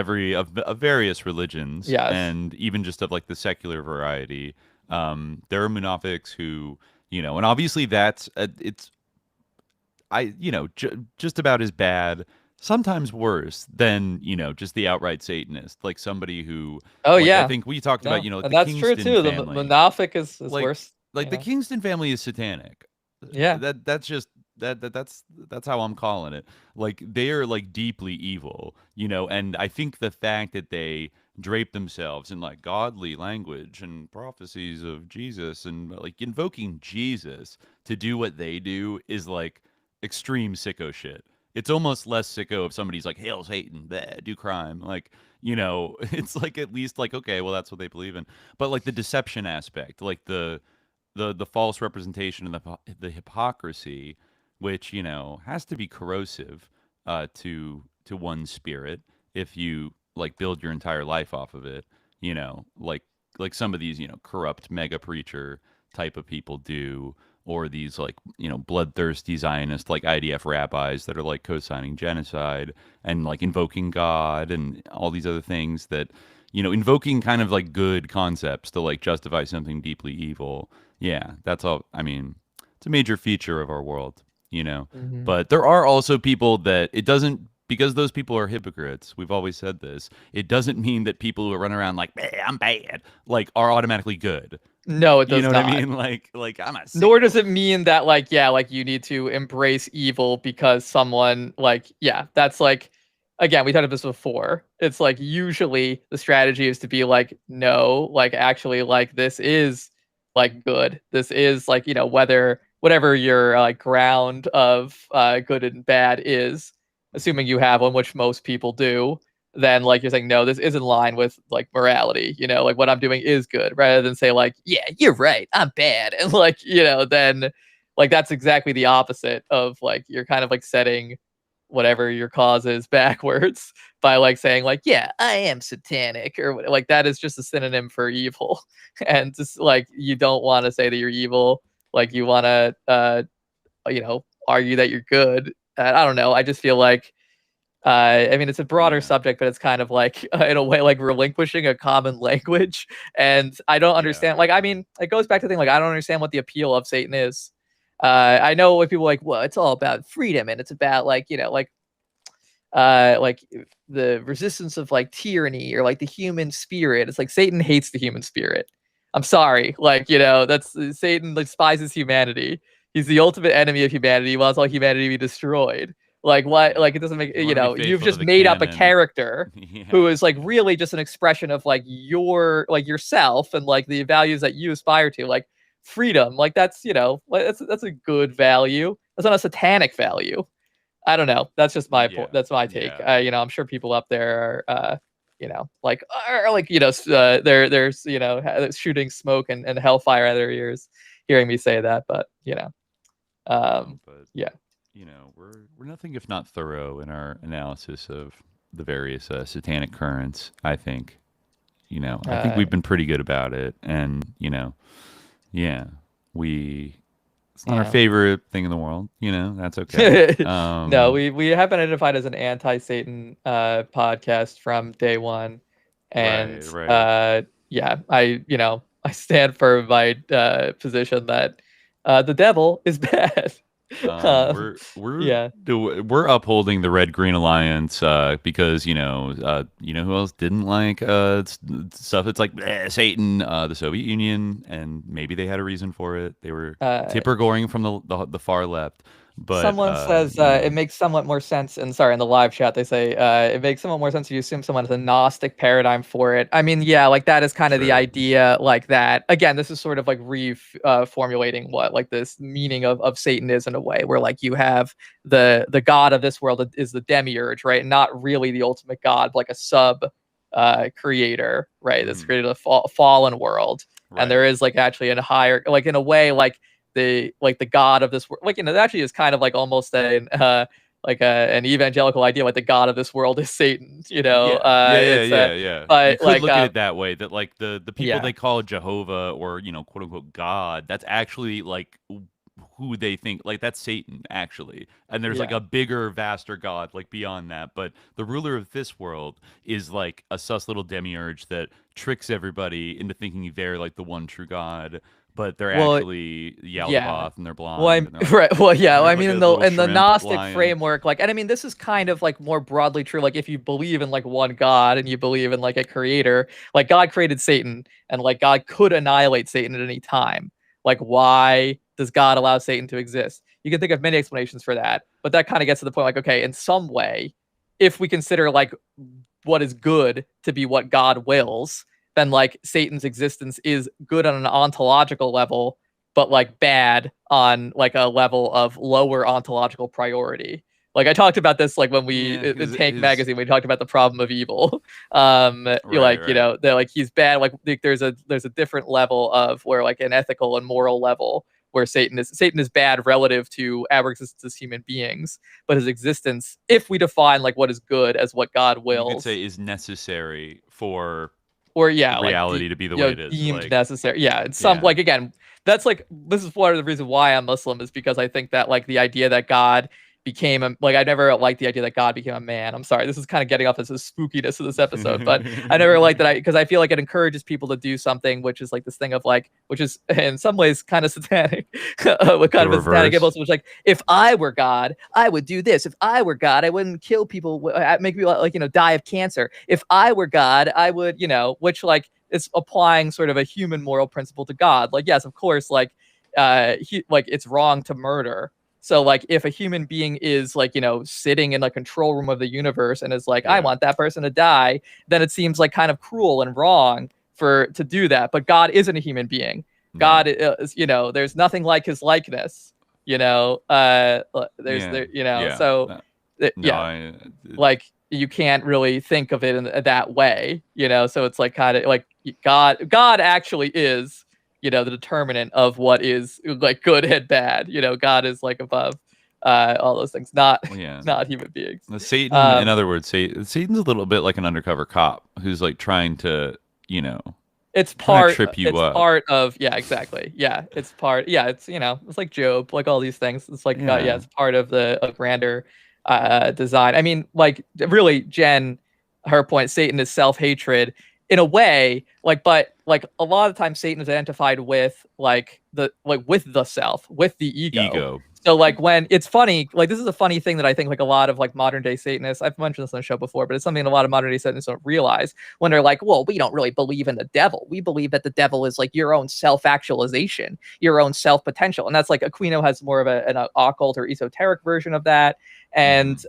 various religions, and even just of like the secular variety. There are Munafiqs who and obviously that's just about as bad, sometimes worse than just the outright Satanist, like somebody who. I think we talked about and the that's Kingston true too. Family. The Munafiq is like, worse. Like the Kingston family is satanic. Yeah, that's just that's how I'm calling it. Like they are like deeply evil, and I think the fact that they drape themselves in like godly language and prophecies of Jesus and like invoking Jesus to do what they do is like extreme sicko shit. It's almost less sicko if somebody's like, hail Satan, bleh, do crime. Like, it's like at least like, okay, well, that's what they believe in. But like the deception aspect, like the false representation and the hypocrisy, which, has to be corrosive to one's spirit if you like build your entire life off of it, like some of these, corrupt mega preacher type of people do, or these like bloodthirsty Zionist like IDF rabbis that are like co-signing genocide and like invoking God and all these other things that invoking kind of like good concepts to like justify something deeply evil. Yeah, that's all. I mean, it's a major feature of our world, But there are also people that it doesn't, because those people are hypocrites. We've always said this. It doesn't mean that people who run around like I'm bad like are automatically good. No, it does not. What I mean? Like I'm not. Nor does it mean that like you need to embrace evil because someone that's like, again, we talked about this before. It's like usually the strategy is to be like, no, like actually like this is like good. This is like whatever your like ground of good and bad is, assuming you have one, which most people do. Then like you're saying, no, this is in line with like morality, like what I'm doing is good, rather than say like, yeah, you're right, I'm bad. And like, then like that's exactly the opposite of like you're kind of like setting whatever your cause is backwards by like saying like, yeah, I am satanic, or like that is just a synonym for evil. And just like you don't want to say that you're evil, like you want to argue that you're good. I don't know. I just feel like I mean, it's a broader subject, but it's kind of like, in a way, like relinquishing a common language. And I don't understand. Like, I mean, it goes back to the thing, like, I don't understand what the appeal of Satan is. I know when people are like, well, it's all about freedom and it's about like, like the resistance of like tyranny or like the human spirit. It's like Satan hates the human spirit. I'm sorry. Like, that's Satan despises humanity. He's the ultimate enemy of humanity. He wants all humanity to be destroyed. Like what? Like it doesn't make you've just made up a character who is like really just an expression of like yourself and like the values that you aspire to, like freedom. Like that's that's a good value. That's not a satanic value. I don't know. That's just my point. That's my take. I'm sure people up there are there's shooting smoke and hellfire out of their ears hearing me say that, but we're nothing if not thorough in our analysis of the various satanic currents. I think, I think we've been pretty good about it, and it's not our favorite thing in the world. That's okay. No, we have been identified as an anti-Satan podcast from day one, and I stand for my position that the devil is bad. We're upholding the Red Green Alliance because who else didn't like stuff that's like Satan, the Soviet Union, and maybe they had a reason for it. They were Tipper Goring from the far left. But someone says it makes somewhat more sense. And sorry, in the live chat they say it makes somewhat more sense if you assume someone has a Gnostic paradigm for it. I mean, yeah, like that is kind of the idea, like that. Again, this is sort of like formulating what like this meaning of Satan is in a way, where like you have the god of this world is the demiurge, right? Not really the ultimate god, but like a sub creator, right? That's created a fallen world, and there is like actually a higher, like in a way, like the god of this world, like, you know, that actually is kind of like almost an evangelical idea, like the god of this world is Satan, you know. Yeah. But you could like look at it that way, that like the people Yeah. they call Jehovah, or, you know, quote unquote God, that's actually like who they think, like that's Satan actually, and there's like a bigger, vaster god like beyond that. But the ruler of this world is like a sus little demiurge that tricks everybody into thinking they're like the one true god, but they're actually Yaldabaoth, and they're blonde. Well, and they're like, right. Well, yeah. I like mean, a in the little shrimp Gnostic lion. framework, like, and I mean, this is kind of like more broadly true. Like, if you believe in like one God and you believe in like a creator, like God created Satan, and like God could annihilate Satan at any time. Like, why does God allow Satan to exist? You can think of many explanations for that, but that kind of gets to the point. Like, okay, in some way, if we consider like what is good to be what God wills, then like Satan's existence is good on an ontological level, but like bad on like a level of lower ontological priority. Like I talked about this, like when we in Tank Magazine, we talked about the problem of evil. You know, they're like he's bad. Like there's a different level of where like an ethical and moral level where Satan is bad relative to our existence as human beings, but his existence, if we define like what is good as what God wills, you could say is necessary for reality like to be the way it is, deemed like, necessary. Yeah, it's some like, again, that's like, this is part of the reason why I'm Muslim, is because I think that like the idea that God became like, I never liked the idea that God became a man. I'm sorry, this is kind of getting off as a spookiness of this episode, but I never liked that, because I feel like it encourages people to do something which is like this thing of like, which is in some ways kind of satanic, what kind of a satanic impulse, which like, if I were God, I would do this. If I were God, I wouldn't kill people, make people like, you know, die of cancer. If I were God, I would, you know, which like it's applying sort of a human moral principle to God. Like, yes, of course, like like it's wrong to murder. So like if a human being is like, you know, sitting in the control room of the universe and is like, I want that person to die, then it seems like kind of cruel and wrong to do that. But God isn't a human being. God is, you know, there's nothing like his likeness, you know, like you can't really think of it in that way, you know. So it's like kind of like God actually is, you know, the determinant of what is like good and bad. You know, God is like above all those things, not human beings. Satan, in other words, Satan's a little bit like an undercover cop who's like trying to, you know, it's trip you up. Part of exactly. Yeah, it's part. Yeah, it's, you know, it's like Job, like all these things. It's like it's part of a grander design. I mean, like really, Jen, her point, Satan is self-hatred in a way, like, but like a lot of times Satan is identified with with the self, with the ego. So like when it's funny, like this is a funny thing that I think like a lot of like modern day Satanists, I've mentioned this on the show before, but it's something a lot of modern day Satanists don't realize when they're like, well, we don't really believe in the devil. We believe that the devil is like your own self-actualization, your own self-potential. And that's like Aquino has more of an occult or esoteric version of that. And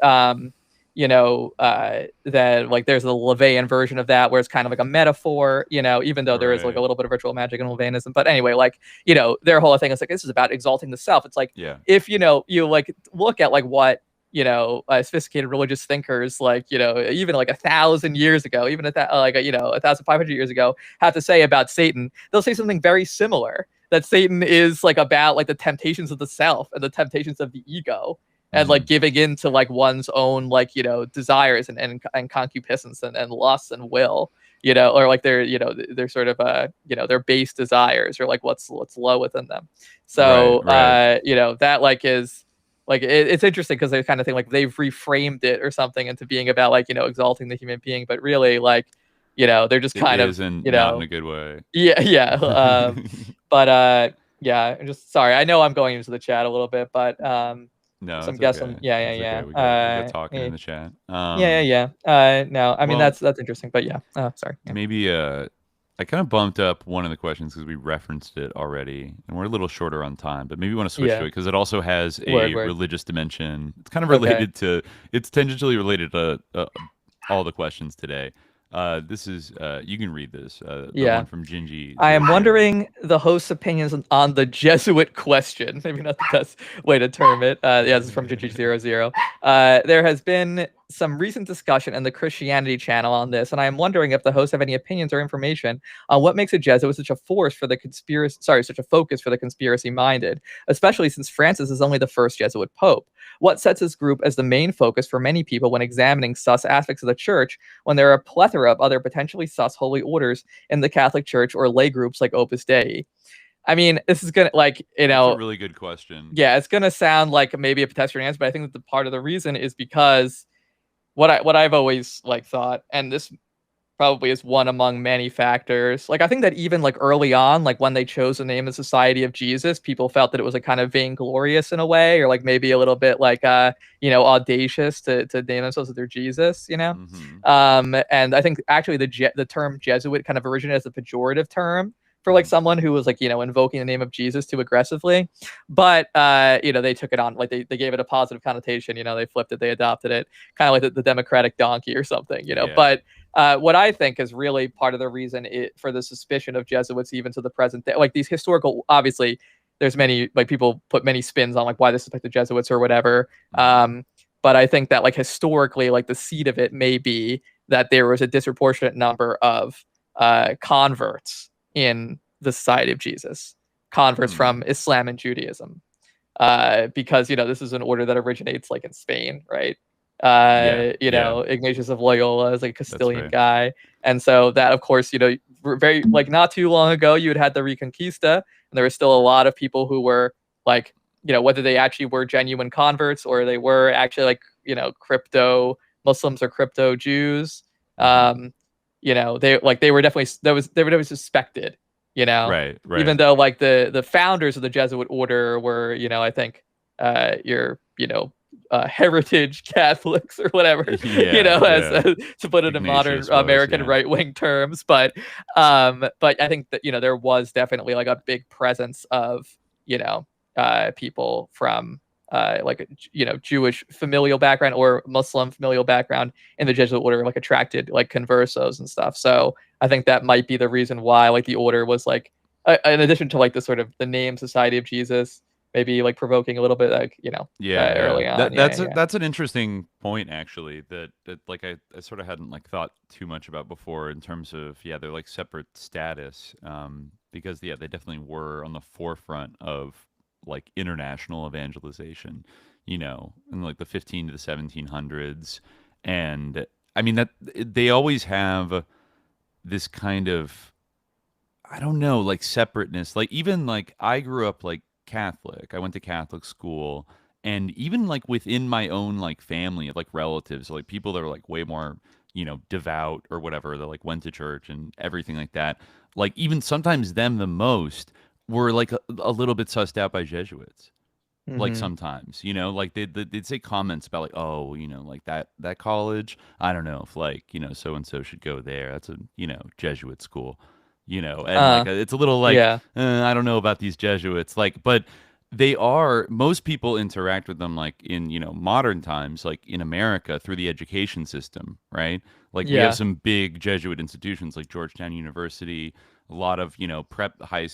you know, that like there's a LaVeyan version of that where it's kind of like a metaphor, you know, even though there is like a little bit of ritual magic and LaVeyanism. But anyway, like, you know, their whole thing is like, this is about exalting the self. It's like, if, you know, you like look at like what, you know, sophisticated religious thinkers, like, you know, even like 1,000 years ago, even at that, like, you know, 1,500 years ago, have to say about Satan, they'll say something very similar, that Satan is like about like the temptations of the self and the temptations of the ego. And like giving in to like one's own like, you know, desires and concupiscence and lusts and will, you know, or like they're sort of you know, their base desires or like what's low within them. So you know, that like is like it's interesting because they kind of think like they've reframed it or something into being about like, you know, exalting the human being, but really like, you know, they're just kind of, you know, not in a good way. But yeah, I'm just sorry. I know I'm going into the chat a little bit, but no, so I'm guessing. Okay. Yeah. Okay. We got talking in the chat. No, I mean, that's interesting, but yeah. Oh, sorry. Yeah. Maybe I I kind of bumped up one of the questions because we referenced it already, and we're a little shorter on time. But maybe we want to switch to it because it also has a religious dimension. It's kind of related to. It's tangentially related to all the questions today. This is you can read this. The one from Gingy. I am wondering the host's opinions on the Jesuit question. Maybe not the best way to term it. This is from Gingy00. There has been some recent discussion in the Christianity channel on this, and I am wondering if the hosts have any opinions or information on what makes a Jesuit such a force for the such a focus for the conspiracy-minded, especially since Francis is only the first Jesuit pope. What sets this group as the main focus for many people when examining sus aspects of the church, when there are a plethora of other potentially sus holy orders in the Catholic Church or lay groups like Opus Dei? I mean, this is gonna That's a really good question. Yeah, it's gonna sound like maybe a pedestrian answer, but I think that the part of the reason is because what I've always thought, and this probably is one among many factors. I think that even early on, when they chose the name of Society of Jesus, people felt that it was kind of vainglorious in a way, or maybe a little bit audacious to name themselves as their Jesus, Mm-hmm. And I think actually the term Jesuit kind of originated as a pejorative term for someone who was invoking the name of Jesus too aggressively, but they took it on, they gave it a positive connotation, they flipped it, they adopted it, kind of like the Democratic donkey or something, but what I think is really part of the reason for the suspicion of Jesuits even to the present day, these historical, obviously there's many, people put many spins on why this is the Jesuits or whatever, but I think that historically the seed of it may be that there was a disproportionate number of converts in the Society of Jesus, converts from Islam and Judaism, because this is an order that originates in Spain, right? Ignatius of Loyola is a Castilian guy, and so that, of course, very not too long ago you had the Reconquista, and there were still a lot of people who were whether they actually were genuine converts or they were actually crypto Muslims or crypto Jews. They were definitely they were definitely suspected, right. Even though the founders of the Jesuit order were, I think your heritage Catholics or whatever, to put it in modern American right-wing terms, but I think that there was definitely a big presence of people from Jewish familial background or Muslim familial background in the Jesuit order, attracted conversos and stuff. So I think that might be the reason why the order was in addition to the sort of the name Society of Jesus, maybe provoking a little bit early on. That's an interesting point actually that I sort of hadn't thought too much about before in terms of they're separate status, because they definitely were on the forefront of international evangelization, in the 15 to the 1700s. And I mean that they always have this kind of, I don't know, separateness. Even I grew up Catholic. I went to Catholic school, and even within my own family, relatives, people that are way more, devout or whatever, that went to church and everything like that. Even sometimes them the most were a little bit sussed out by Jesuits. Sometimes, they'd say comments about oh, that college, I don't know if so and so should go there. That's a Jesuit school, and it's a little I don't know about these Jesuits, but they are, most people interact with them in modern times, in America through the education system, right? We have some big Jesuit institutions like Georgetown University, a lot of high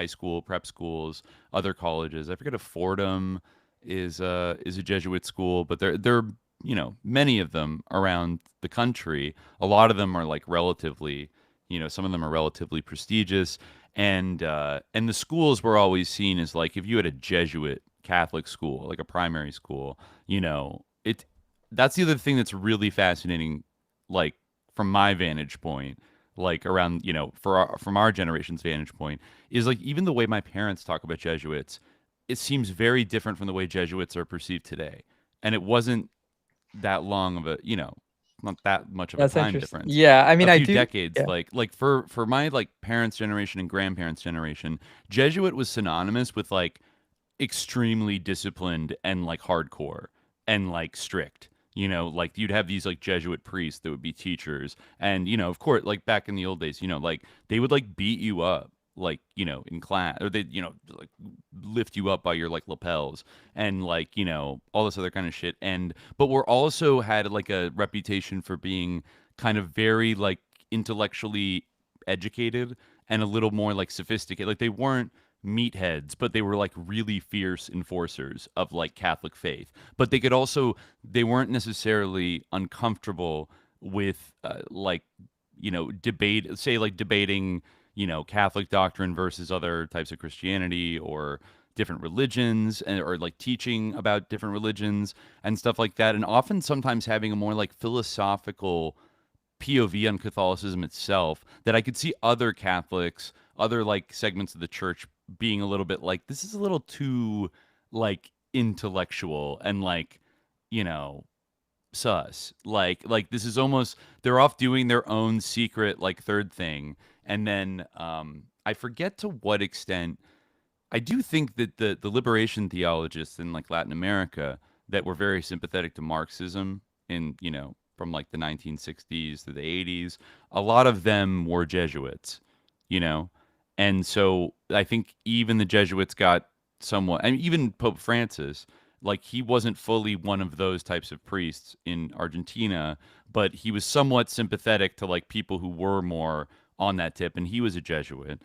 school prep schools, other colleges. I forget if Fordham is a Jesuit school, but there many of them around the country. A lot of them are relatively, some of them are relatively prestigious, and the schools were always seen as if you had a Jesuit Catholic school, a primary school, that's the other thing that's really fascinating, from my vantage point, around, from our generation's vantage point, is even the way my parents talk about Jesuits, it seems very different from the way Jesuits are perceived today. And it wasn't that long of a, not that much of a time difference. Yeah, I mean, a few decades. For my parents' generation and grandparents' generation, Jesuit was synonymous with extremely disciplined and hardcore and strict. Like you'd have these like Jesuit priests that would be teachers, and of course, like back in the old days, like they would like beat you up, like in class, or they like lift you up by your like lapels, and like all this other kind of shit. And but we're also had like a reputation for being kind of very like intellectually educated and a little more like sophisticated. Like they weren't meatheads, but they were like really fierce enforcers of like Catholic faith. But they weren't necessarily uncomfortable with like debating Catholic doctrine versus other types of Christianity or different religions, or like teaching about different religions and stuff like that. And often sometimes having a more like philosophical POV on Catholicism itself, that I could see other Catholics, other like segments of the church being a little bit like, this is a little too like intellectual and like, sus. Like this is almost, they're off doing their own secret like third thing. And then I forget to what extent, I do think that the liberation theologists in like Latin America that were very sympathetic to Marxism in, from like the 1960s to the 80s, a lot of them were Jesuits, you know? And so I think even the Jesuits got somewhat, I mean, even Pope Francis, like he wasn't fully one of those types of priests in Argentina, but he was somewhat sympathetic to like people who were more on that tip, and he was a Jesuit,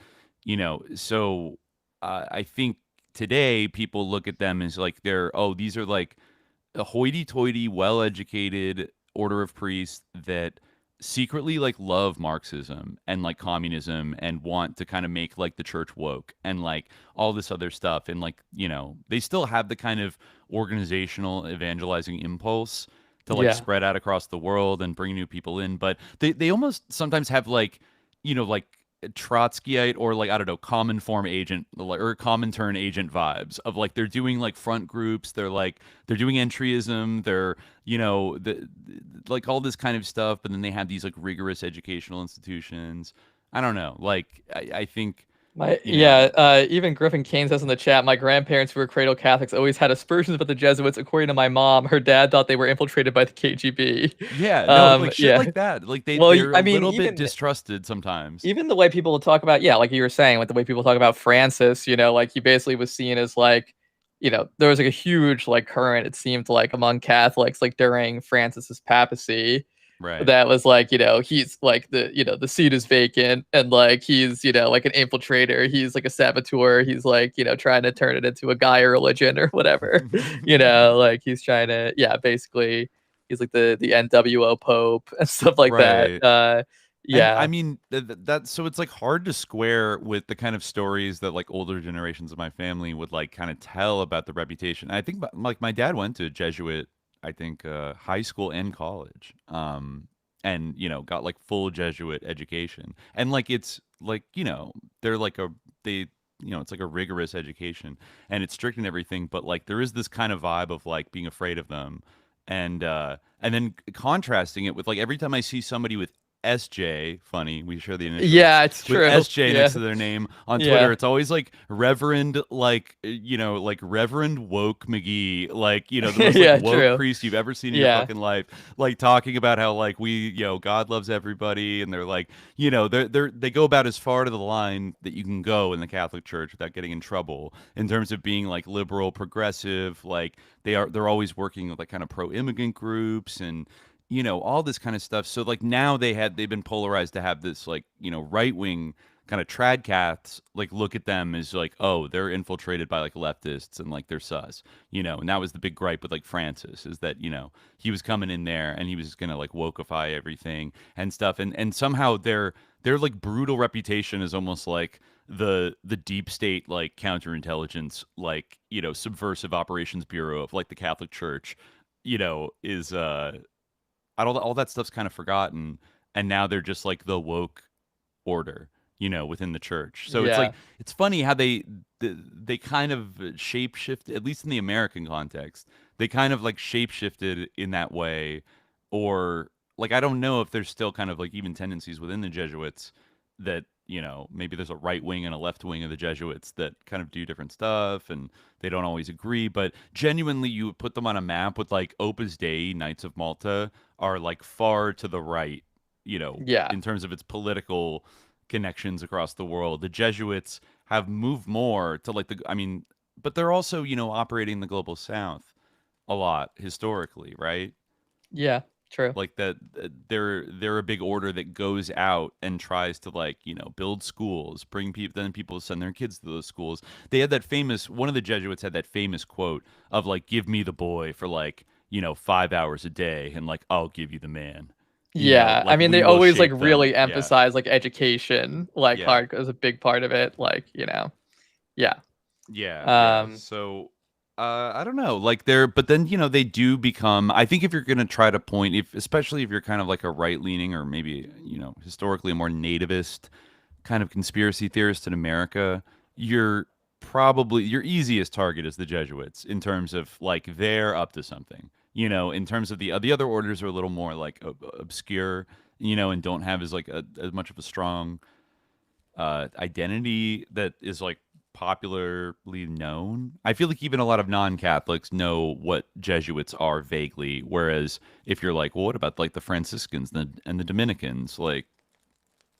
So I think today people look at them as like these are like a hoity-toity, well-educated order of priests that secretly like love Marxism and like communism and want to kind of make like the church woke and like all this other stuff. And like, they still have the kind of organizational evangelizing impulse to like spread out across the world and bring new people in. But they almost sometimes have like, like Trotskyite or like, I don't know, common form agent or Comintern agent vibes of like they're doing like front groups, they're doing entryism, they're like all this kind of stuff, but then they have these like rigorous educational institutions. I don't know, like I think even Griffin Kane says in the chat, my grandparents who were cradle Catholics always had aspersions about the Jesuits. According to my mom, her dad thought they were infiltrated by the KGB. Yeah, no, like shit like that. Like they're a little bit distrusted sometimes. Even the way people talk about, like you were saying, with the way people talk about Francis, like he basically was seen as like, there was like a huge like current, it seemed like, among Catholics like during Francis's papacy. Right. That was like, he's like the seat is vacant and like he's, like an infiltrator. He's like a saboteur. He's like, trying to turn it into a Gaia religion or whatever, like he's trying to, basically he's like the NWO Pope and stuff like that. Yeah. And, I mean, that's so it's like hard to square with the kind of stories that like older generations of my family would like kind of tell about the reputation. I think like my dad went to Jesuit, I think high school and college, and got like full Jesuit education, and like it's like they're like it's like a rigorous education and it's strict and everything, but like there is this kind of vibe of like being afraid of them, and then contrasting it with like every time I see somebody with SJ, funny, we share the initials. Yeah, it's true. With SJ next to their name on Twitter, it's always like Reverend, like like Reverend Woke McGee, like the most like, woke priest you've ever seen in your fucking life, like talking about how like we, God loves everybody, and they're like, they go about as far to the line that you can go in the Catholic Church without getting in trouble in terms of being like liberal, progressive, like they're always working with like kind of pro-immigrant groups and all this kind of stuff. So like now they've been polarized to have this like, right wing kind of trad cats like look at them as like, oh, they're infiltrated by like leftists and like they're sus, and that was the big gripe with like Francis, is that, he was coming in there and he was gonna like wokeify everything and stuff. And somehow their like brutal reputation is almost like the deep state, like counterintelligence, like, subversive operations bureau of like the Catholic Church, is all that stuff's kind of forgotten, and now they're just like the woke order, within the church. So it's like it's funny how they kind of shapeshift, at least in the American context. They kind of like shapeshifted in that way, or like I don't know if there's still kind of like even tendencies within the Jesuits that maybe there's a right wing and a left wing of the Jesuits that kind of do different stuff, and they don't always agree. But genuinely, you put them on a map with like Opus Dei, Knights of Malta are like far to the right, in terms of its political connections across the world. The Jesuits have moved more to like but they're also, operating the global south a lot historically, right? Yeah, true. Like that they're a big order that goes out and tries to like, build schools, bring people, then people send their kids to those schools. They had that famous, one of the Jesuits had that famous quote of like, give me the boy for like, 5 hours a day and like I'll give you the man. Like, I mean, they always like really emphasize like education, like hard as a big part of it. Like, yeah. So I don't know, like but then they do become. I think if you're gonna try to point, especially if you're kind of like a right leaning or maybe historically a more nativist kind of conspiracy theorist in America, your easiest target is the Jesuits in terms of like they're up to something. In terms of the other orders are a little more like obscure, and don't have as much of a strong identity that is like popularly known. I feel like even a lot of non-Catholics know what Jesuits are vaguely, whereas if you're like, well, what about like the Franciscans and the Dominicans? Like,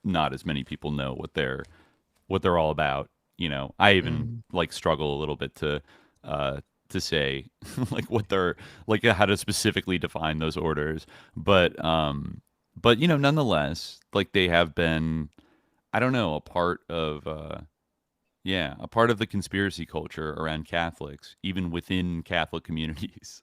not as many people know what they're all about. I even like struggle a little bit to say like what they're like, how to specifically define those orders, but nonetheless, like they have been, I don't know, a part of the conspiracy culture around Catholics, even within Catholic communities.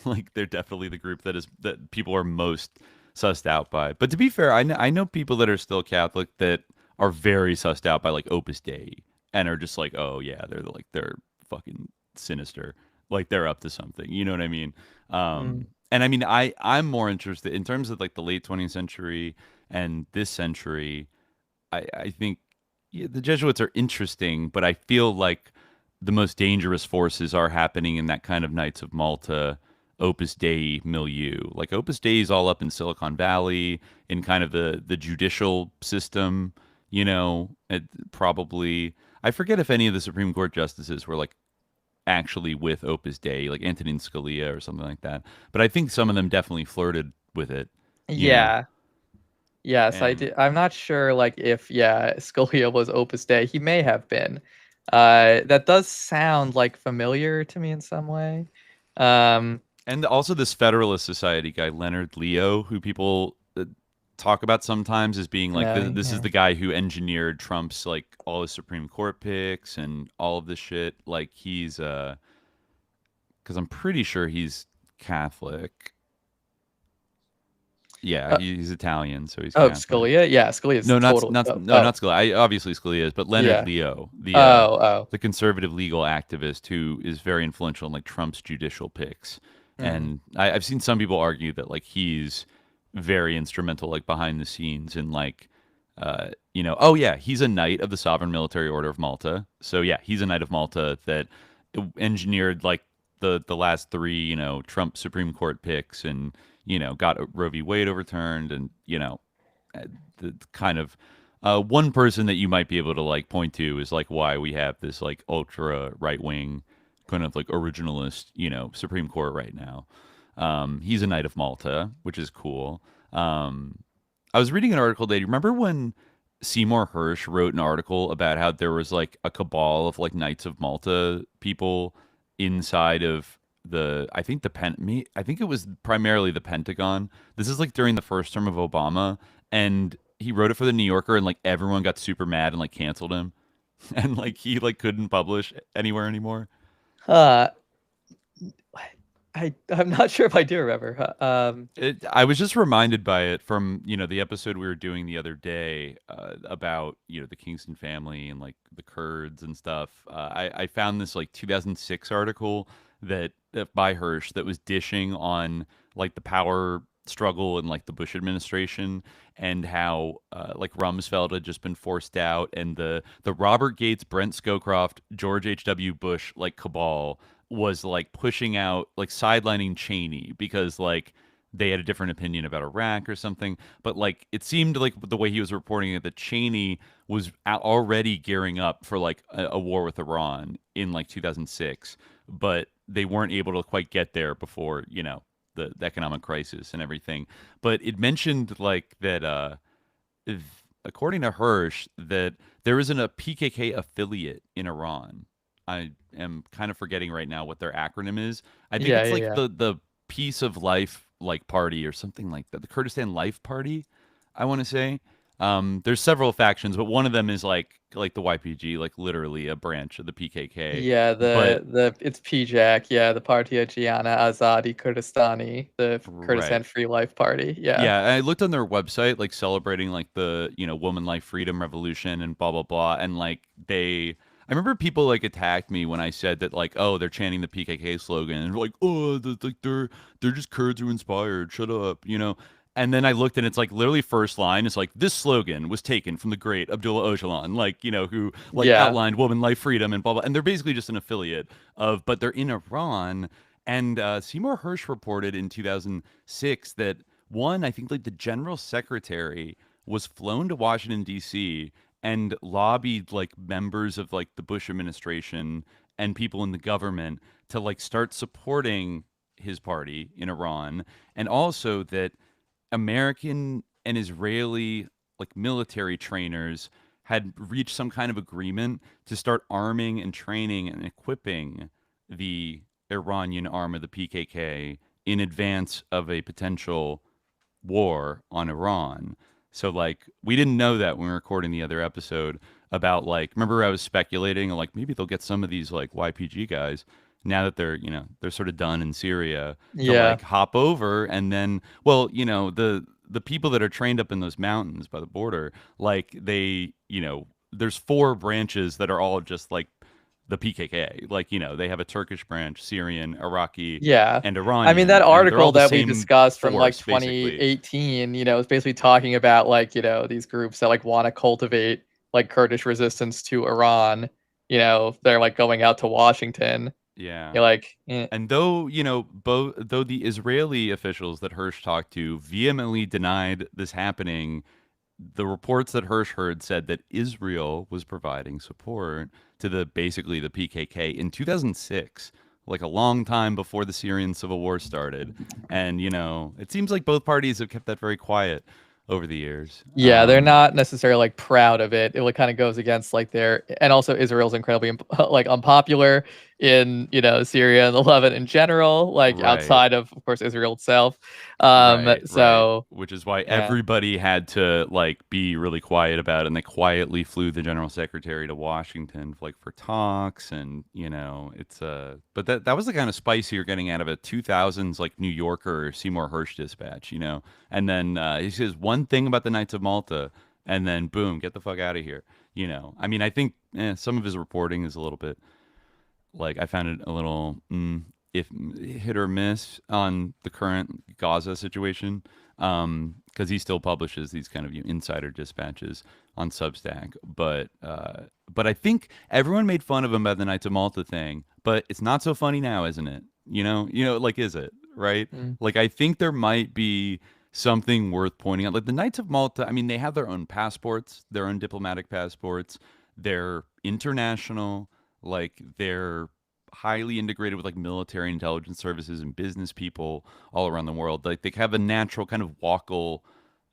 Like they're definitely the group that people are most sussed out by. But to be fair, I know people that are still Catholic that are very sussed out by like Opus Dei and are just like, oh yeah, they're fucking sinister, like they're up to something. You know what I mean? And I mean, I'm more interested in terms of like the late 20th century and this century. I think the Jesuits are interesting, but I feel like the most dangerous forces are happening in that kind of Knights of Malta, Opus Dei milieu. Like Opus Dei is all up in Silicon Valley, in kind of the judicial system. Probably, I forget if any of the Supreme Court justices were like actually with Opus Dei, like Antonin Scalia or something like that. But I think some of them definitely flirted with it. Yeah. Yes, I did. I'm not sure, like, if Scalia was Opus Dei. He may have been. That does sound like familiar to me in some way. And also this Federalist Society guy, Leonard Leo, who people talk about sometimes as being like this is the guy who engineered Trump's like all his Supreme Court picks and all of this shit. Like he's because I'm pretty sure he's Catholic. Yeah, he's Italian, so he's Catholic. Scalia? Yeah, Scalia's not Scalia. Obviously Scalia is, but Leonard Leo, the conservative legal activist who is very influential in like Trump's judicial picks. And I've seen some people argue that like he's very instrumental, like behind the scenes in like he's a knight of the Sovereign Military Order of Malta. So yeah, he's a knight of Malta that engineered like the last three, Trump Supreme Court picks and got Roe v. Wade overturned, and the kind of one person that you might be able to like point to is like why we have this like ultra right wing kind of like originalist Supreme Court right now. He's a Knight of Malta, which is cool. I was reading an article today. Do you remember when Seymour Hersh wrote an article about how there was like a cabal of like Knights of Malta people inside of I think it was primarily the Pentagon. This is like during the first term of Obama, and he wrote it for the New Yorker, and like everyone got super mad and like canceled him, and like he like couldn't publish anywhere anymore. I'm not sure if I do remember. I was just reminded by it from the episode we were doing the other day about the Kingston family and like the Kurds and stuff. I found this like 2006 article that by Hersh that was dishing on like the power struggle in like the Bush administration and how like Rumsfeld had just been forced out, and the Robert Gates, Brent Scowcroft, George H.W. Bush like cabal was like pushing out, like sidelining Cheney because like they had a different opinion about Iraq or something. But like it seemed like the way he was reporting it that Cheney was already gearing up for like a war with Iran in like 2006, but they weren't able to quite get there before, you know, the economic crisis and everything. But it mentioned like that according to Hirsch, that there isn't a PKK affiliate in Iran. I am kind of forgetting right now what their acronym is. I think it's like the Peace of Life like party or something like that. The Kurdistan Life Party, I want to say. There's several factions, but one of them is like the YPG, like literally a branch of the PKK. Yeah, it's PJAK, yeah, the Partiya Jana Azadi Kurdistani, the Kurdistan Free Life Party. Yeah. Yeah, I looked on their website, like celebrating like the, you know, woman life freedom revolution and blah blah blah. And like I remember people like attacked me when I said that like, oh, they're chanting the PKK slogan and like, oh, they're just Kurds who inspired. Shut up, you know. And then I looked and it's like literally first line is like this slogan was taken from the great Abdullah Öcalan, like, you know, who like outlined woman life freedom and blah blah. And they're basically just an affiliate of, but they're in Iran. And Seymour Hersh reported in 2006 that I think like the general secretary was flown to Washington D.C. and lobbied like members of like the Bush administration and people in the government to like start supporting his party in Iran, and also that American and Israeli like military trainers had reached some kind of agreement to start arming and training and equipping the Iranian arm of the PKK in advance of a potential war on Iran. So like we didn't know that when we were recording the other episode about like, remember I was speculating like maybe they'll get some of these like YPG guys now that they're, you know, they're sort of done in Syria to like hop over. And then, well, you know, the people that are trained up in those mountains by the border, like they, you know, there's 4 branches that are all just like the PKK. Like, you know, they have a Turkish branch, Syrian, Iraqi, and Iranian. I mean, that article that we discussed from like 2018, you know, is basically talking about like, you know, these groups that like want to cultivate like Kurdish resistance to Iran. You know, they're like going out to Washington. Yeah. You're like, and though, you know, though the Israeli officials that Hirsch talked to vehemently denied this happening, the reports that Hirsch heard said that Israel was providing support to basically the PKK in 2006, like a long time before the Syrian civil war started. And, you know, it seems like both parties have kept that very quiet over the years. Yeah, they're not necessarily like proud of it. It like kind of goes against like and also Israel's incredibly like unpopular in, you know, Syria and the Levant in general, like outside of course Israel itself. Which is why everybody had to like be really quiet about it, and they quietly flew the general secretary to Washington for talks. And, you know, it's but that was the kind of spice you're getting out of a 2000s like New Yorker Seymour Hersh dispatch, you know. And then he says one thing about the Knights of Malta, and then boom, get the fuck out of here, you know. I mean, I think some of his reporting is a little bit like, I found it a little if hit or miss on the current Gaza situation, because he still publishes these kind of insider dispatches on Substack. But I think everyone made fun of him about the Knights of Malta thing, but it's not so funny now, isn't it? You know, like, is it right? Like, I think there might be something worth pointing out. Like the Knights of Malta, I mean, they have their own passports, their own diplomatic passports. They're international. Like, they're highly integrated with like military intelligence services and business people all around the world. Like, they have a natural kind of walkable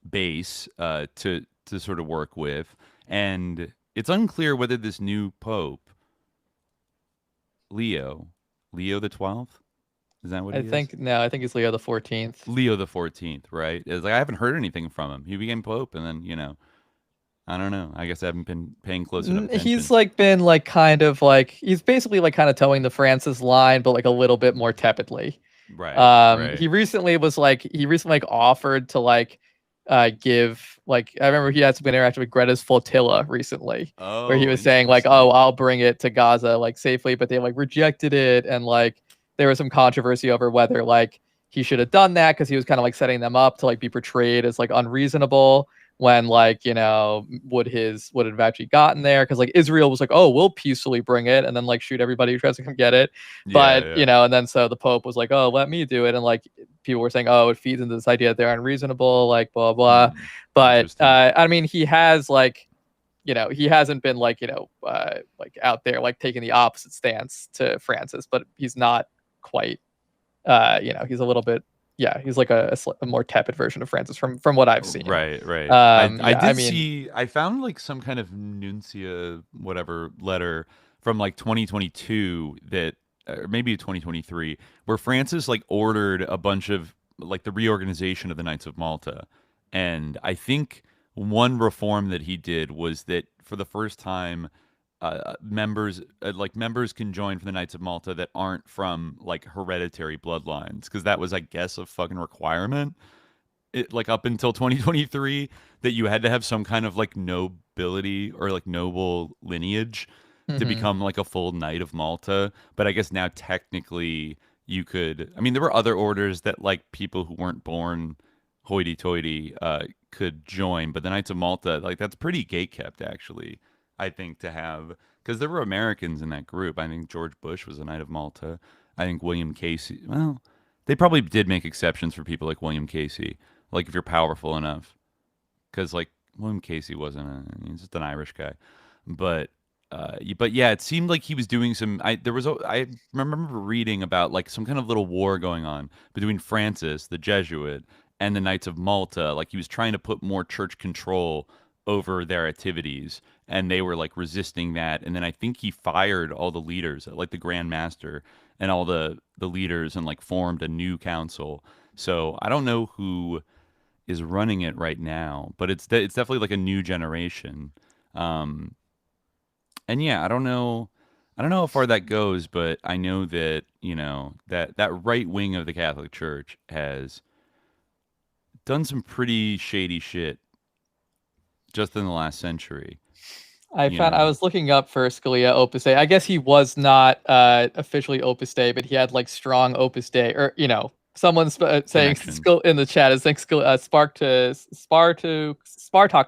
base to sort of work with. And it's unclear whether this new Pope, Leo the 12th, is that what he is? No, I think it's Leo the 14th. Leo the 14th, right? It's like I haven't heard anything from him. He became Pope, and then, you know, I don't know. I guess I haven't been paying close enough attention. He's like been like kind of like, he's basically like kind of towing the Francis line, but like a little bit more tepidly. Right. He recently offered to like give, like, I remember he had some interaction with Greta's flotilla recently, where he was saying like, oh, I'll bring it to Gaza like safely, but they like rejected it, and like there was some controversy over whether like he should have done that because he was kind of like setting them up to like be portrayed as like unreasonable, when like, you know, would have actually gotten there, because like Israel was like, oh, we'll peacefully bring it and then like shoot everybody who tries to come get it. But you know, and then so the Pope was like, oh, let me do it, and like people were saying, oh, it feeds into this idea that they're unreasonable, like blah blah. But I mean, he has like, he hasn't been like, like out there like taking the opposite stance to Francis, but he's not quite, he's a little bit, he's like a more tepid version of Francis from what I've seen. Right. I found like some kind of nuncia whatever letter from like 2022 that, or maybe 2023, where Francis like ordered a bunch of like the reorganization of the Knights of Malta. And I think one reform that he did was that for the first time, members can join from the Knights of Malta that aren't from like hereditary bloodlines, because that was, I guess, a fucking requirement. It like up until 2023 that you had to have some kind of like nobility or like noble lineage to become like a full Knight of Malta. But I guess now technically you could. I mean, there were other orders that like people who weren't born hoity-toity could join, but the Knights of Malta, like that's pretty gatekept actually, I think, to have, because there were Americans in that group. I think George Bush was a Knight of Malta. I think William Casey, well, they probably did make exceptions for people like William Casey, like if you're powerful enough, because like William Casey he's just an Irish guy, but yeah, it seemed like he was doing some. I remember reading about like some kind of little war going on between Francis, the Jesuit, and the Knights of Malta. Like he was trying to put more church control over their activities, and they were like resisting that. And then I think he fired all the leaders, like the Grand Master and all the leaders, and like formed a new council. So I don't know who is running it right now, but it's definitely like a new generation. And yeah, I don't know how far that goes, but I know that, that right wing of the Catholic Church has done some pretty shady shit just in the last century. I was looking up for Scalia Opus Dei. I guess he was not officially Opus Dei, but he had like strong Opus Dei, or someone's saying in the chat is saying Spartak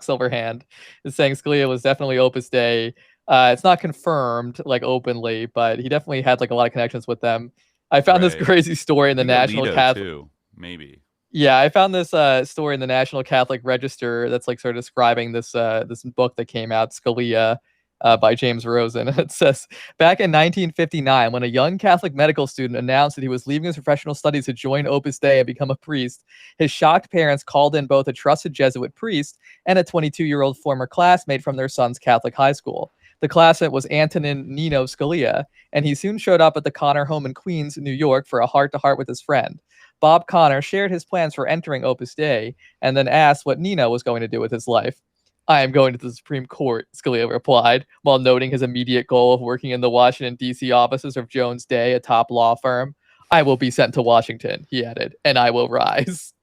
Silverhand is saying Scalia was definitely Opus Dei. It's not confirmed like openly, but he definitely had like a lot of connections with them. I found this crazy story in the National Catholic. Too, maybe. Yeah, I found this story in the National Catholic Register that's like sort of describing this this book that came out, Scalia, by James Rosen. And it says, back in 1959, when a young Catholic medical student announced that he was leaving his professional studies to join Opus Dei and become a priest, his shocked parents called in both a trusted Jesuit priest and a 22-year-old former classmate from their son's Catholic high school. The classmate was Antonin Nino Scalia, and he soon showed up at the Connor home in Queens, New York, for a heart-to-heart with his friend. Bob Connor shared his plans for entering Opus Dei and then asked what Nino was going to do with his life. I am going to the Supreme Court, Scalia replied, while noting his immediate goal of working in the Washington, D.C. offices of Jones Day, a top law firm. I will be sent to Washington, he added, and I will rise.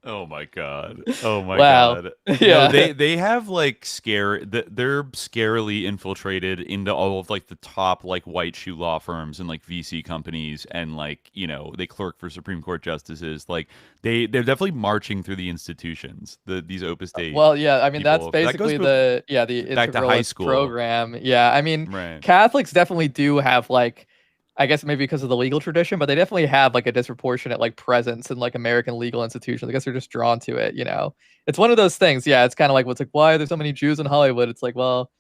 Oh my god! Oh my wow. god! Yeah, no, they have like they're scarily infiltrated into all of like the top like white shoe law firms and like VC companies, and like they clerk for Supreme Court justices. Like they're definitely marching through the institutions. These Opus Dei. Well, yeah, I mean that's basically the back to high school program. Yeah, I mean right. Catholics definitely do have like, I guess maybe because of the legal tradition, but they definitely have like a disproportionate like presence in like American legal institutions. I guess they're just drawn to it, It's one of those things. Yeah, it's kind of like what's like, why are there so many Jews in Hollywood? It's like, well,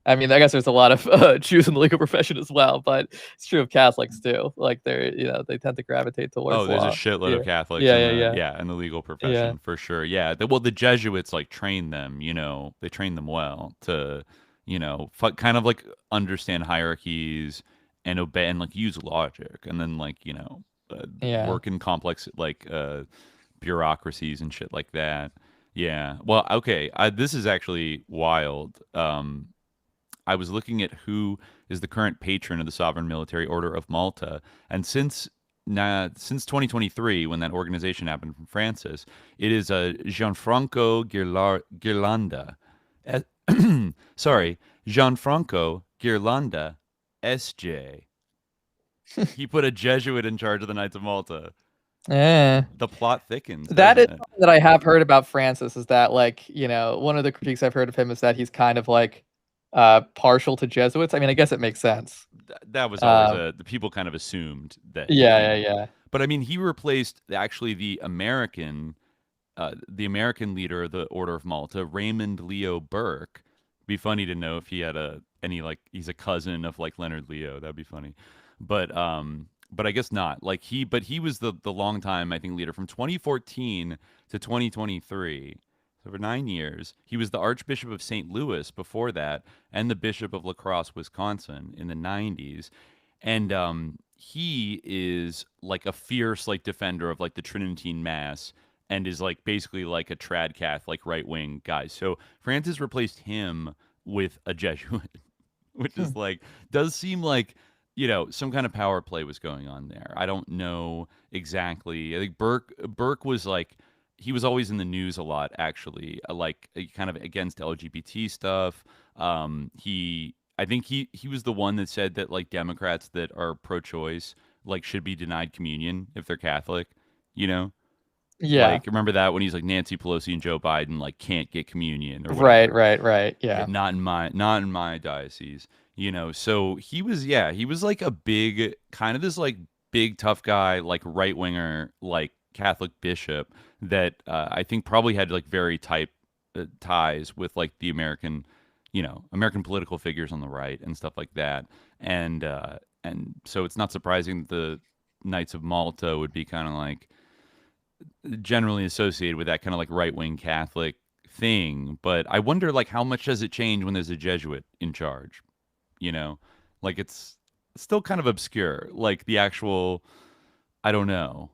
I mean, I guess there's a lot of Jews in the legal profession as well, but it's true of Catholics too. Like they're, they tend to gravitate towards law. There's a shitload of Catholics in the legal profession for sure. Yeah. The Jesuits like train them, they train them well to, kind of like understand hierarchies and obey and like use logic, and then like work in complex like bureaucracies and shit like that. Yeah. Well, okay. This is actually wild. I was looking at who is the current patron of the Sovereign Military Order of Malta, and since 2023, when that organization happened from Francis, it is Gianfranco Ghirlanda. Gianfranco Ghirlanda, SJ. He put a Jesuit in charge of the Knights of Malta. The plot thickens. That is something that I have heard about Francis, is that like, one of the critiques I've heard of him is that he's kind of like partial to Jesuits. I mean, I guess it makes sense. That was always the people kind of assumed that. Yeah. But I mean, he replaced actually the American leader of the Order of Malta, Raymond Leo Burke. Be funny to know if he had any like he's a cousin of like Leonard Leo. That'd be funny. But I guess not. But he was the long time I think leader from 2014 to 2023. So for 9 years, he was the Archbishop of St. Louis before that, and the Bishop of La Crosse, Wisconsin, in the 90s. And he is like a fierce like defender of like the Tridentine Mass, and is like basically like a trad Catholic right wing guy. So Francis replaced him with a Jesuit, which is like does seem like some kind of power play was going on there. I don't know exactly. I think Burke was like he was always in the news a lot actually, kind of against LGBT stuff. I think he was the one that said that like Democrats that are pro-choice like should be denied communion if they're Catholic, you know? Yeah. Like, remember that when he's like Nancy Pelosi and Joe Biden like can't get communion or whatever. Right. Yeah. Not in my diocese, So he was like a big kind of this like big tough guy, like right winger, like Catholic bishop that I think probably had like very tight ties with like the American political figures on the right and stuff like that. And so it's not surprising that the Knights of Malta would be kind of like generally associated with that kind of like right-wing Catholic thing. But I wonder like how much does it change when there's a Jesuit in charge? Like it's still kind of obscure, like the actual, I don't know,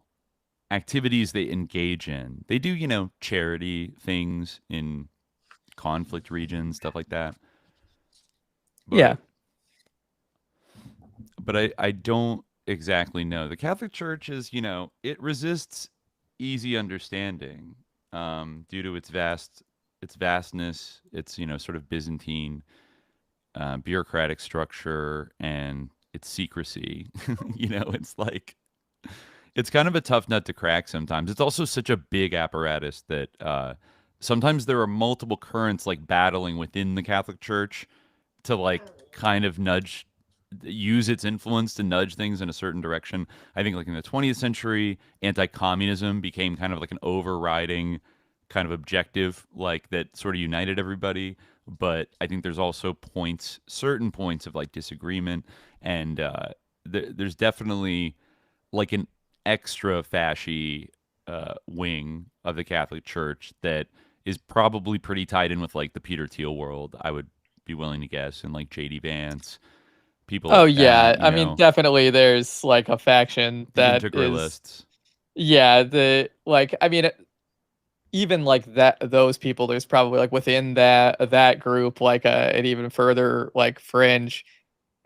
activities they engage in. They do, charity things in conflict regions, stuff like that. But, yeah. But I don't exactly know. The Catholic Church is, it resists easy understanding due to its vastness, its sort of Byzantine bureaucratic structure and its secrecy. It's like it's kind of a tough nut to crack sometimes. It's also such a big apparatus that sometimes there are multiple currents like battling within the Catholic Church to like kind of use its influence to nudge things in a certain direction. I think like in the 20th century, anti-communism became kind of like an overriding kind of objective, like that sort of united everybody. But I think there's also certain points of like disagreement, and there's definitely like an extra fasci wing of the Catholic Church that is probably pretty tied in with like the Peter Thiel world, I would be willing to guess, and like J.D. Vance. People like that, I mean, definitely there's like a faction that integralists. Even like that, those people, there's probably like within that group like an even further like fringe.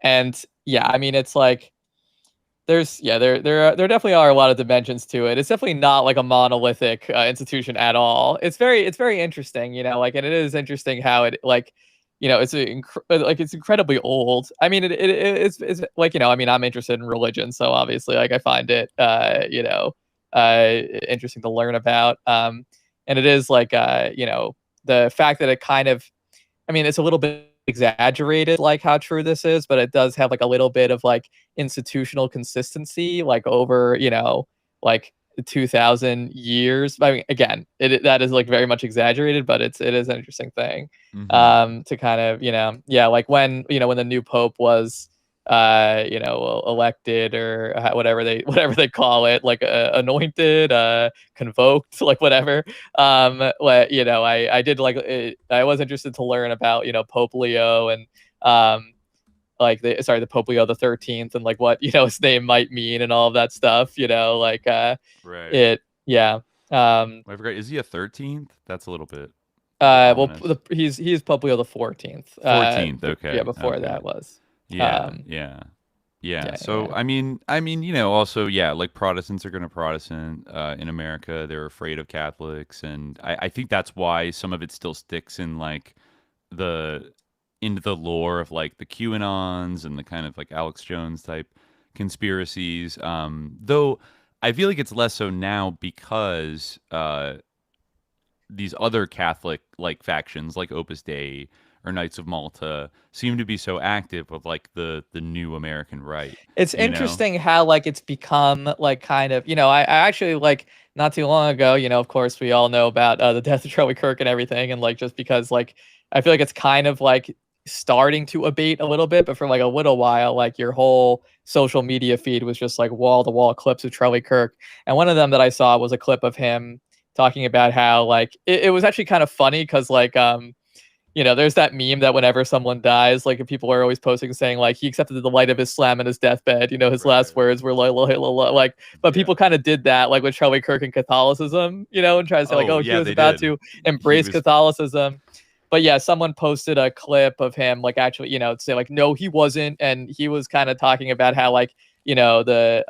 And I mean, it's like there definitely are a lot of dimensions to it. It's definitely not like a monolithic institution at all. It's very interesting, and it is interesting how it like it's it's incredibly old. I mean, it's like, I mean, I'm interested in religion, so obviously like I find it interesting to learn about. And it is like the fact that it kind of, I mean, it's a little bit exaggerated like how true this is, but it does have like a little bit of like institutional consistency like over like 2,000 years. I mean, again, that is like very much exaggerated, but it is an interesting thing to kind of like when when the new pope was elected or whatever they call it, like anointed, convoked, like whatever. I did like I was interested to learn about Pope Leo and the Pope Leo the 13th and like what his name might mean and all of that stuff. Right. It I forgot. Is he a 13th? That's a little bit. He's Pope Leo the 14th. 14th. Okay. Yeah, before that was. Yeah. So I mean, also, like Protestants are going to Protestant in America. They're afraid of Catholics, and I think that's why some of it still sticks in like into the lore of like the QAnons and the kind of like Alex Jones type conspiracies. Though I feel like it's less so now because these other Catholic like factions like Opus Dei or Knights of Malta seem to be so active with like the new American right. It's interesting how like it's become like kind of, I actually like not too long ago, of course we all know about the death of Charlie Kirk and everything, and like just because like I feel like it's kind of like starting to abate a little bit, but for like a little while, like your whole social media feed was just like wall to wall clips of Charlie Kirk. And one of them that I saw was a clip of him talking about how like it was actually kind of funny because like there's that meme that whenever someone dies, like people are always posting saying like he accepted the light of Islam in his deathbed. His last words were like, but people kind of did that like with Charlie Kirk and Catholicism, and try to say like, he was about to embrace Catholicism. But yeah, someone posted a clip of him like actually, say like, no, he wasn't, and he was kind of talking about how like, the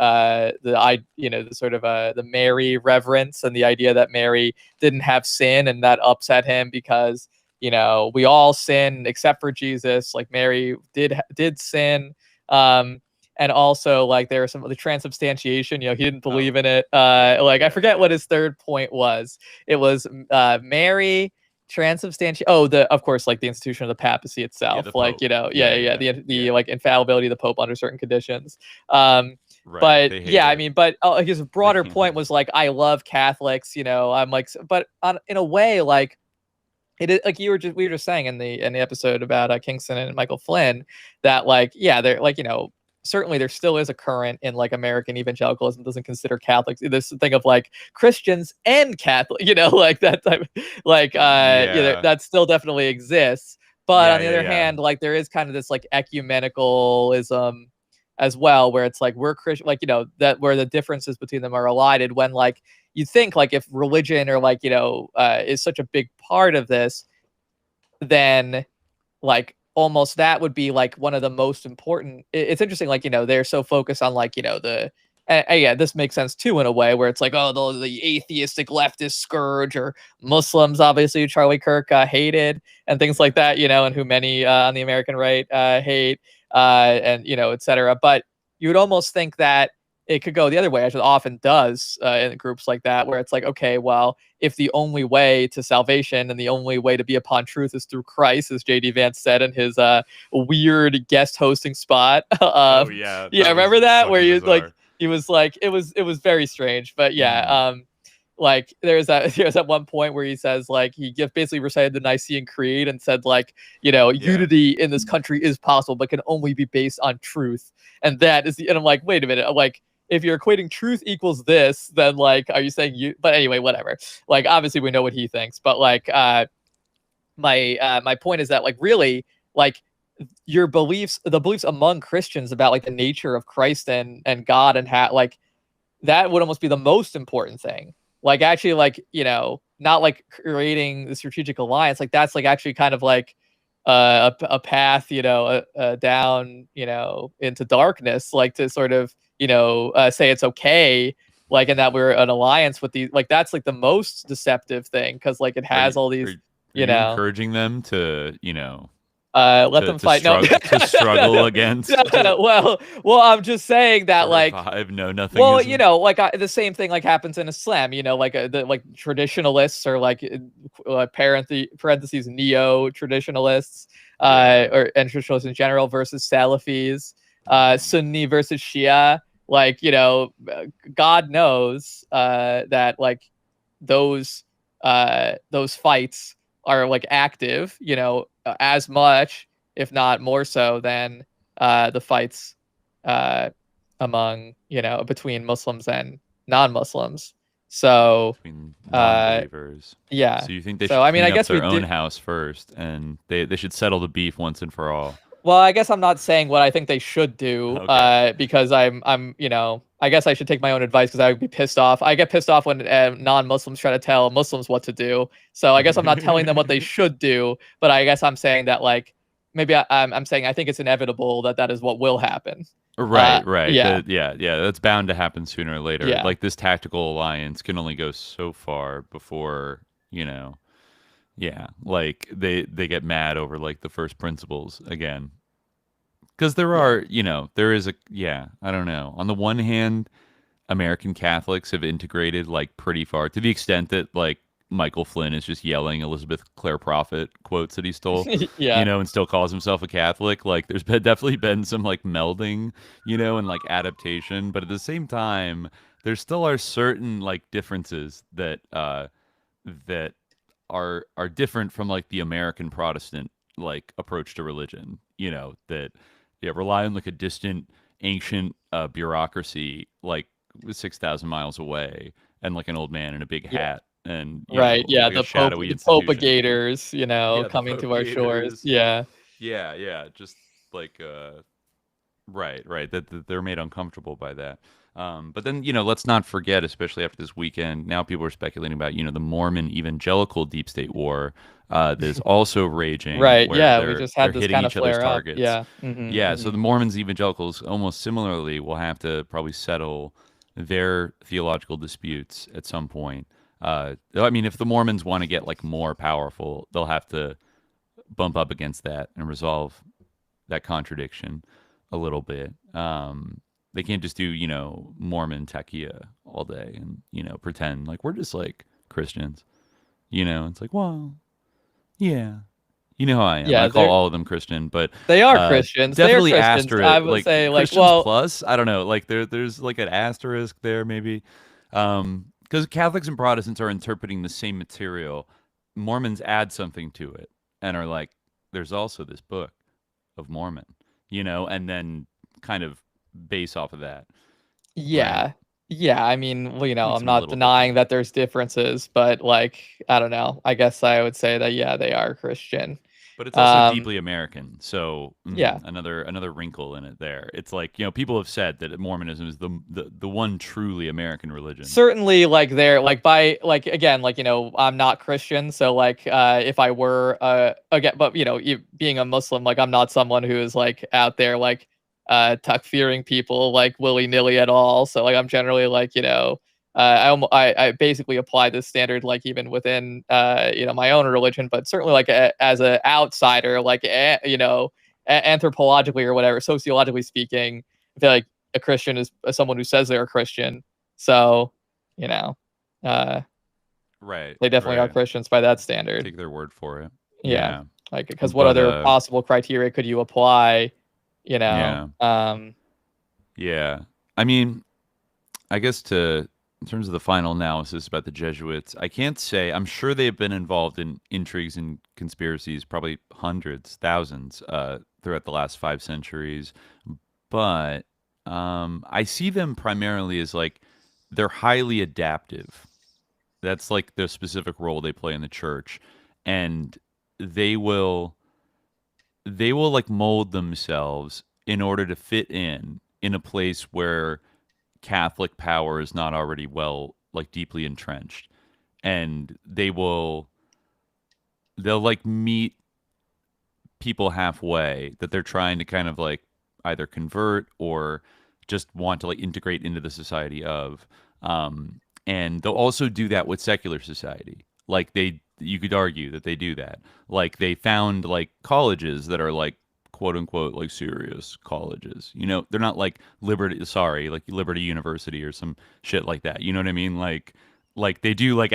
sort of the Mary reverence and the idea that Mary didn't have sin, and that upset him because we all sin except for Jesus. Like Mary did sin. And also like there was some of the transubstantiation, he didn't believe in it. I forget what his third point was. It was Mary, transubstantiation. Of course, like the institution of the papacy itself, the like, the like infallibility of the Pope under certain conditions. But yeah, I mean, but his broader point was like, I love Catholics, I'm like, but in a way, like, it is like we were just saying in the episode about Kingston and Michael Flynn that like, yeah, they're like, certainly there still is a current in like American evangelicalism doesn't consider Catholics this thing of like Christians and Catholic, like that type, like that still definitely exists. But on the other hand, like there is kind of this like ecumenicalism as well, where it's like we're Christian, like that where the differences between them are elided. When like you think like if religion or like is such a big part of this, then like almost that would be like one of the most important. It's interesting, like they're so focused on like this makes sense too in a way where it's like the atheistic leftist scourge, or Muslims obviously Charlie Kirk hated, and things like that, and who many on the American right hate, and etc. But you would almost think that it could go the other way, as it often does in groups like that, where it's like, okay, well, if the only way to salvation and the only way to be upon truth is through Christ, as J.D. Vance said in his weird guest hosting spot. Remember that where he was like, it was very strange, but yeah. Like there's that one point where he says like he basically recited the Nicene Creed and said like unity in this country is possible but can only be based on truth, and that is and I'm like, wait a minute, I'm like, if you're equating truth equals this, then like are you saying you? But anyway, whatever. Like obviously we know what he thinks, but like my point is that like really like the beliefs among Christians about like the nature of Christ and God and how like that would almost be the most important thing. Like actually like not like creating the strategic alliance, like that's like actually kind of like a path down into darkness, like to sort of say it's okay, like, and that we're an alliance with these, like that's like the most deceptive thing, because like it has all these are you encouraging them to let them fight. To struggle against. Well, I'm just saying that like nothing. Well, like the same thing like happens in Islam. Like the traditionalists or like parentheses neo traditionalists, and traditionalists in general versus Salafis, Sunni versus Shia. Like God knows that like those fights are like active, as much, if not more so, than the fights among, between Muslims and non-Muslims. So between non-believers. Yeah. So you think they should clean up their own house first, and they should settle the beef once and for all? Well, I guess I'm not saying what I think they should do, because I'm I guess I should take my own advice, because I would be pissed off. I get pissed off when non-Muslims try to tell Muslims what to do. So I guess I'm not telling them what they should do, but I guess I'm saying that like maybe I'm saying I think it's inevitable that is what will happen. Right. Yeah. That's bound to happen sooner or later. Yeah. Like this tactical alliance can only go so far before like they get mad over like the first principles again. Because there are, there is I don't know. On the one hand, American Catholics have integrated like pretty far, to the extent that like Michael Flynn is just yelling Elizabeth Clare Prophet quotes that he stole, Yeah. and still calls himself a Catholic. Like, there's definitely been some like melding, and like adaptation, but at the same time, there still are certain like differences that are different from like the American Protestant like approach to religion. That rely on like a distant, ancient bureaucracy like 6,000 miles away, and like an old man in a big hat, and right, like the a shadowy the institution. Popagators, The coming to our shores. Popagators. Yeah. Yeah, just like right, that they're made uncomfortable by that. But then, let's not forget, especially after this weekend, now people are speculating about, the Mormon evangelical deep state war that is also raging. Right. Where Yeah. We just had this hitting kind of each other's flare up. targets. Yeah. Yeah. So the Mormons evangelicals almost similarly will have to probably settle their theological disputes at some point. I mean, if the Mormons want to get like more powerful, they'll have to bump up against that and resolve that contradiction a little bit. They can't just do, Mormon tachia all day and, pretend like we're just like Christians. It's like, well, yeah. You know how I am. Yeah, I call all of them Christian, but they are Christians. Definitely they are Christians. asterisk. I would like, say, like, Christians well, plus. I don't know. Like there's like an asterisk there, maybe, because Catholics and Protestants are interpreting the same material. Mormons add something to it and are like, there's also this book of Mormon, and then kind of base off of that. Yeah. Right? Yeah. I mean, well, Makes I'm them a not little denying different. that there's differences, but like, I don't know. I guess I would say that, yeah, they are Christian. But it's also deeply American. So Yeah. another wrinkle in it there. It's like, people have said that Mormonism is the one truly American religion. Certainly, like they're like by like again, like I'm not Christian, so like if I were again, but being a Muslim, like I'm not someone who is like out there like takfiring people like willy-nilly at all. So like I'm generally like I basically apply this standard like even within my own religion, but certainly like as an outsider, like anthropologically or whatever, sociologically speaking, I feel like a Christian is someone who says they're a Christian. So, right, they definitely are Christians by that standard. Take their word for it. Yeah. Like, because what other possible criteria could you apply? Yeah. Yeah. I mean, I guess in terms of the final analysis about the Jesuits, I can't say. I'm sure they've been involved in intrigues and conspiracies, probably hundreds, thousands, throughout the last 5 centuries. But I see them primarily as like they're highly adaptive. That's like the specific role they play in the church, and they will like mold themselves in order to fit in a place where Catholic power is not already like deeply entrenched, and they'll like meet people halfway that they're trying to kind of like either convert or just want to like integrate into the society of. And they'll also do that with secular society. Like you could argue that they do that. Like they found like colleges that are like quote unquote like serious colleges. They're not like Liberty University or some shit like that. You know what I mean? Like they do like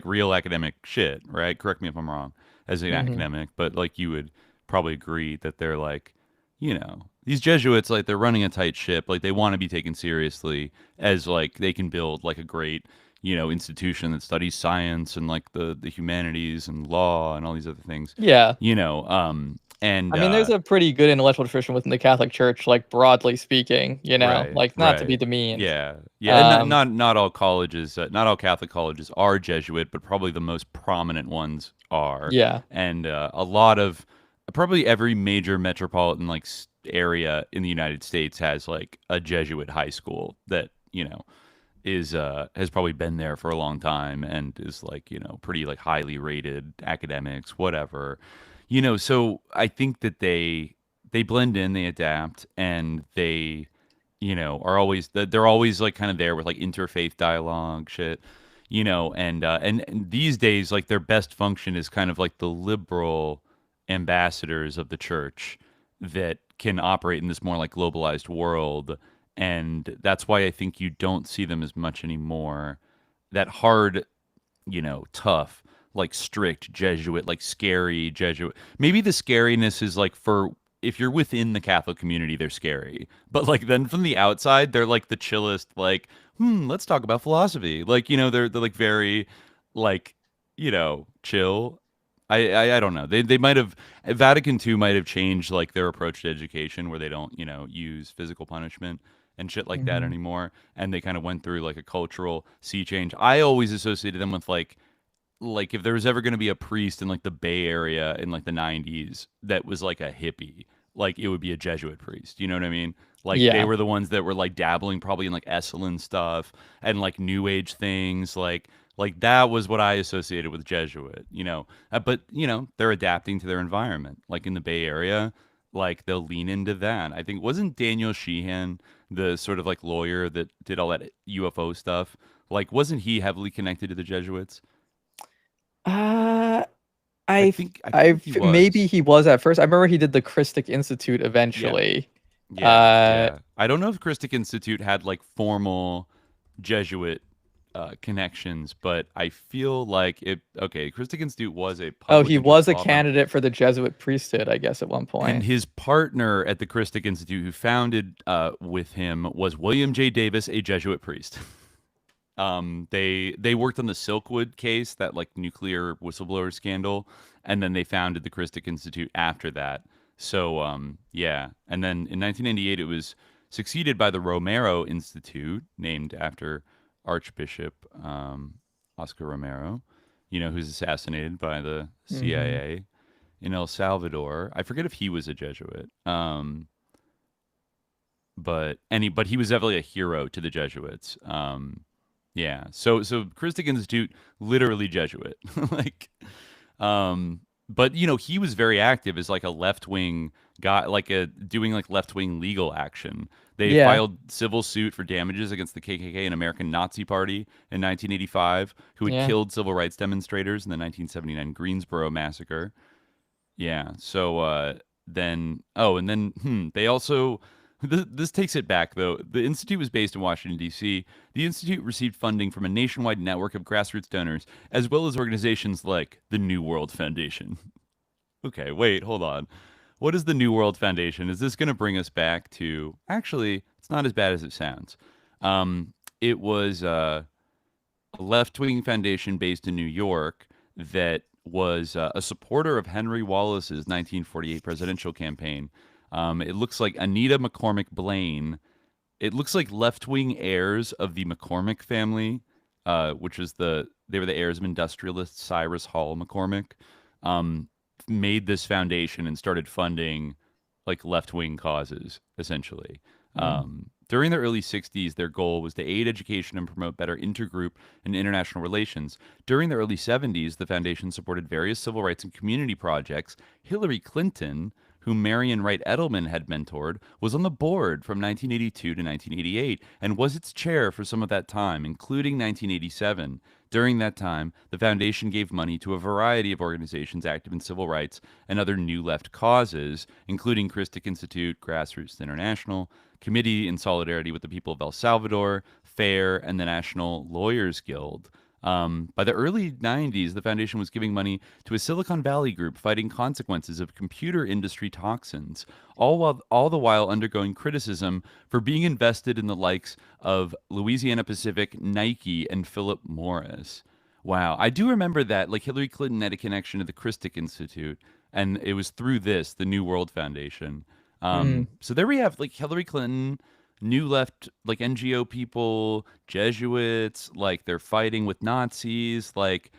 real academic shit, right? Correct me if I'm wrong as an academic, but like you would probably agree that they're like, these Jesuits, like they're running a tight ship. Like they want to be taken seriously as like they can build like a great, institution that studies science and like the humanities and law and all these other things. Yeah. And I mean, there's a pretty good intellectual tradition within the Catholic Church, like broadly speaking, like not to be demeaned. Yeah. Yeah. And not all colleges, not all Catholic colleges are Jesuit, but probably the most prominent ones are. Yeah. And a lot of probably every major metropolitan like area in the United States has like a Jesuit high school that is has probably been there for a long time and is like pretty like highly rated academics, whatever. So I think that they blend in, they adapt, and they are always they're always like kind of there with like interfaith dialogue shit. And these days like their best function is kind of like the liberal ambassadors of the church that can operate in this more like globalized world, and that's why I think you don't see them as much anymore. That hard tough, like strict Jesuit, like scary Jesuit. Maybe the scariness is like for if you're within the Catholic community, they're scary. But like then from the outside, they're like the chillest, like, let's talk about philosophy. Like, they're like very like, chill. I don't know. They might have Vatican II might have changed like their approach to education where they don't, use physical punishment and shit like that anymore. And they kind of went through like a cultural sea change. I always associated them with like if there was ever going to be a priest in like the Bay Area in like the 90s that was like a hippie, like it would be a Jesuit priest. You know what I mean? Like they were the ones that were like dabbling probably in like Esalen stuff and like New Age things. Like that was what I associated with Jesuit, but they're adapting to their environment. Like in the Bay Area, like they'll lean into that. I think wasn't Daniel Sheehan the sort of like lawyer that did all that UFO stuff? Like wasn't he heavily connected to the Jesuits? I think he was. Maybe he was at first. I remember he did the Christic Institute eventually. Yeah. I don't know if Christic Institute had like formal Jesuit connections, but I feel like it. Okay, Christic Institute was a. He was a candidate for the Jesuit priesthood, I guess, at one point. And his partner at the Christic Institute, who founded with him, was William J. Davis, a Jesuit priest. They worked on the Silkwood case, that like nuclear whistleblower scandal, and then they founded the Christic Institute after that. So yeah, and then in 1998 it was succeeded by the Romero Institute, named after Archbishop Oscar Romero, who's assassinated by the CIA in El Salvador. I forget if he was a Jesuit, but he was definitely a hero to the Jesuits. Yeah. So Christic Institute, literally Jesuit. like, but he was very active as like a left-wing guy, doing like left-wing legal action. They filed civil suit for damages against the KKK and American Nazi Party in 1985, who had killed civil rights demonstrators in the 1979 Greensboro massacre. Yeah. So then they also. This takes it back, though. The Institute was based in Washington, D.C. The Institute received funding from a nationwide network of grassroots donors, as well as organizations like the New World Foundation. Okay, wait, hold on. What is the New World Foundation? Is this going to bring us back to... Actually, it's not as bad as it sounds. It was a left-wing foundation based in New York that was a supporter of Henry Wallace's 1948 presidential campaign. It looks like Anita McCormick Blaine. It looks like left-wing heirs of the McCormick family, which was they were the heirs of industrialist Cyrus Hall McCormick, made this foundation and started funding like left-wing causes, essentially. During the early 60s, their goal was to aid education and promote better intergroup and international relations. During the early 70s, the foundation supported various civil rights and community projects. Hillary Clinton, whom Marion Wright Edelman had mentored, was on the board from 1982 to 1988 and was its chair for some of that time, including 1987. During that time, the foundation gave money to a variety of organizations active in civil rights and other new left causes, including Christic Institute, Grassroots International, Committee in Solidarity with the People of El Salvador, FAIR, and the National Lawyers Guild. By the early 90s, the foundation was giving money to a Silicon Valley group fighting consequences of computer industry toxins, all the while undergoing criticism for being invested in the likes of Louisiana Pacific, Nike, and Philip Morris. Wow, I do remember that. Like Hillary Clinton had a connection to the Christic Institute, and it was through this, the New World Foundation. So there we have like Hillary Clinton, new left, like NGO people, Jesuits, like they're fighting with Nazis, like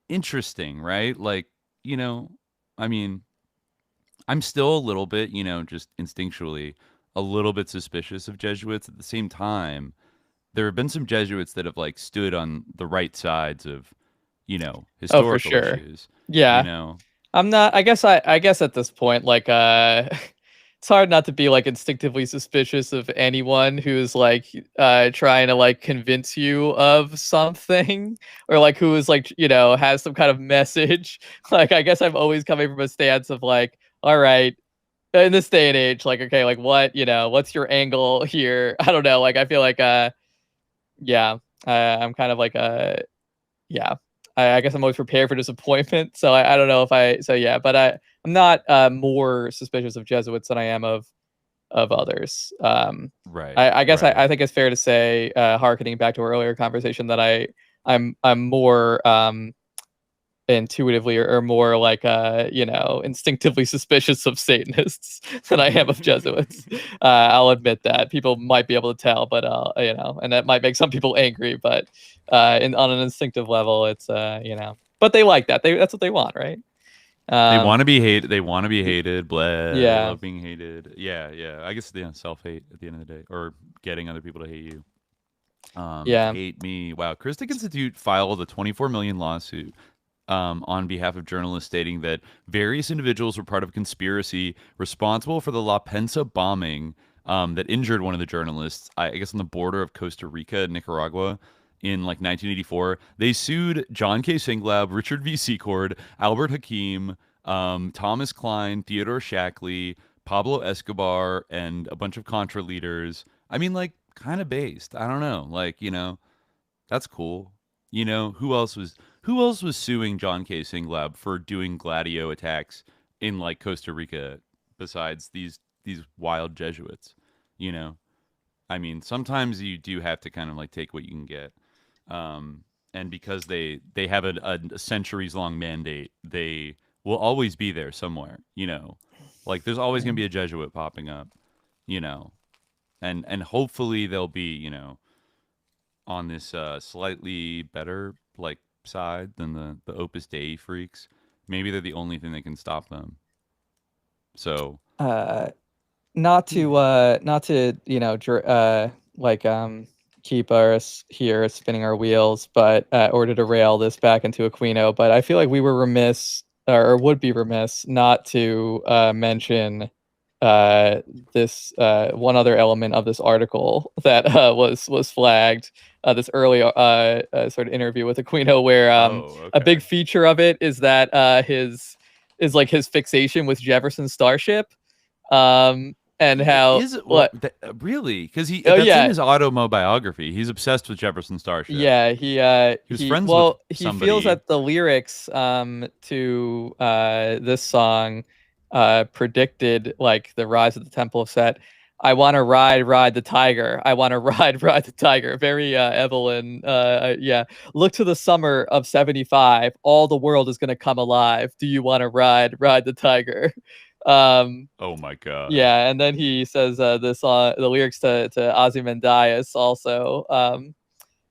interesting, right? Like, I mean, I'm still a little bit, just instinctually a little bit suspicious of Jesuits. At the same time, there have been some Jesuits that have like stood on the right sides of, historical issues. Yeah. I'm not, I guess at this point, like, it's hard not to be like instinctively suspicious of anyone who's like trying to like convince you of something, or like who is like, has some kind of message. Like, I guess I'm always coming from a stance of like, all right, in this day and age, like, okay, like what, what's your angle here? I don't know. Like, I feel like, I'm kind of like yeah, I guess I'm always prepared for disappointment. So I don't know if but I'm not more suspicious of Jesuits than I am of others. Right. I guess right. I think it's fair to say, harkening back to our earlier conversation, that I'm more intuitively or more like instinctively suspicious of Satanists than I am of Jesuits. I'll admit that people might be able to tell, but and that might make some people angry. But on an instinctive level, it's but they like that. That's what they want, right? They want to be hated. They want to be hated. Blah. Yeah. They love being hated. Yeah, yeah. I guess self-hate at the end of the day, or getting other people to hate you. Hate me. Wow. Christic Institute filed a 24 million lawsuit on behalf of journalists, stating that various individuals were part of a conspiracy responsible for the La Pensa bombing that injured one of the journalists, I guess on the border of Costa Rica and Nicaragua in like 1984. They sued John K. Singlab, Richard V. Secord, Albert Hakim, Thomas Klein, Theodore Shackley, Pablo Escobar, and a bunch of Contra leaders. I mean, like, kind of based. I don't know. Like, that's cool. Who else was suing John K. Singlab for doing Gladio attacks in like Costa Rica besides these wild Jesuits? I mean, sometimes you do have to kind of like take what you can get. And because they have a centuries long mandate, they will always be there somewhere. Like there's always going to be a Jesuit popping up. And hopefully they'll be on this slightly better like side than the Opus Dei freaks. Maybe they're the only thing that can stop them. So not to keep us here spinning our wheels, but or to derail this back into Aquino, but I feel like we were remiss, or would be remiss, not to mention this one other element of this article that was flagged, this early sort of interview with Aquino, where a big feature of it is that his fixation with Jefferson Starship, and how really, because that's in his autobiography. He's obsessed with Jefferson Starship. Yeah, he was friends with somebody. He feels that the lyrics to this song predicted like the rise of the Temple of Set. I want to ride the tiger. I want to ride the tiger. Very Evelyn. Yeah. Look to the summer of 75. All the world is going to come alive. Do you want to ride the tiger? Oh my God. Yeah, and then he says the lyrics to Ozymandias also.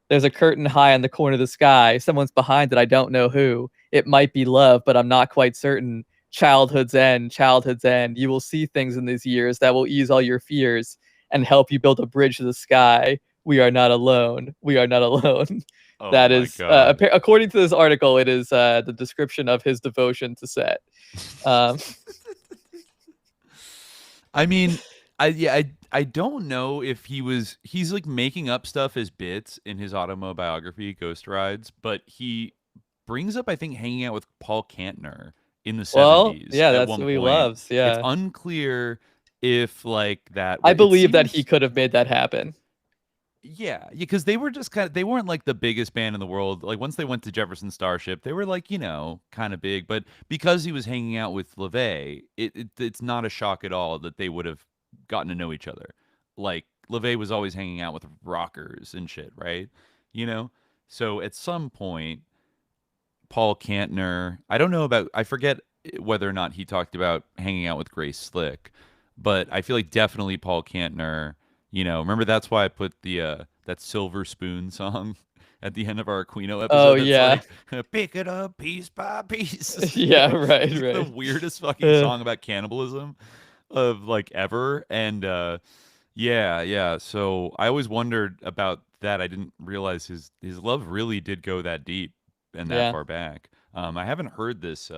There's a curtain high on the corner of the sky. Someone's behind it. I don't know who. It might be love, but I'm not quite certain. Childhood's end. You will see things in these years that will ease all your fears and help you build a bridge to the sky. We are not alone. Oh that is, according to this article, it is the description of his devotion to Set. I mean, I don't know if he's like making up stuff as bits in his autobiography, Ghost Rides, but he brings up, I think, hanging out with Paul Kantner in the 70s. Yeah, that's what he loves. Yeah. It's unclear if like that. I believe that he could have made that happen. Yeah, because they were just they weren't like the biggest band in the world. Like once they went to Jefferson Starship, they were like, kind of big. But because he was hanging out with LaVey, it's not a shock at all that they would have gotten to know each other. Like LaVey was always hanging out with rockers and shit, right? So at some point, Paul Kantner, I forget whether or not he talked about hanging out with Grace Slick, but I feel like definitely Paul Kantner. Remember that's why I put the that Silver Spoon song at the end of our Aquino episode. Oh yeah, like, pick it up piece by piece. Yeah, right. The weirdest fucking song about cannibalism of like ever. And yeah. So I always wondered about that. I didn't realize his love really did go that deep and that far back. I haven't heard this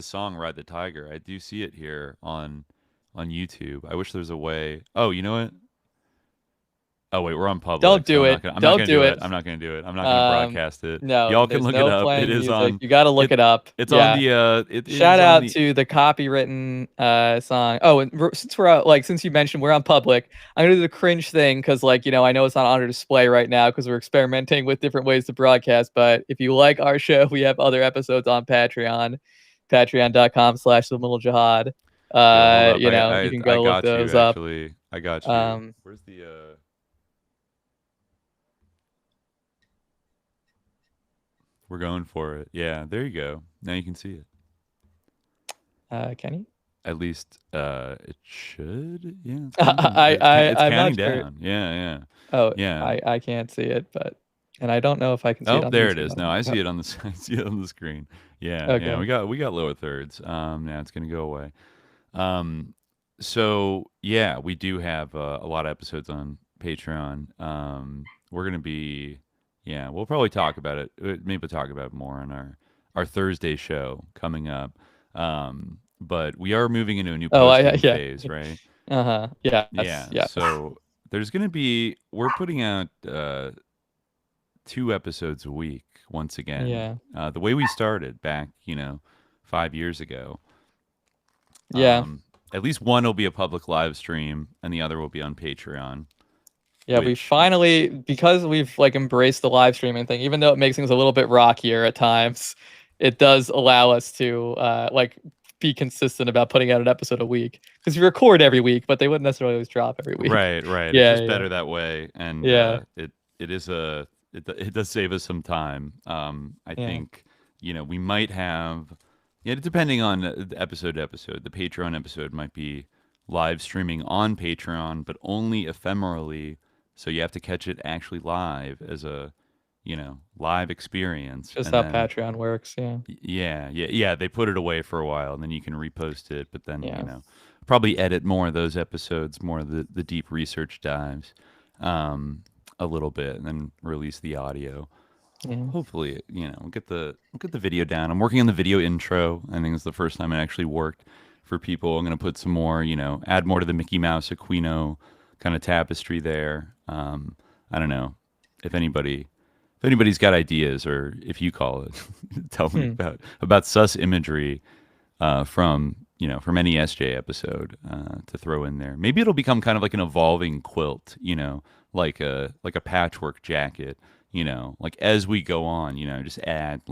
song "Ride the Tiger." I do see it here on YouTube. I wish there was a way. Oh, you know what? Oh wait, we're on public. Don't do it. Don't do it. I'm not gonna do it. I'm not gonna broadcast it. No, y'all can look it up. It is on. You got to look it up. It's on the. Shout out to the copywritten song. Oh, and since we're since you mentioned we're on public, I'm gonna do the cringe thing because I know it's not on our display right now because we're experimenting with different ways to broadcast. But if you like our show, we have other episodes on Patreon, patreon.com/themiddlejihad. You can go look those up. I got you. Where's the We're going for it. Yeah, there you go. Now you can see it. Can you? At least it should. Yeah. It's counting down. Yeah. Oh, yeah. I can't see it, and I don't know if I can see it. Oh, there it is. No, I see it on the I see it on the screen. Yeah. Okay. Yeah. We got lower thirds. Now it's gonna go away. So yeah, we do have a lot of episodes on Patreon. We're gonna be. Yeah, we'll probably talk about it. Maybe talk about it more on our Thursday show coming up. But we are moving into a new posting phase, right? Yeah. Yeah. So there's going to be. We're putting out 2 episodes a week once again. Yeah. The way we started back, 5 years ago. Yeah. At least one will be a public live stream, and the other will be on Patreon. Yeah, we finally, because we've embraced the live streaming thing, even though it makes things a little bit rockier at times, it does allow us to be consistent about putting out an episode a week. Because we record every week, but they wouldn't necessarily always drop every week. Right. Yeah, it's just better that way, and it does save us some time. I think we might have, depending on the episode to episode, the Patreon episode might be live streaming on Patreon, but only ephemerally. So you have to catch it actually live as a, live experience. Just how Patreon works, yeah. Yeah. They put it away for a while, and then you can repost it. But then, probably edit more of those episodes, more of the deep research dives, a little bit, and then release the audio. Yeah. Hopefully, we'll get the video down. I'm working on the video intro. I think it's the first time it actually worked for people. I'm going to put some more, add more to the Mickey Mouse Aquino kind of tapestry there. I don't know if anybody's got ideas, or if you call it, tell me about sus imagery from any SJ episode to throw in there. Maybe it'll become kind of like an evolving quilt, like a patchwork jacket, as we go on, just add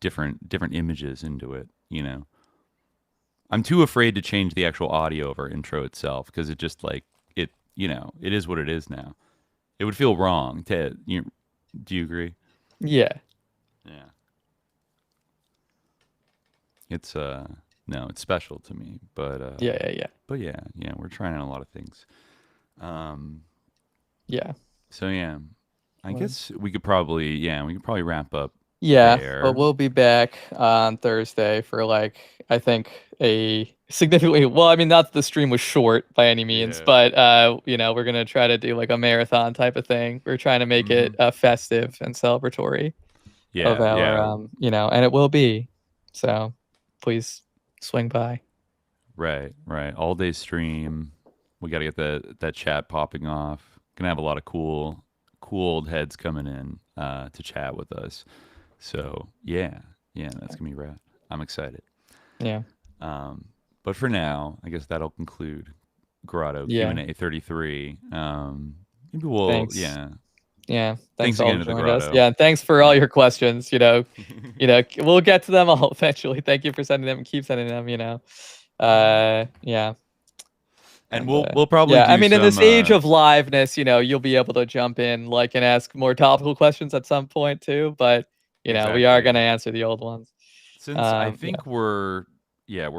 different images into it, I'm too afraid to change the actual audio of our intro itself, because it just it is what it is now. It would feel wrong. Do you agree? Yeah. It's it's special to me, but yeah. But yeah, we're trying out a lot of things. Yeah. So yeah, I guess we could probably wrap up. Yeah, there. But we'll be back on Thursday for I think a significantly, well, I mean, not that the stream was short by any means, but we're gonna try to do a marathon type of thing. We're trying to make it festive and celebratory of our and it will be. So please swing by. Right. All day stream. We got to get that chat popping off. Gonna have a lot of cool old heads coming in to chat with us. So yeah, that's gonna be rad. I'm excited. Yeah. But for now, I guess that'll conclude Grotto Q&A 33. Maybe we'll Thanks. Yeah. Thanks again for to the joining us. Grotto. Yeah, and thanks for all your questions. We'll get to them all eventually. Thank you for sending them and keep sending them. Yeah. And we'll probably do I mean, in this some, age of liveness, you'll be able to jump in and ask more topical questions at some point too. But Exactly. we are going to answer the old ones. Since I think we're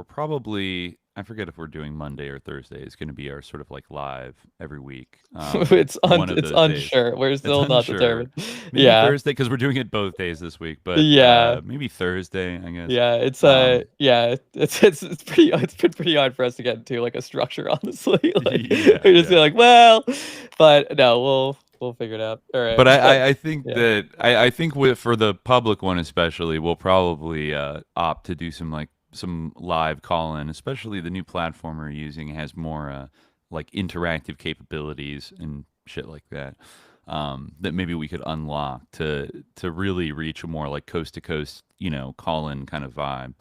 probably, I forget if we're doing Monday or Thursday. It's going to be our sort of live every week. It's unsure. We're still not determined. Maybe Thursday, because we're doing it both days this week. But maybe Thursday, I guess. Yeah, it's it's been pretty hard for us to get into a structure, honestly. We're just but no, we'll figure it out. All right. But I think that I think for the public one especially, we'll probably opt to do some live call-in, especially the new platform we're using has more interactive capabilities, and shit like that. That maybe we could unlock to really reach a more like coast to coast, call in kind of vibe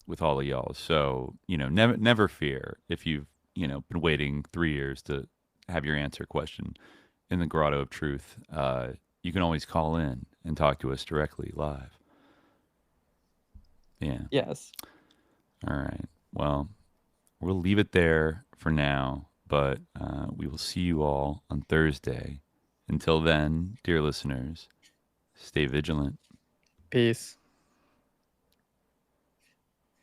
with all of y'all. So, never fear if you've, been waiting 3 years to have your answer question in the Grotto of Truth. You can always call in and talk to us directly live. Yeah. Yes. All right. Well, we'll leave it there for now, but we will see you all on Thursday. Until then, dear listeners, stay vigilant. Peace.